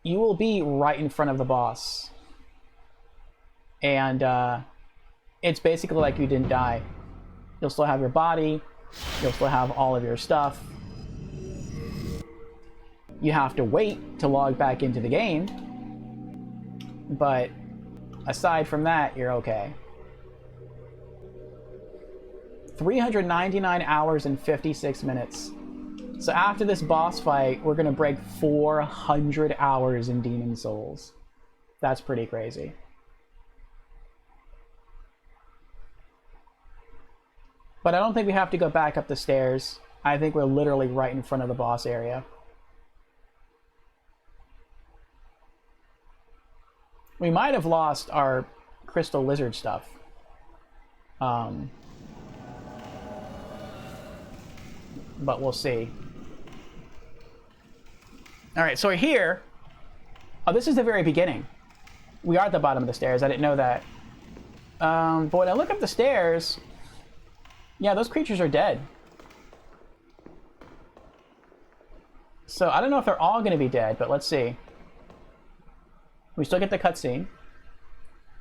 you will be right in front of the boss. And it's basically like you didn't die. You'll still have your body, you'll still have all of your stuff. You have to wait to log back into the game, but aside from that, you're okay. 399 hours and 56 minutes. So after this boss fight, we're gonna break 400 hours in Demon Souls. That's pretty crazy. But I don't think we have to go back up the stairs. I think we're literally right in front of the boss area. We might have lost our crystal lizard stuff. But we'll see. Alright, so we're here. Oh, this is the very beginning. We are at the bottom of the stairs. I didn't know that. But when I look up the stairs... Yeah, those creatures are dead. So I don't know if they're all going to be dead, but let's see. We still get the cutscene.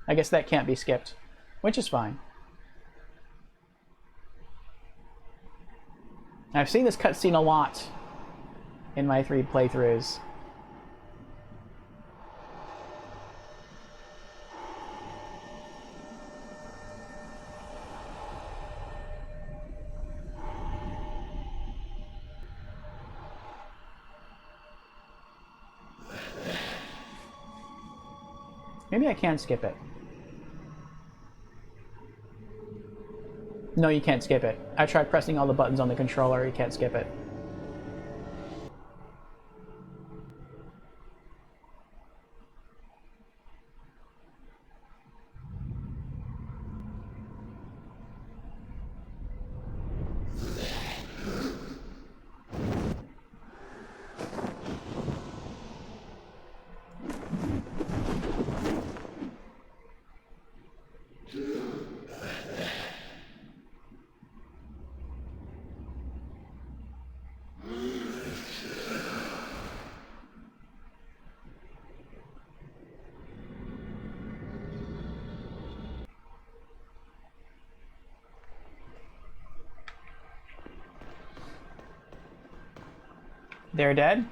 I guess that can't be skipped, which is fine. I've seen this cutscene a lot in my 3 playthroughs. Maybe I can skip it. No, you can't skip it. I tried pressing all the buttons on the controller, you can't skip it. They're dead?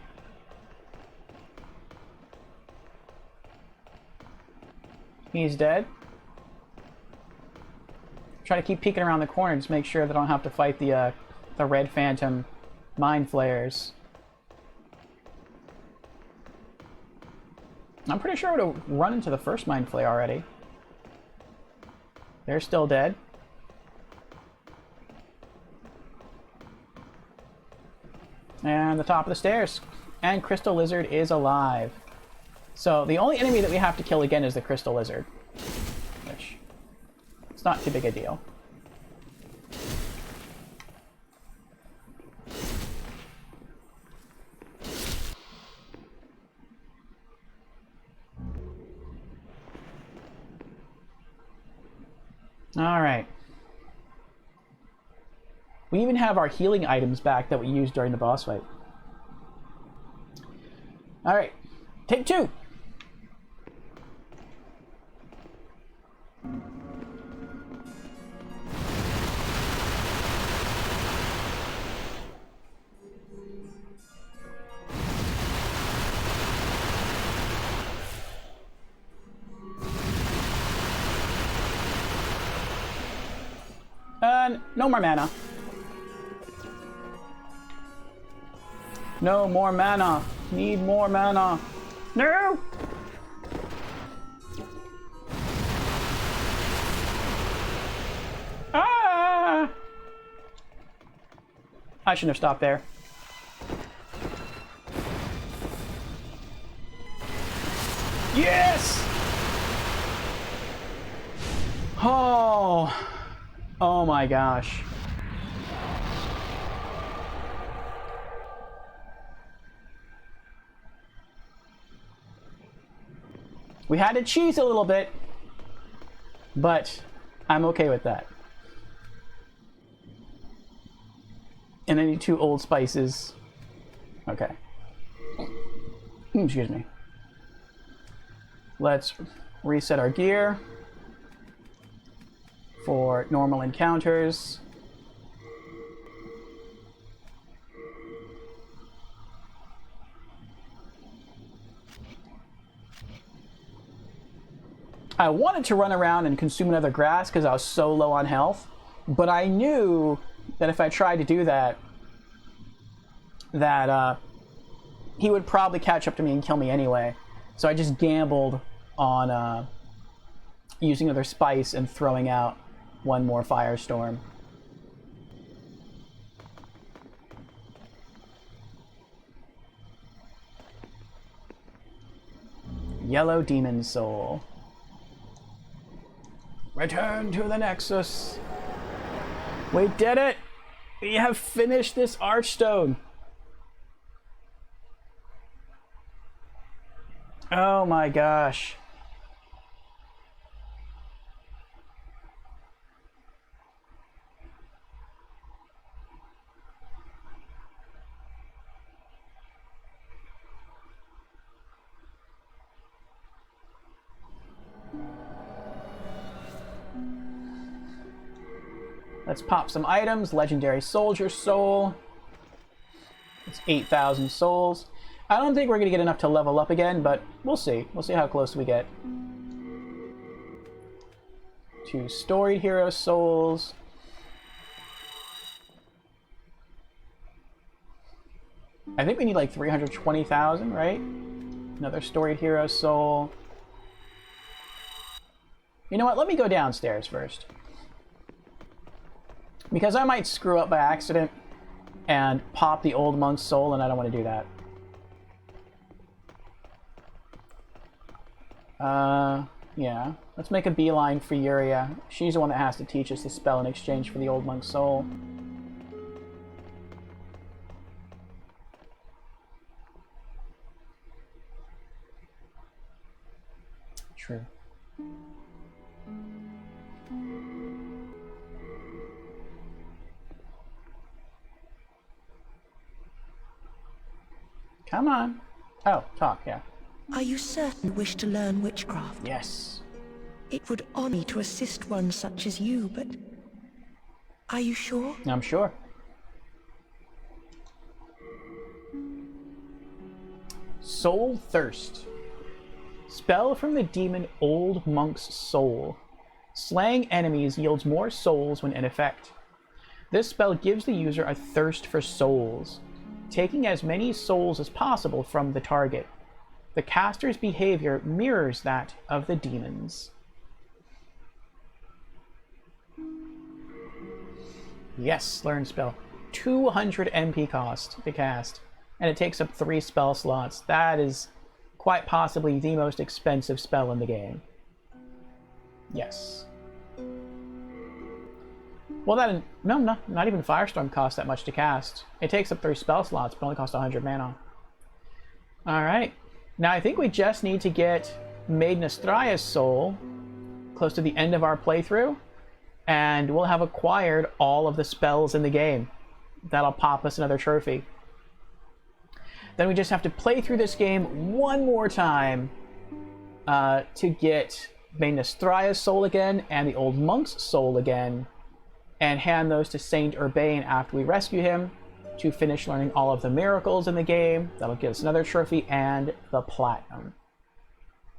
He's dead? Try to keep peeking around the corner to make sure that I don't have to fight the Red Phantom Mind Flayers. I'm pretty sure I would have run into the first Mind Flay already. They're still dead. And the top of the stairs. And Crystal Lizard is alive. So the only enemy that we have to kill again is the Crystal Lizard. Which, it's not too big a deal. Alright. We even have our healing items back that we used during the boss fight. Alright, take 2! No more mana. No more mana. Need more mana. No! Ah! I shouldn't have stopped there. Yes! Oh. Oh my gosh. We had to cheese a little bit, but I'm okay with that. And I need 2 old spices. Okay. Excuse me. Let's reset our gear for normal encounters. I wanted to run around and consume another grass because I was so low on health, but I knew that if I tried to do that, he would probably catch up to me and kill me anyway. So I just gambled on using another spice and throwing out one more firestorm. Yellow Demon Soul. Return to the Nexus. We did it! We have finished this Archstone. Oh my gosh. Let's pop some items. Legendary Soldier Soul. It's 8,000 souls. I don't think we're going to get enough to level up again, but we'll see. We'll see how close we get. 2 Storied Hero Souls. I think we need like 320,000, right? Another Storied Hero Soul. You know what? Let me go downstairs first. Because I might screw up by accident and pop the Old Monk's soul, and I don't want to do that. Yeah. Let's make a beeline for Yuria. She's the one that has to teach us the spell in exchange for the Old Monk's soul. True. Come on. Oh, talk, yeah. Are you certain you wish to learn witchcraft? Yes. It would honor me to assist one such as you, but... Are you sure? I'm sure. Soul Thirst. Spell from the demon Old Monk's Soul. Slaying enemies yields more souls when in effect. This spell gives the user a thirst for souls, taking as many souls as possible from the target. The caster's behavior mirrors that of the demons. Yes, learn spell. 200 MP cost to cast, and it takes up 3 spell slots. That is quite possibly the most expensive spell in the game. Yes. Well, that... No, not even Firestorm costs that much to cast. It takes up 3 spell slots, but only costs 100 mana. Alright. Now, I think we just need to get Maiden Astraea's soul close to the end of our playthrough, and we'll have acquired all of the spells in the game. That'll pop us another trophy. Then we just have to play through this game one more time to get Maiden Astraea's soul again and the Old Monk's soul again, and hand those to Saint Urbane after we rescue him to finish learning all of the miracles in the game. That'll give us another trophy and the platinum.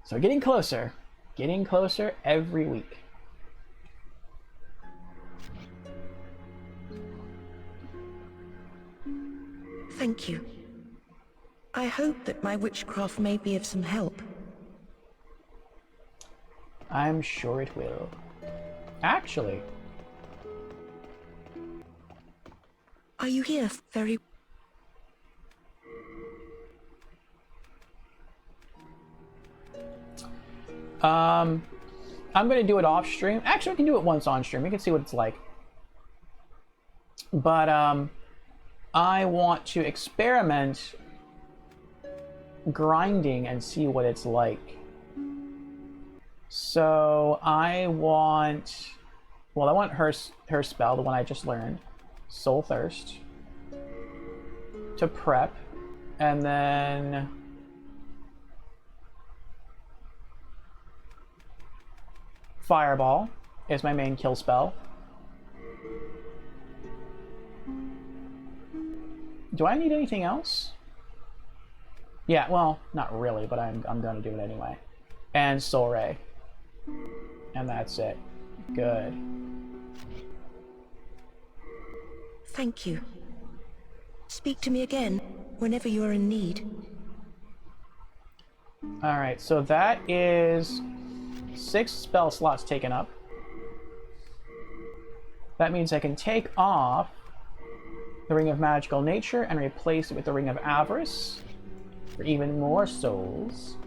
So getting closer every week. Thank you. I hope that my witchcraft may be of some help. I'm sure it will. Actually... Are you here very... I'm going to do it off stream. Actually, I can do it once on stream. You can see what it's like. But, I want to experiment grinding and see what it's like. So, I want her spell, the one I just learned. Soul Thirst to prep, and then Fireball is my main kill spell. Do I need anything else? Yeah, well, not really, but I'm gonna do it anyway. And Soul Ray. And that's it. Good. Thank you. Speak to me again whenever you are in need. Alright, so that is 6 spell slots taken up. That means I can take off the Ring of Magical Nature and replace it with the Ring of Avarice for even more souls.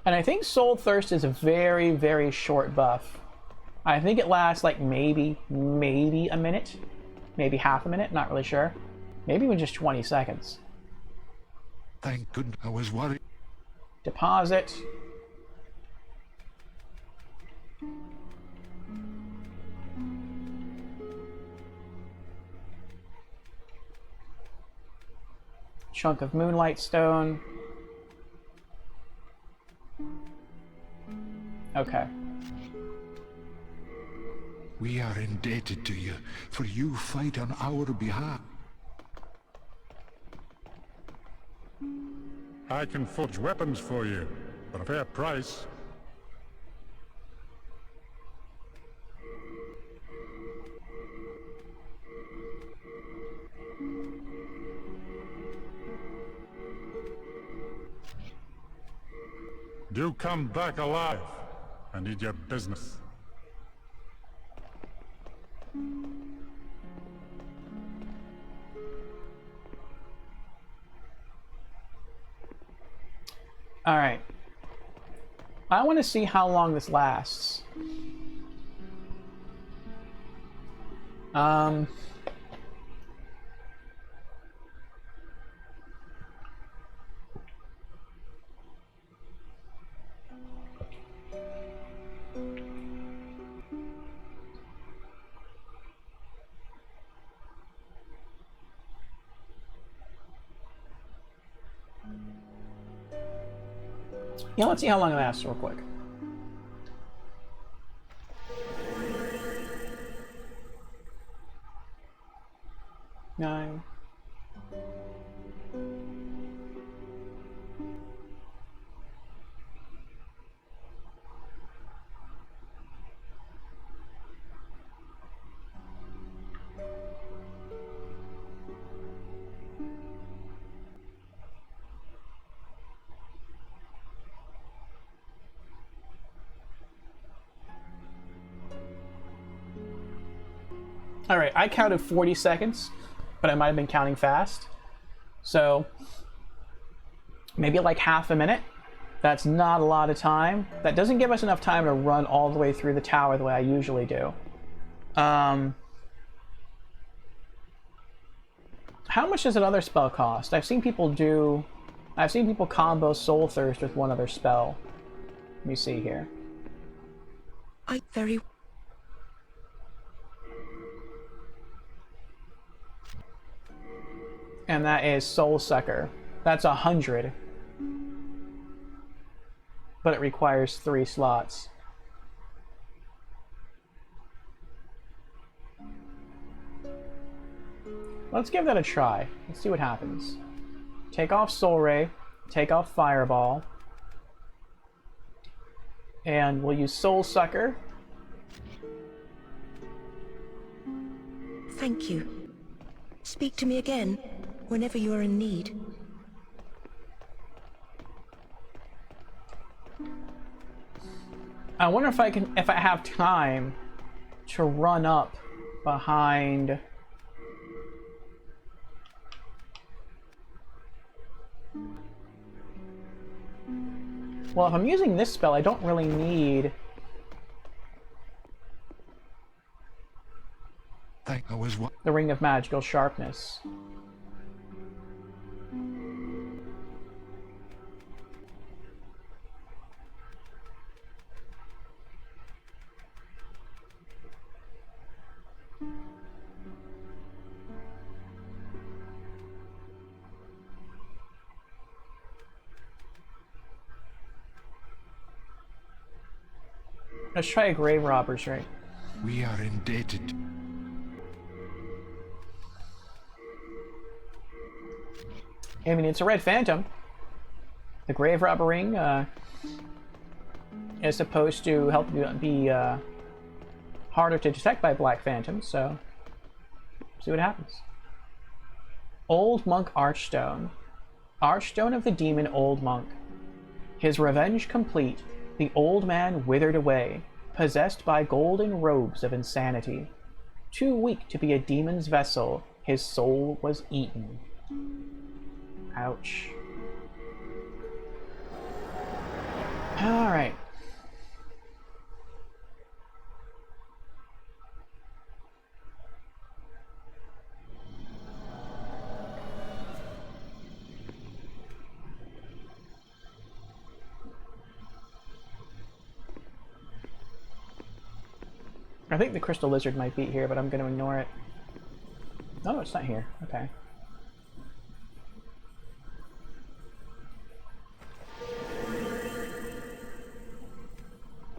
And I think Soul Thirst is a very, very short buff. I think it lasts like maybe a minute. Maybe half a minute, not really sure. Maybe even just 20 seconds. Thank goodness. I was worried. Deposit. Chunk of Moonlight Stone. Okay. We are indebted to you, for you fight on our behalf. I can forge weapons for you, for a fair price. Do come back alive. I need your business. All right. I want to see how long this lasts. Yeah, let's see how long it lasts real quick. Nine. All right, I counted 40 seconds, but I might have been counting fast. So maybe like half a minute. That's not a lot of time. That doesn't give us enough time to run all the way through the tower the way I usually do. How much does another spell cost? I've seen people combo Soul Thirst with one other spell. Let me see here. And that is Soul Sucker. That's 100. But it requires 3 slots. Let's give that a try. Let's see what happens. Take off Soul Ray. Take off Fireball. And we'll use Soul Sucker. Thank you. Speak to me again, whenever you are in need. I wonder if I have time to run up behind. Well, if I'm using this spell, I don't really need. The Ring of Magical Sharpness. Let's try a Grave Robber's Ring. We are indebted. I mean, it's a red phantom. The Grave Robber Ring is supposed to help you be harder to detect by black phantoms, so see what happens. Old Monk Archstone. Archstone of the Demon Old Monk. His revenge complete, the old man withered away, possessed by golden robes of insanity. Too weak to be a demon's vessel, his soul was eaten. Ouch. All right. I think the crystal lizard might be here, but I'm going to ignore it. No, it's not here. Okay.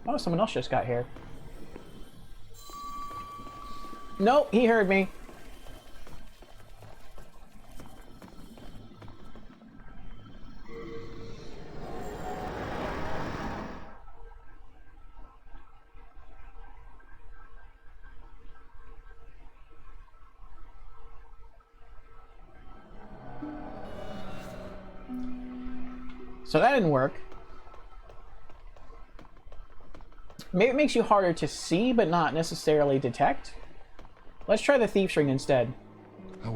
Oh, someone else just got here. Nope, he heard me. So that didn't work. Maybe it makes you harder to see, but not necessarily detect. Let's try the Thief's Ring instead. I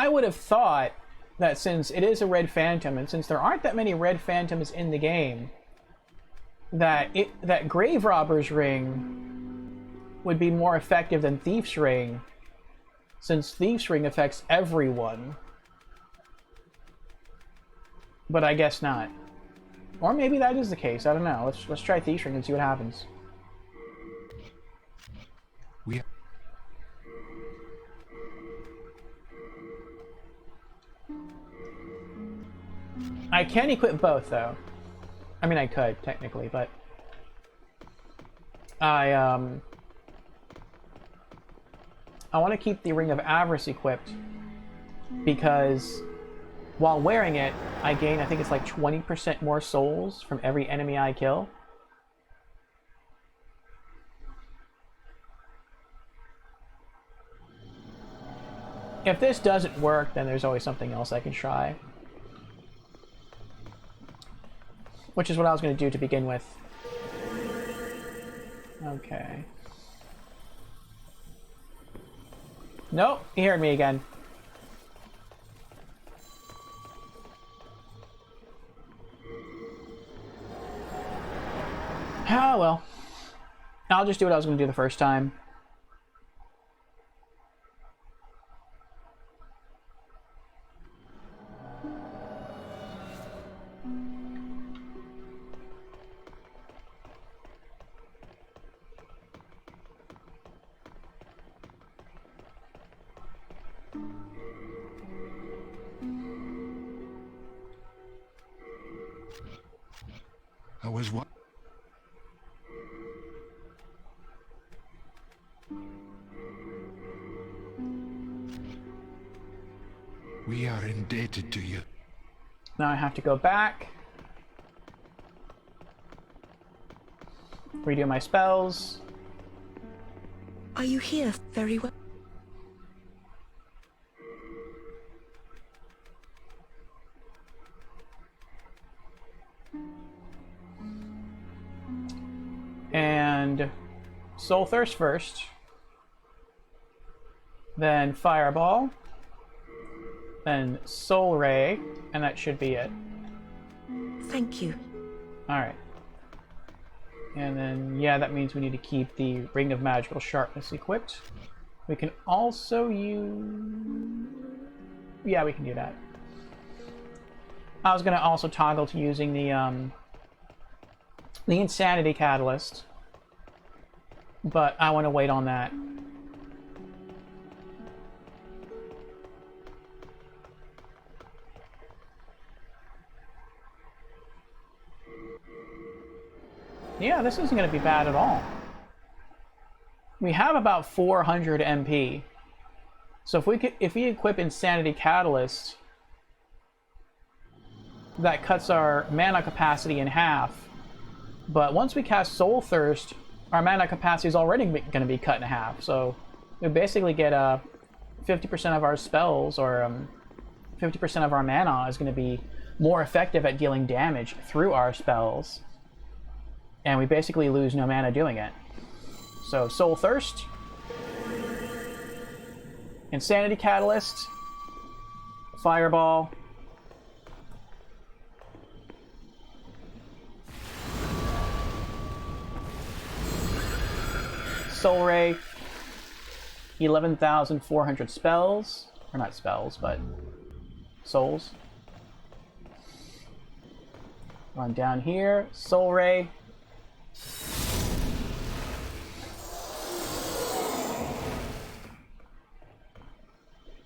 would have thought that since it is a red phantom, and since there aren't that many red phantoms in the game, that Grave Robber's Ring would be more effective than Thief's Ring, since Thief's Ring affects everyone. But I guess not. Or maybe that is the case. I don't know. Let's try Thief's Ring and see what happens. I can equip both, though. I mean, I could, technically, but... I want to keep the Ring of Avarice equipped, because while wearing it, I gain, I think it's like 20% more souls from every enemy I kill. If this doesn't work, then there's always something else I can try. Which is what I was going to do to begin with. Okay. Nope, he heard me again. Ah, well. I'll just do what I was going to do the first time. We are indebted to you. Now I have to go back. Redo my spells. Are you here very well? And Soul Thirst first. Then Fireball. Then Soul Ray, and that should be it. Thank you. Alright. And then, yeah, that means we need to keep the Ring of Magical Sharpness equipped. We can also use... Yeah, we can do that. I was going to also toggle to using the Insanity Catalyst, but I want to wait on that. Yeah, this isn't going to be bad at all. We have about 400 MP. So if we equip Insanity Catalyst, that cuts our mana capacity in half. But once we cast Soul Thirst, our mana capacity is already going to be cut in half. So we basically get 50% of our spells, or 50% of our mana is going to be more effective at dealing damage through our spells. And we basically lose no mana doing it. So, Soul Thirst, Insanity Catalyst, Fireball, Soul Ray. 11,400 spells. Or not spells, but souls. Run down here. Soul Ray.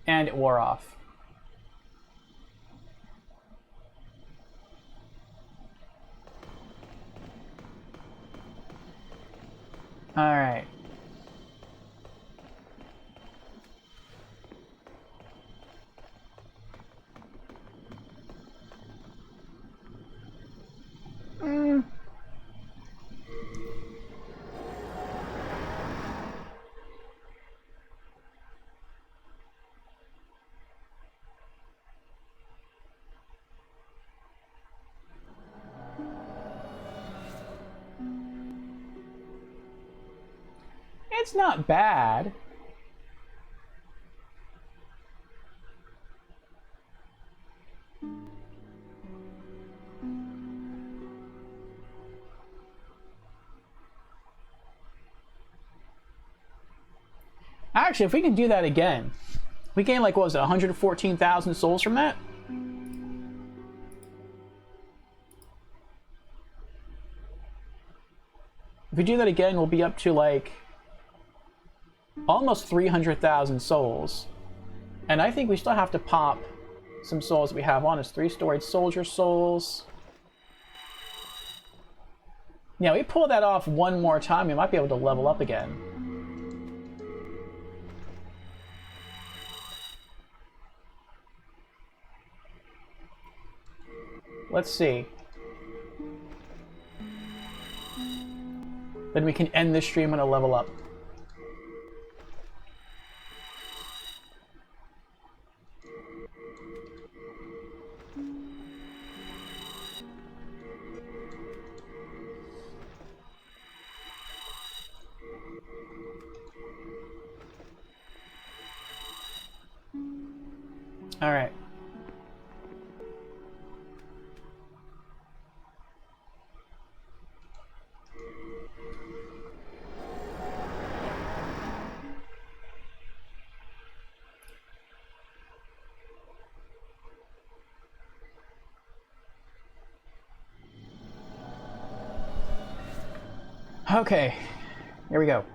And it wore off. Alright. It's not bad. Actually, if we can do that again, we gain like, what was it, 114,000 souls from that? If we do that again, we'll be up to like almost 300,000 souls. And I think we still have to pop some souls that we have on us. 3 storied soldier souls. Yeah, we pull that off one more time, we might be able to level up again. Let's see. Then we can end this stream on a level up. All right. Okay, here we go.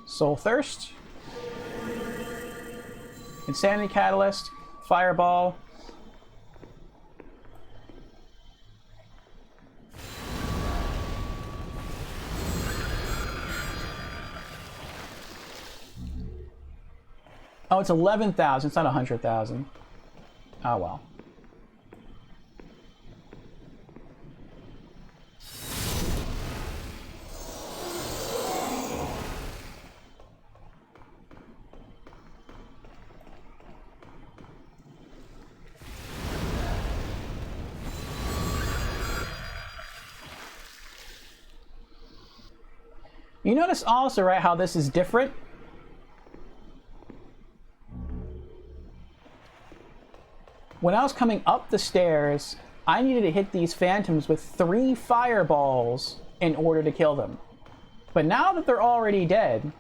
Soul Thirst, Insanity Catalyst, Fireball, oh, it's 11,000, it's not 100,000. Oh well. You notice also, right, how this is different? When I was coming up the stairs, I needed to hit these phantoms with 3 fireballs in order to kill them. But now that they're already dead,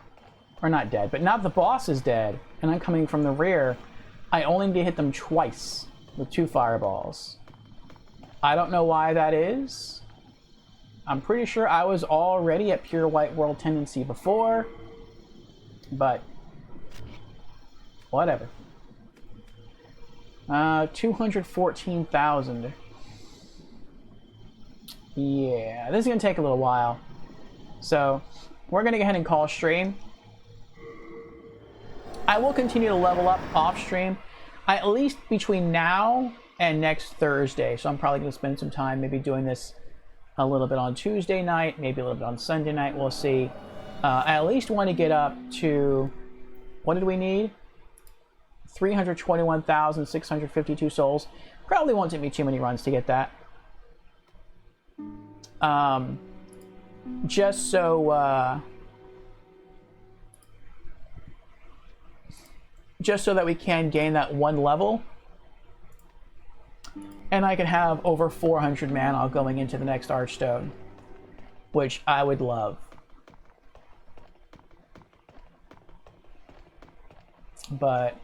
or not dead, but now that the boss is dead, and I'm coming from the rear, I only need to hit them twice with 2 fireballs. I don't know why that is. I'm pretty sure I was already at pure white world tendency before, but whatever. 214,000. Yeah, this is gonna take a little while. So we're gonna go ahead and call stream. I will continue to level up off stream, at least between now and next Thursday. So I'm probably gonna spend some time maybe doing this a little bit on Tuesday night, maybe a little bit on Sunday night, we'll see. I at least want to get up to, what did we need? 321,652 souls. Probably won't take me too many runs to get that. Just so that we can gain that 1 level. And I can have over 400 mana going into the next Archstone, which I would love. But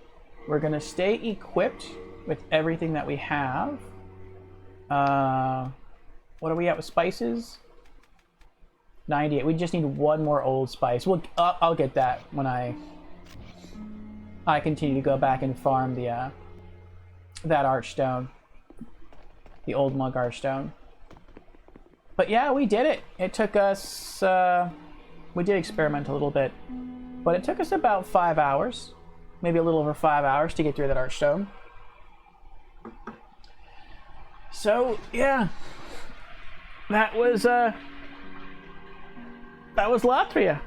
we're going to stay equipped with everything that we have. What are we at with spices? 98. We just need one more old spice. I'll get that when I continue to go back and farm the that Archstone. The old Monk Archstone. But yeah, we did it. It took us... we did experiment a little bit. But it took us about 5 hours. Maybe a little over 5 hours to get through that Archstone. So, yeah. That was Latria.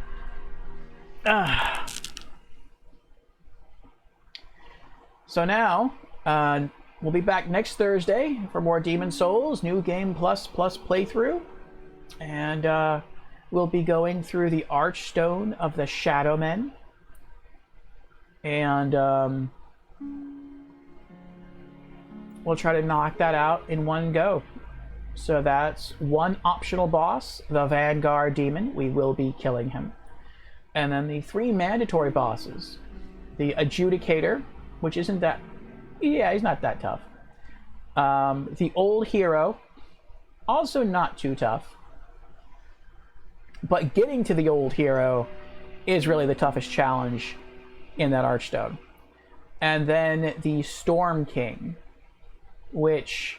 So now, we'll be back next Thursday for more Demon Souls, New Game Plus playthrough. And we'll be going through the Archstone of the Shadowmen. And we'll try to knock that out in one go. So that's one optional boss, the Vanguard Demon. We will be killing him. And then the 3 mandatory bosses. The Adjudicator, which isn't that... Yeah, he's not that tough. The Old Hero, also not too tough. But getting to the Old Hero is really the toughest challenge in that Archstone. And then the Storm King, which...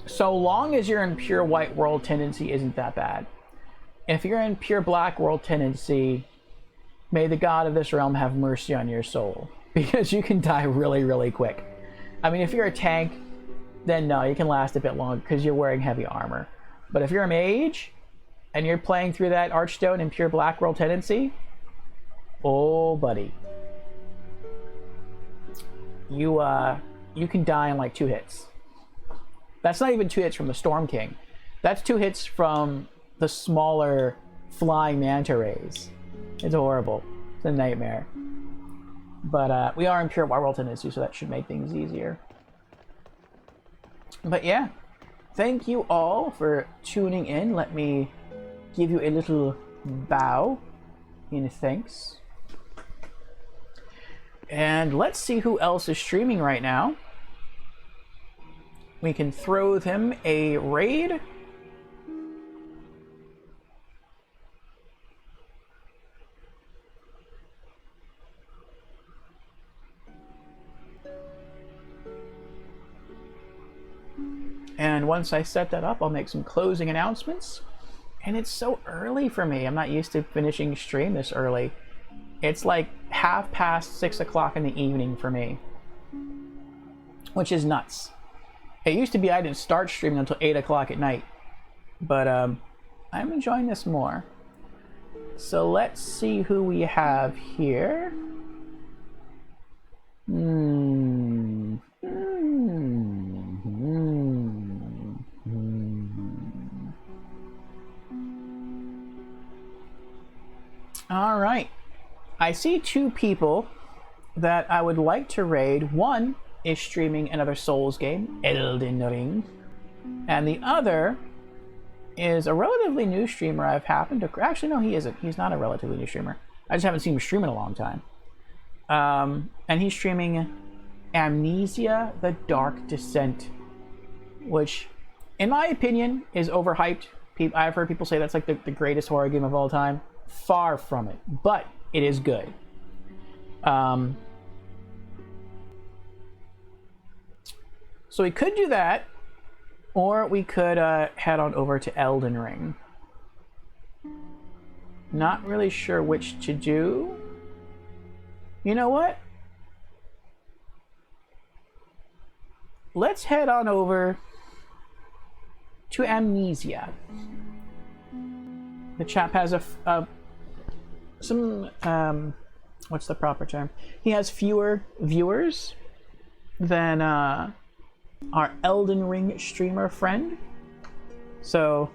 So long as you're in pure white world tendency isn't that bad. If you're in pure black world tendency, may the god of this realm have mercy on your soul. Because you can die really, really quick. I mean, if you're a tank, then no, you can last a bit longer because you're wearing heavy armor. But if you're a mage, and you're playing through that Archstone in pure black world tendency, oh buddy. You can die in like 2 hits. That's not even 2 hits from the Storm King. That's 2 hits from the smaller flying manta rays. It's horrible. It's a nightmare. But we are in pure white world tendency, so that should make things easier. But yeah, thank you all for tuning in. Let me give you a little bow in thanks. And let's see who else is streaming right now. We can throw them a raid. And once I set that up, I'll make some closing announcements. And it's so early for me. I'm not used to finishing stream this early. It's like 6:30 in the evening for me, which is nuts. It used to be I didn't start streaming until 8 o'clock at night, but I'm enjoying this more. So let's see who we have here. All right. I see 2 people that I would like to raid. One is streaming another Souls game, Elden Ring. And the other is a relatively new streamer I've happened to... Actually, no, he isn't. He's not a relatively new streamer. I just haven't seen him stream in a long time. And he's streaming Amnesia: The Dark Descent, which, in my opinion, is overhyped. I've heard people say that's like the greatest horror game of all time. Far from it, but it is good. So we could do that, or we could head on over to Elden Ring. Not really sure which to do. You know what? Let's head on over to Amnesia. The chap has what's the proper term? He has fewer viewers than our Elden Ring streamer friend. So,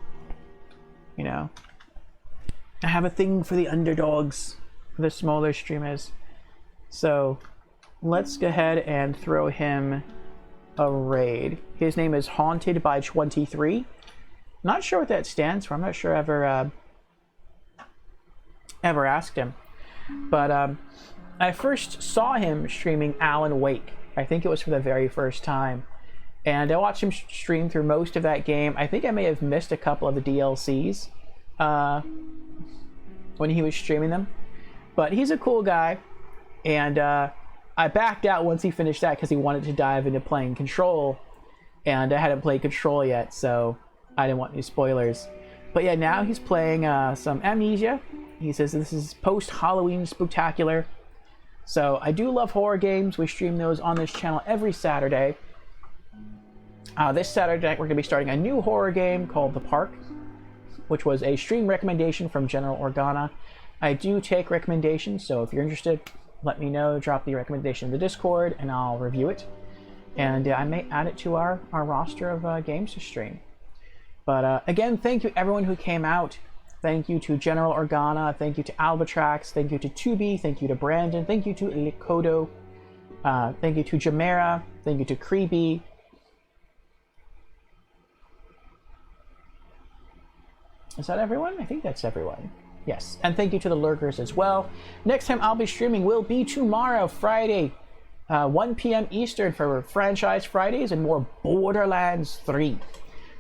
you know, I have a thing for the underdogs, the smaller streamers. So let's go ahead and throw him a raid. His name is Haunted by 23. Not sure what that stands for. I'm not sure I ever asked him. But I first saw him streaming Alan Wake. I think it was for the very first time. And I watched him stream through most of that game. I think I may have missed a couple of the DLCs when he was streaming them. But he's a cool guy. And I backed out once he finished that because he wanted to dive into playing Control. And I hadn't played Control yet, so I didn't want any spoilers. But yeah, now he's playing some Amnesia. He says this is post-Halloween Spooktacular. So I do love horror games. We stream those on this channel every Saturday. This Saturday night we're going to be starting a new horror game called The Park, which was a stream recommendation from General Organa. I do take recommendations, so if you're interested, let me know. Drop the recommendation in the Discord, and I'll review it. And I may add it to our roster of games to stream. But again, thank you everyone who came out. Thank you to General Organa. Thank you to Albatrax. Thank you to Tubi. Thank you to Brandon. Thank you to Likodo. Thank you to Jamera. Thank you to Creepy. Is that everyone? I think that's everyone. Yes, and thank you to the lurkers as well. Next time I'll be streaming will be tomorrow, Friday, 1 p.m. Eastern for Franchise Fridays and more Borderlands 3.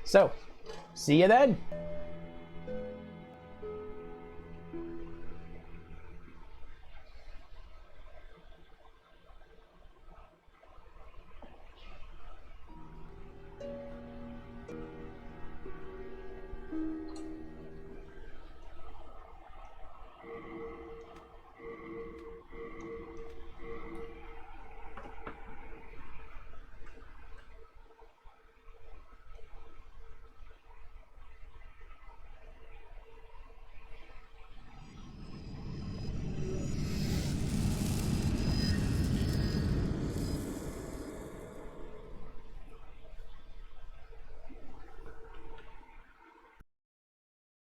So, see you then.